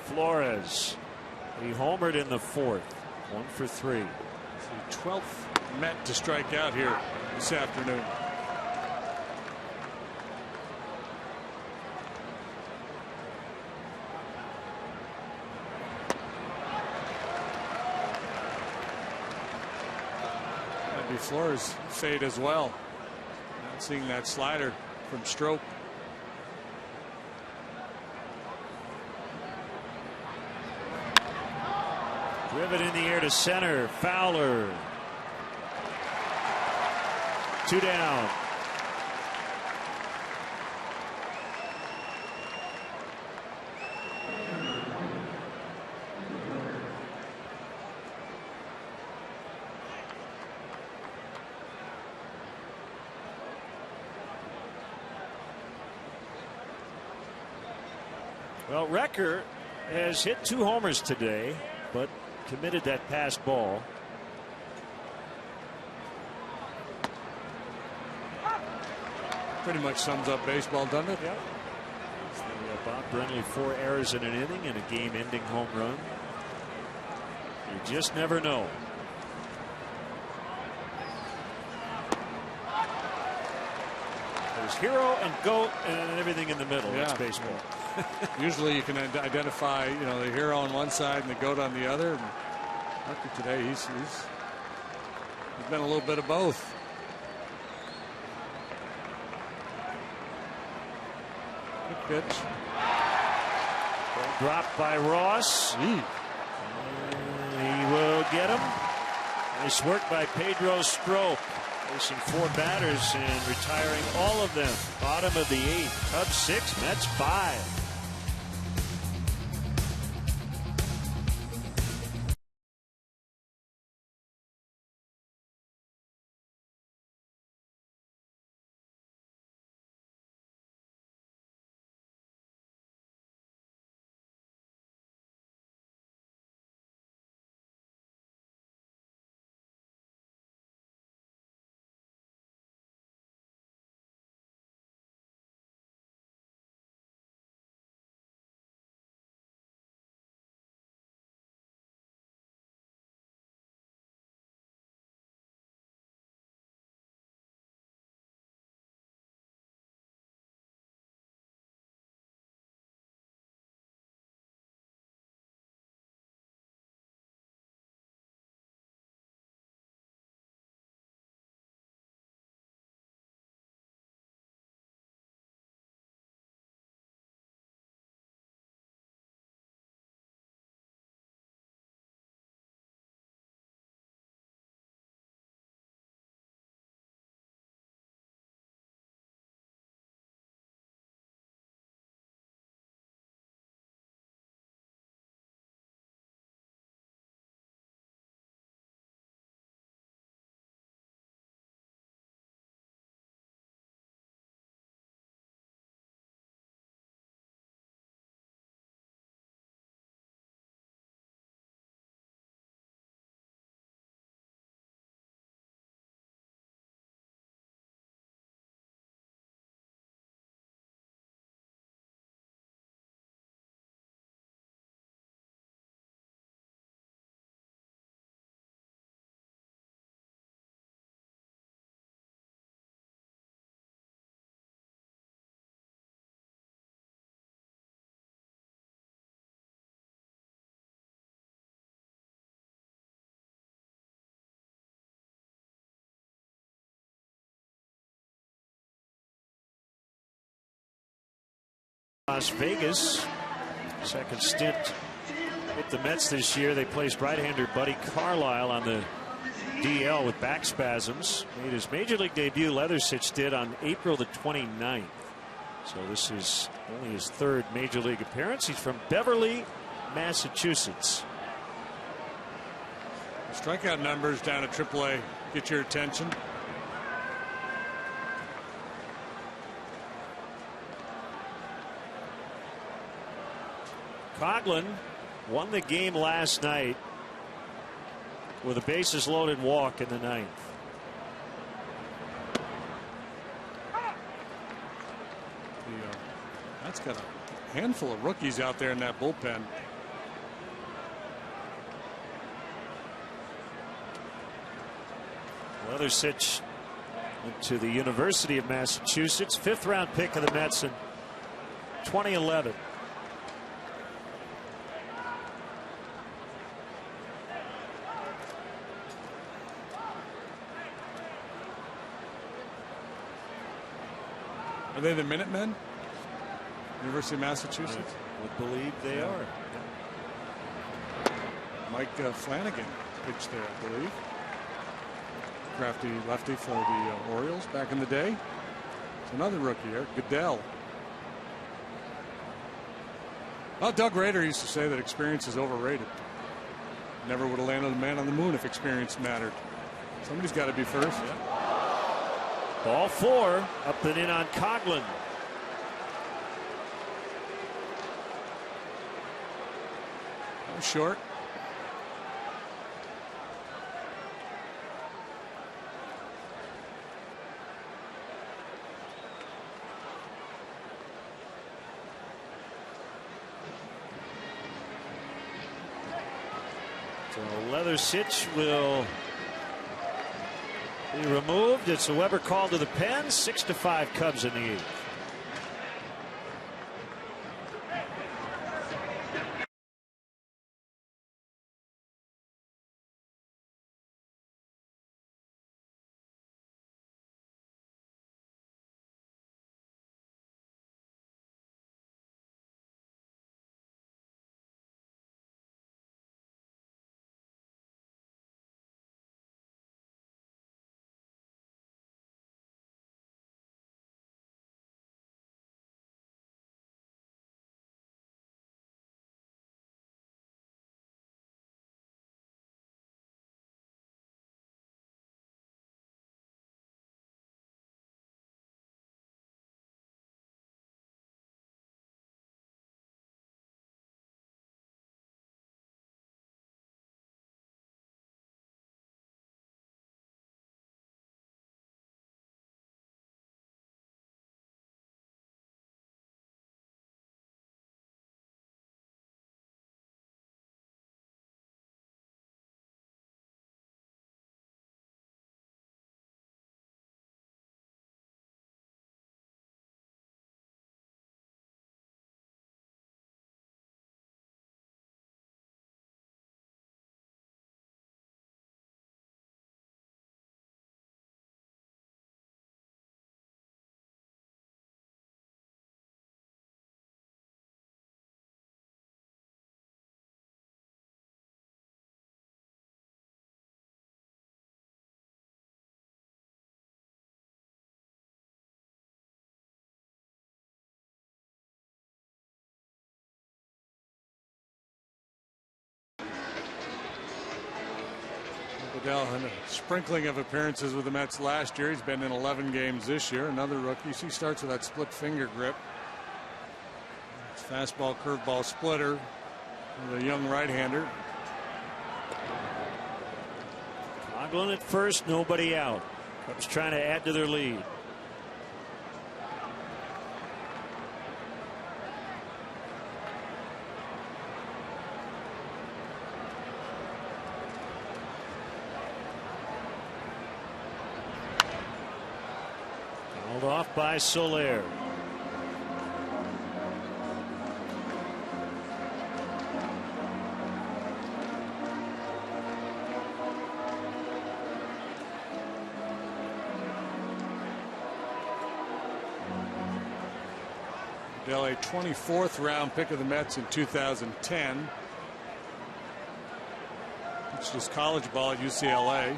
Flores. He homered in the 4th. 1 for 3. The 12th Met to strike out here this afternoon. Flores fade as well. Not seeing that slider from Strop. Driven in the air to center. Fowler. 2 down. Well, Recker has hit 2 homers today, but committed that pass ball. Pretty much sums up baseball, doesn't it? Yep. So, Bob Brenly 4 errors in an inning and a game-ending home run. You just never know. There's hero and goat and everything in the middle. Yeah. It's baseball. Usually you can identify, the hero on one side and the goat on the other. And after today, he's been a little bit of both. Good pitch. Dropped by Ross. And he will get him. Nice work by Pedro Strop. Facing 4 batters and retiring all of them. Bottom of the 8th. Cubs 6, Mets 5. Las Vegas, second stint with the Mets this year. They placed right-hander Buddy Carlisle on the DL with back spasms. Made his major league debut, Leathersich did, on April the 29th. So this is only his 3rd major league appearance. He's from Beverly, Massachusetts. Strikeout numbers down at AAA get your attention. Coughlin won the game last night with a bases loaded walk in the 9th. That's got a handful of rookies out there in that bullpen. Leathersich went to the University of Massachusetts, 5th round pick of the Mets in 2011. Are they the Minutemen? University of Massachusetts? I would believe they are. Mike Flanagan pitched there, I believe. Crafty lefty for the Orioles back in the day. It's another rookie here, Goodell. Well, Doug Rader used to say that experience is overrated. Never would have landed a man on the moon if experience mattered. Somebody's got to be first. Yeah. Ball 4, up and in on Coughlin. Short. So Leathersich will He removed. It's a Weber call to the pen. 6-5 Cubs in the 8th. Adell had a sprinkling of appearances with the Mets last year. He's been in 11 games this year. Another rookie. He starts with that split finger grip. Fastball, curveball splitter with a young right-hander. Oglen at first, nobody out. Cubs trying to add to their lead. Off by Soler. Adell, a 24th round pick of the Mets in 2010. It's just college ball at UCLA.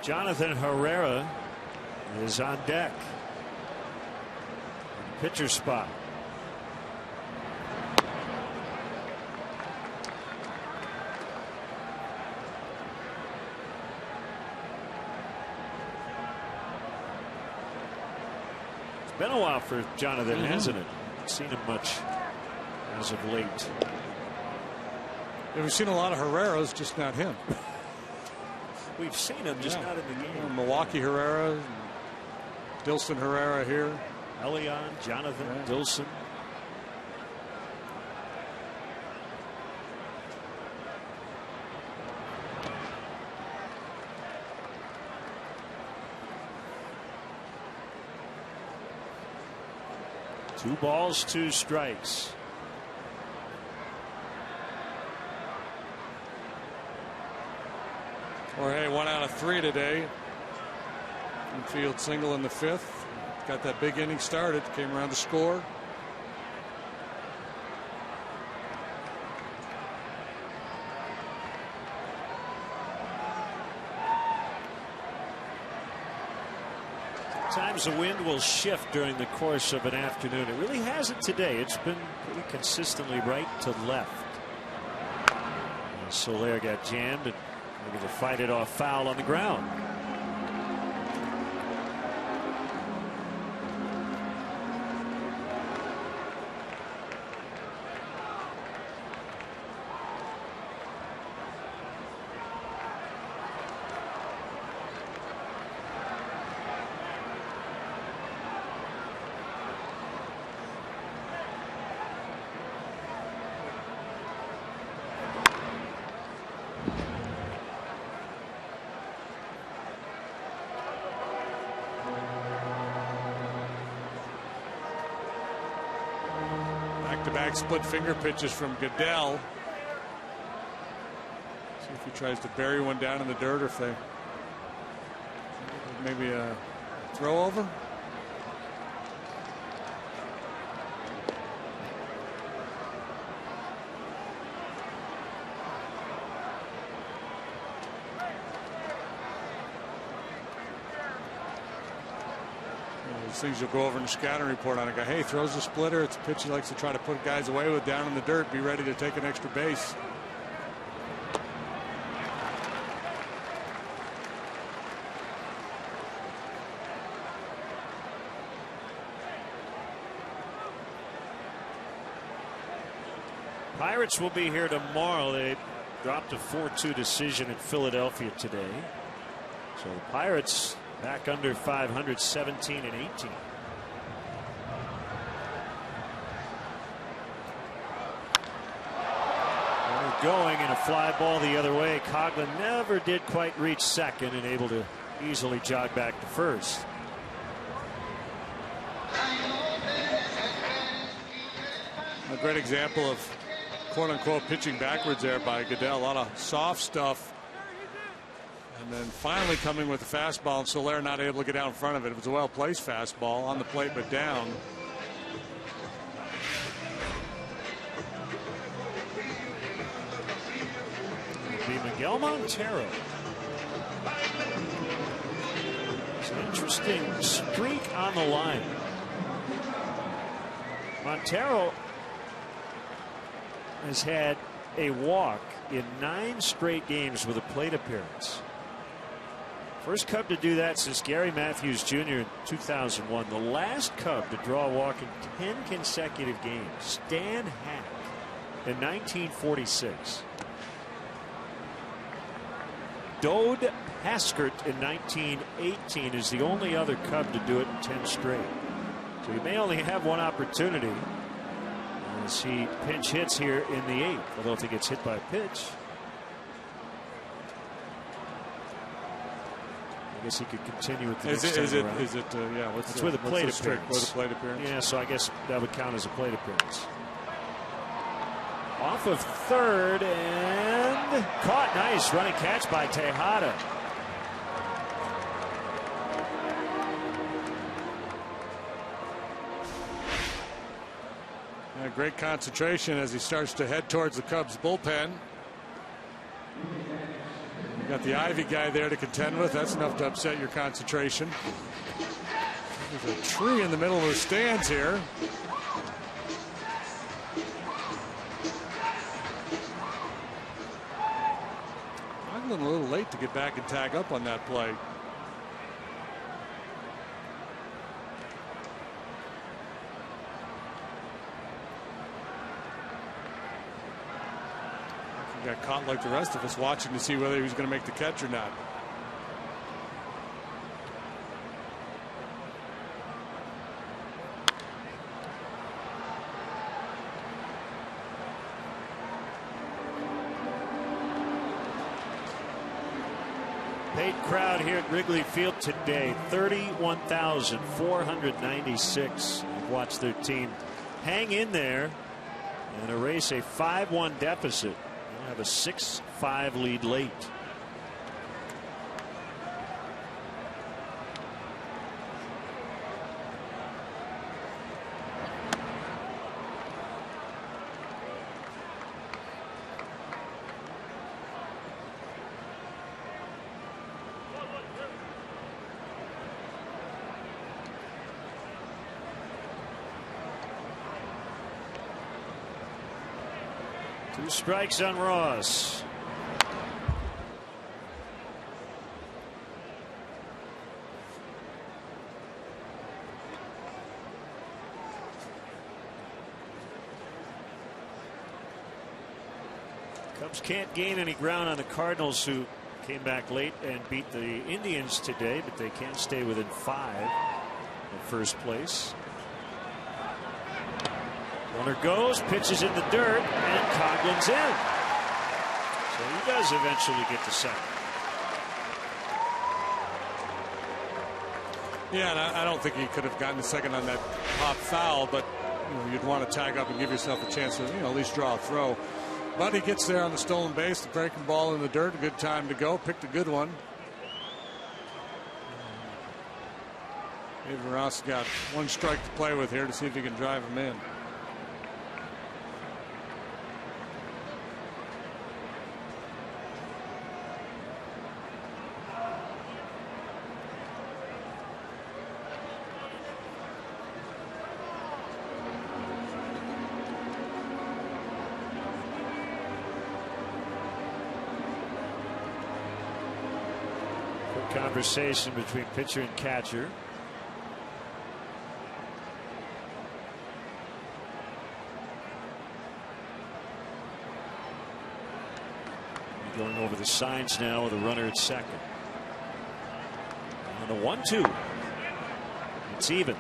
Jonathan Herrera is on deck. Pitcher spot. It's been a while for Jonathan, hasn't it? Haven't seen him much as of late. We've seen a lot of Herreras, just not him. We've seen him, just not in the game. Milwaukee Herrera, Dilson Herrera here. Elion, Jonathan, Dilson. Two balls, two strikes. Jorge 1 out of 3 today. Infield single in the 5th. Got that big inning started. Came around to score. Sometimes the wind will shift during the course of an afternoon. It really hasn't today. It's been pretty consistently right to left. And Soler got jammed and maybe to fight it off foul on the ground. back-to-back split finger pitches from Goodell. See if he tries to bury one down in the dirt, or if they maybe a throw over. Things you'll go over in the scouting report on a guy. Hey, throws a splitter. It's a pitch he likes to try to put guys away with down in the dirt. Be ready to take an extra base. Pirates will be here tomorrow. They dropped a 4-2 decision in Philadelphia today. So the Pirates back under 500, 17 and 18. Runner going and a fly ball the other way. Coughlin never did quite reach second and able to easily jog back to first. A great example of quote-unquote pitching backwards there by Goodell. A lot of soft stuff. And then finally coming with the fastball, and Soler not able to get out in front of it. It was a well-placed fastball on the plate, but down. It'll be Miguel Montero. It's an interesting streak on the line. Montero has had a walk in 9 straight games with a plate appearance. First Cub to do that since Gary Matthews Jr. in 2001. The last Cub to draw a walk in 10 consecutive games, Stan Hack, in 1946. Dode Haskert in 1918 is the only other Cub to do it in 10 straight. So he may only have one opportunity as he pinch hits here in the 8th. Although if he gets hit by a pitch, I guess he could continue with the next time around. Yeah, it's with a plate appearance. With a plate appearance. Yeah, so I guess that would count as a plate appearance. Off of third and caught. Nice running catch by Tejada. Great concentration as he starts to head towards the Cubs bullpen. You got the Ivy guy there to contend with. That's enough to upset your concentration. There's a tree in the middle of the stands here. I'm a little late to get back and tag up on that play. Got caught like the rest of us, watching to see whether he was going to make the catch or not. Paid crowd here at Wrigley Field today, 31,496. Watch their team hang in there and erase a 5-1 deficit. Have a 6-5 lead late. Two strikes on Ross. Cubs can't gain any ground on the Cardinals, who came back late and beat the Indians today, but they can stay within 5 of first place. Runner goes, pitches in the dirt, and Coughlin's in. So he does eventually get to second. Yeah, and I don't think he could have gotten the second on that pop foul, but you'd want to tag up and give yourself a chance to at least draw a throw. But he gets there on the stolen base, the breaking ball in the dirt, a good time to go, picked a good one. David Ross got one strike to play with here to see if he can drive him in. Conversation between pitcher and catcher. Going over the signs now with a runner at second. On the 1-2. It's even.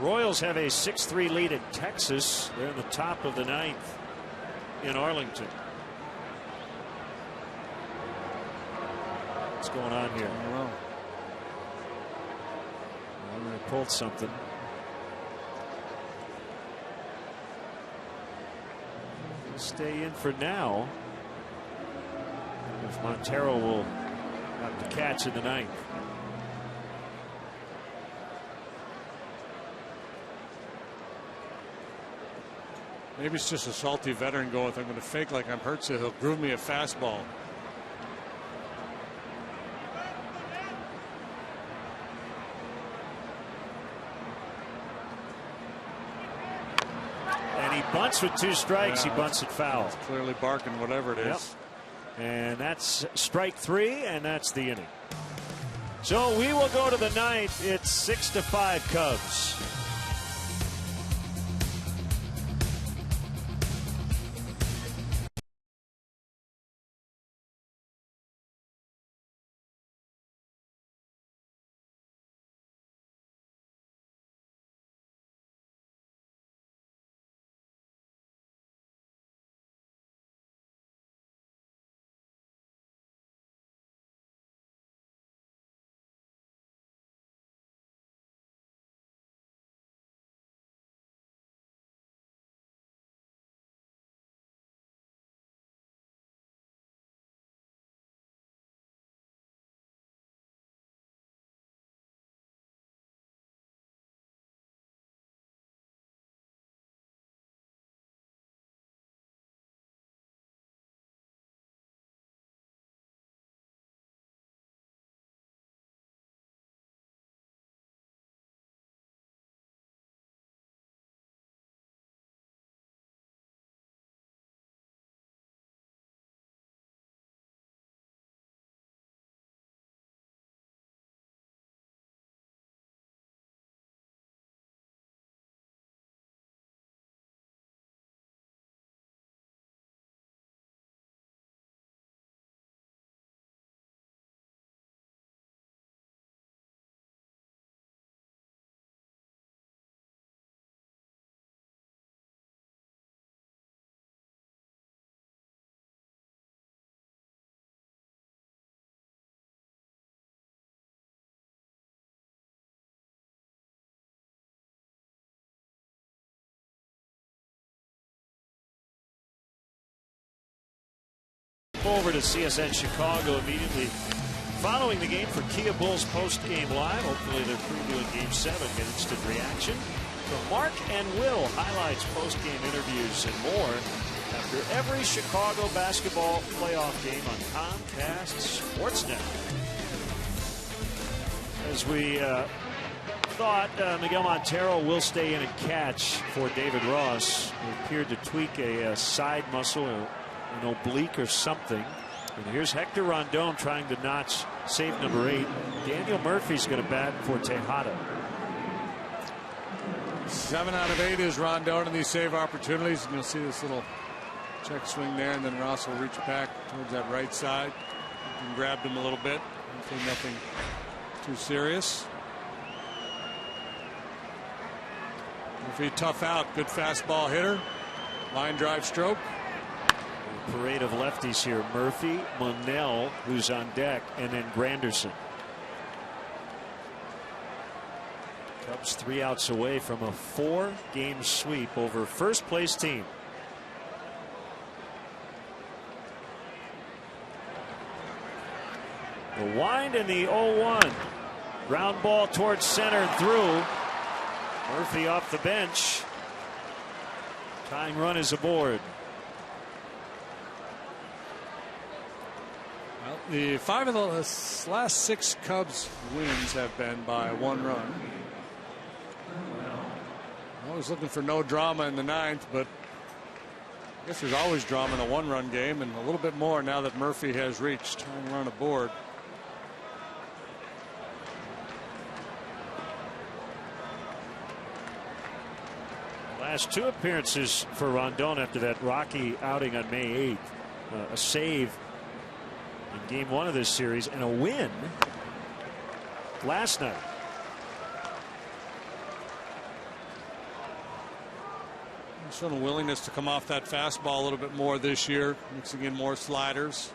Royals have a 6-3 lead at Texas. They're in the top of the ninth in Arlington. What's going on here? I don't know. Well, they pulled something. He'll stay in for now. If Montero will have to catch in the ninth. Maybe it's just a salty veteran going with, I'm going to fake like I'm hurt so he'll groove me a fastball. And he bunts with 2 strikes. Yeah, he bunts it foul. It's clearly barking whatever it is. Yep. And that's strike 3, and that's the inning. So we will go to the ninth. It's 6-5 Cubs. Over to CSN Chicago immediately following the game for Kia Bulls post-game live. Hopefully they're previewing Game 7. Get instant reaction from Mark and Will. Highlights, post-game interviews, and more after every Chicago basketball playoff game on Comcast Sportsnet. As we thought, Miguel Montero will stay in and catch for David Ross. He appeared to tweak a side muscle or an oblique or something. And here's Hector Rondon trying to notch save number 8. Daniel Murphy's going to bat for Tejada. 7 out of 8 is Rondon in these save opportunities. And you'll see this little check swing there, and then Ross will reach back towards that right side and grabbed him a little bit. Hopefully nothing too serious. Murphy tough out. Good fastball hitter. Line drive stroke. A parade of lefties here. Murphy, Monell, who's on deck, and then Granderson. Cubs 3 outs away from a 4-game sweep over first place team. The wind and the 0-1. Ground ball towards center and through. Murphy off the bench. Tying run is aboard. Well, the 5 of the last 6 Cubs wins have been by 1 run. Always looking for no drama in the 9th, but I guess there's always drama in a 1-run game, and a little bit more now that Murphy has reached. Tying run aboard. Last 2 appearances for Rondon after that Rocky outing on May 8th. A save in game 1 of this series and a win last night. Shown a willingness to come off that fastball a little bit more this year, mixing in more sliders.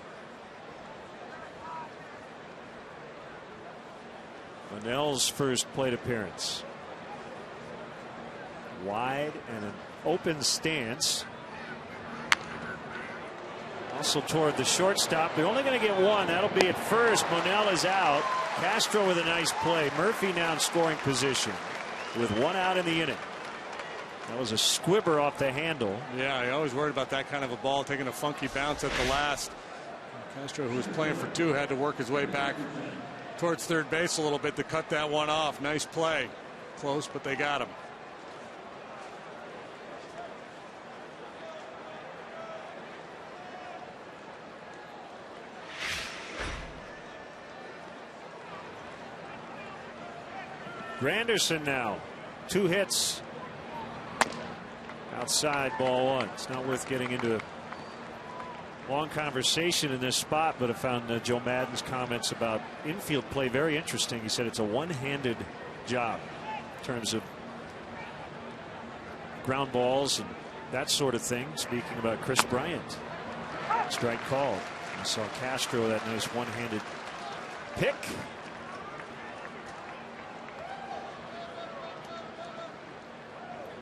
Monell's first plate appearance. Wide and an open stance. Also toward the shortstop. They're only going to get 1. That'll be at first. Monell is out. Castro with a nice play. Murphy now in scoring position with 1 out in the inning. That was a squibber off the handle. Yeah, I always worried about that kind of a ball taking a funky bounce at the last. Castro, who was playing for 2, had to work his way back towards third base a little bit to cut that one off. Nice play. Close, but they got him. Granderson now 2 hits. Outside, ball 1. It's not worth getting into a long conversation in this spot, but I found Joe Maddon's comments about infield play very interesting. He said it's a one-handed job in terms of ground balls and that sort of thing. Speaking about Chris Bryant. Strike called. I saw Castro that nice one-handed pick.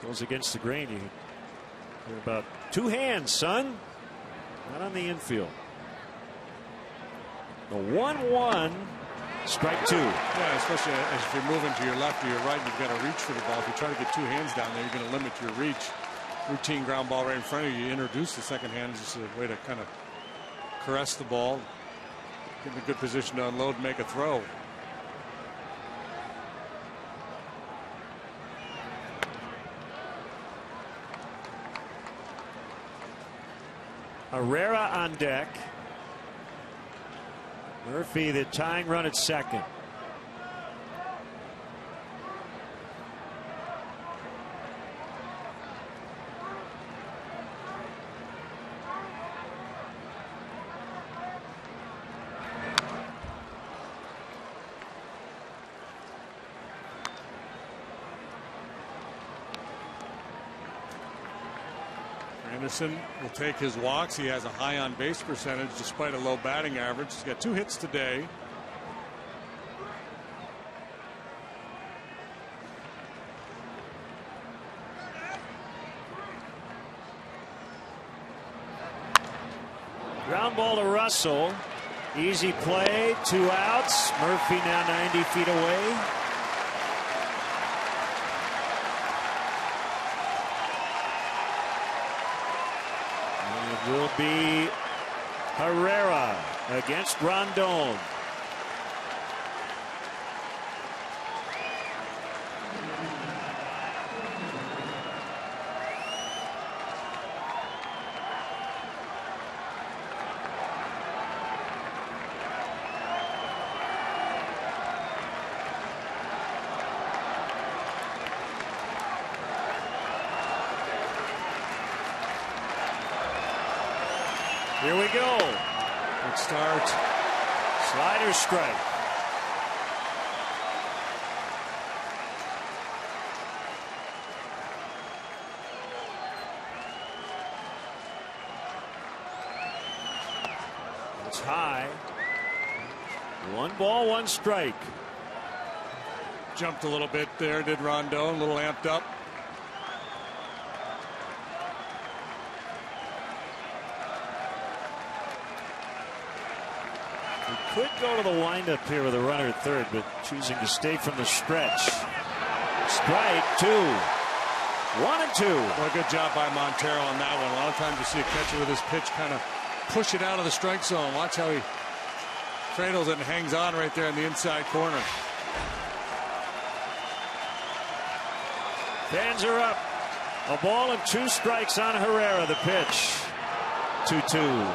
Goes against the grain. You're about 2 hands, son. Not on the infield. The 1-1. Strike 2. Yeah, especially if you're moving to your left or your right, you've got to reach for the ball. If you try to get 2 hands down there, you're going to limit your reach. Routine ground ball right in front of you. You introduce the second hand as a way to kind of caress the ball, get in a good position to unload and make a throw. Herrera on deck. Murphy the tying run at second. Anderson will take his walks. He has a high on base percentage despite a low batting average. He's got 2 hits today. Ground ball to Russell. Easy play. 2 outs. Murphy now 90 feet away. Will be Herrera against Rondon. Here we go. Good start. Slider strike. high. 1 ball, 1 strike. Jumped a little bit there, did Rondon, a little amped up. He could go to the windup here with a runner at third, but choosing to stay from the stretch. Strike 2. 1-2. Well, a good job by Montero on that one. A lot of times you see a catcher with his pitch kind of push it out of the strike zone. Watch how he cradles it and hangs on right there in the inside corner. Fans are up. A ball and 2 strikes on Herrera. The pitch. 2-2.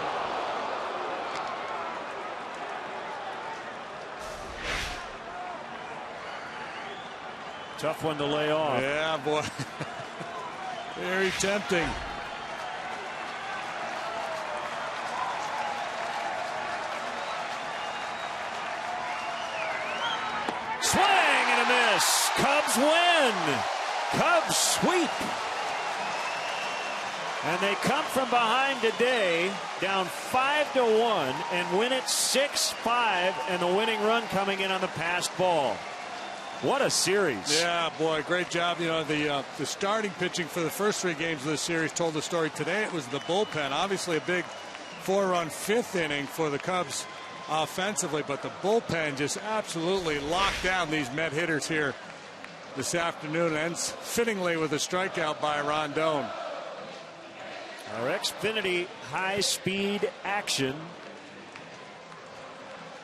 Tough one to lay off. Yeah, boy. Very tempting. Swing and a miss. Cubs win. Cubs sweep. And they come from behind today, down 5-1, and win it 6-5, and the winning run coming in on the passed ball. What a series. Yeah, boy, great job. You know, the starting pitching for the first 3 games of this series told the story. Today it was the bullpen. Obviously a big 4-run 5th inning for the Cubs offensively, but the bullpen just absolutely locked down these Met hitters here this afternoon. Ends fittingly with a strikeout by Rondon. Our Xfinity high-speed action.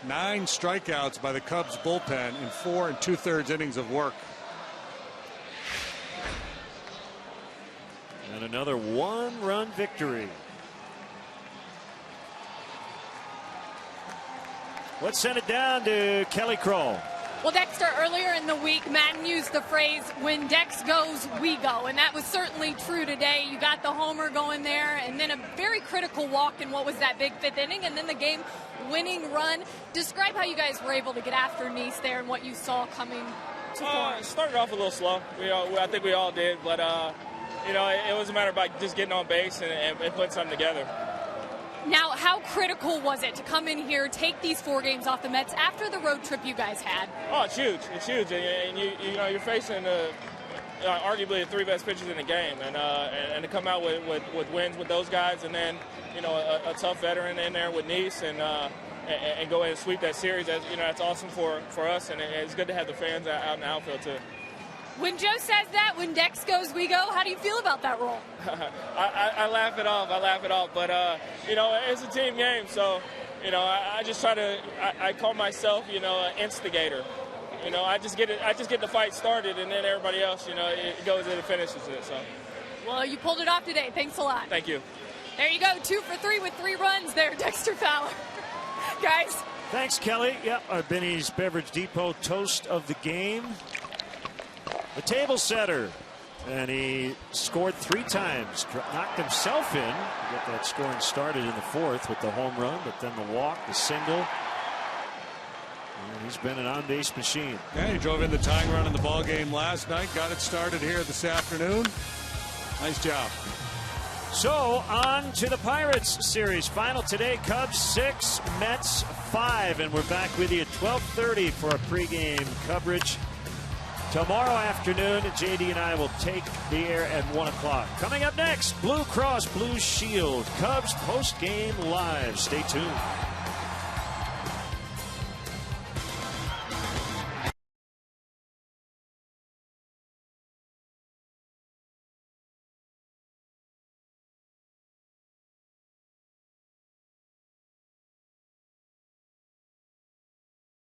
9 strikeouts by the Cubs bullpen in 4 2/3 innings of work. And another 1-run victory. Let's send it down to Kelly Kroll. Well, Dexter, earlier in the week, Madden used the phrase, when Dex goes, we go. And that was certainly true today. You got the homer going there, and then a very critical walk in what was that big 5th inning, and then the game-winning run. Describe how you guys were able to get after Nice there and what you saw coming to form. Started off a little slow. I think we all did, but, you know, it was a matter of just getting on base and putting something together. Now, how critical was it to come in here, take these 4 games off the Mets after the road trip you guys had? Oh, it's huge. It's huge. And you know, you're facing arguably the 3 best pitchers in the game. And to come out with wins with those guys, and then, you know, a tough veteran in there with Nice, and go ahead and sweep that series, that's awesome for us. And it's good to have the fans out in the outfield, too. When Joe says that, when Dex goes, we go, how do you feel about that role? I laugh it off. But, you know, it's a team game. So, you know, I just try to – I call myself, you know, an instigator. You know, I just get the fight started, and then everybody else, you know, it goes in and finishes it. So. Well, you pulled it off today. Thanks a lot. Thank you. There you go. 2 for 3 with 3 runs there, Dexter Fowler. Guys. Thanks, Kelly. Yep, our Benny's Beverage Depot toast of the game. The table setter, and he scored 3 times, knocked himself in to get that scoring started in the 4th with the home run, but then the walk, the single. And he's been an on-base machine. Yeah, he drove in the tying run in the ball game last night, got it started here this afternoon. Nice job. So on to the Pirates series final today. Cubs 6, Mets 5, and we're back with you at 12:30 for a pregame coverage. Tomorrow afternoon, JD and I will take the air at 1 o'clock. Coming up next, Blue Cross Blue Shield, Cubs post-game live. Stay tuned.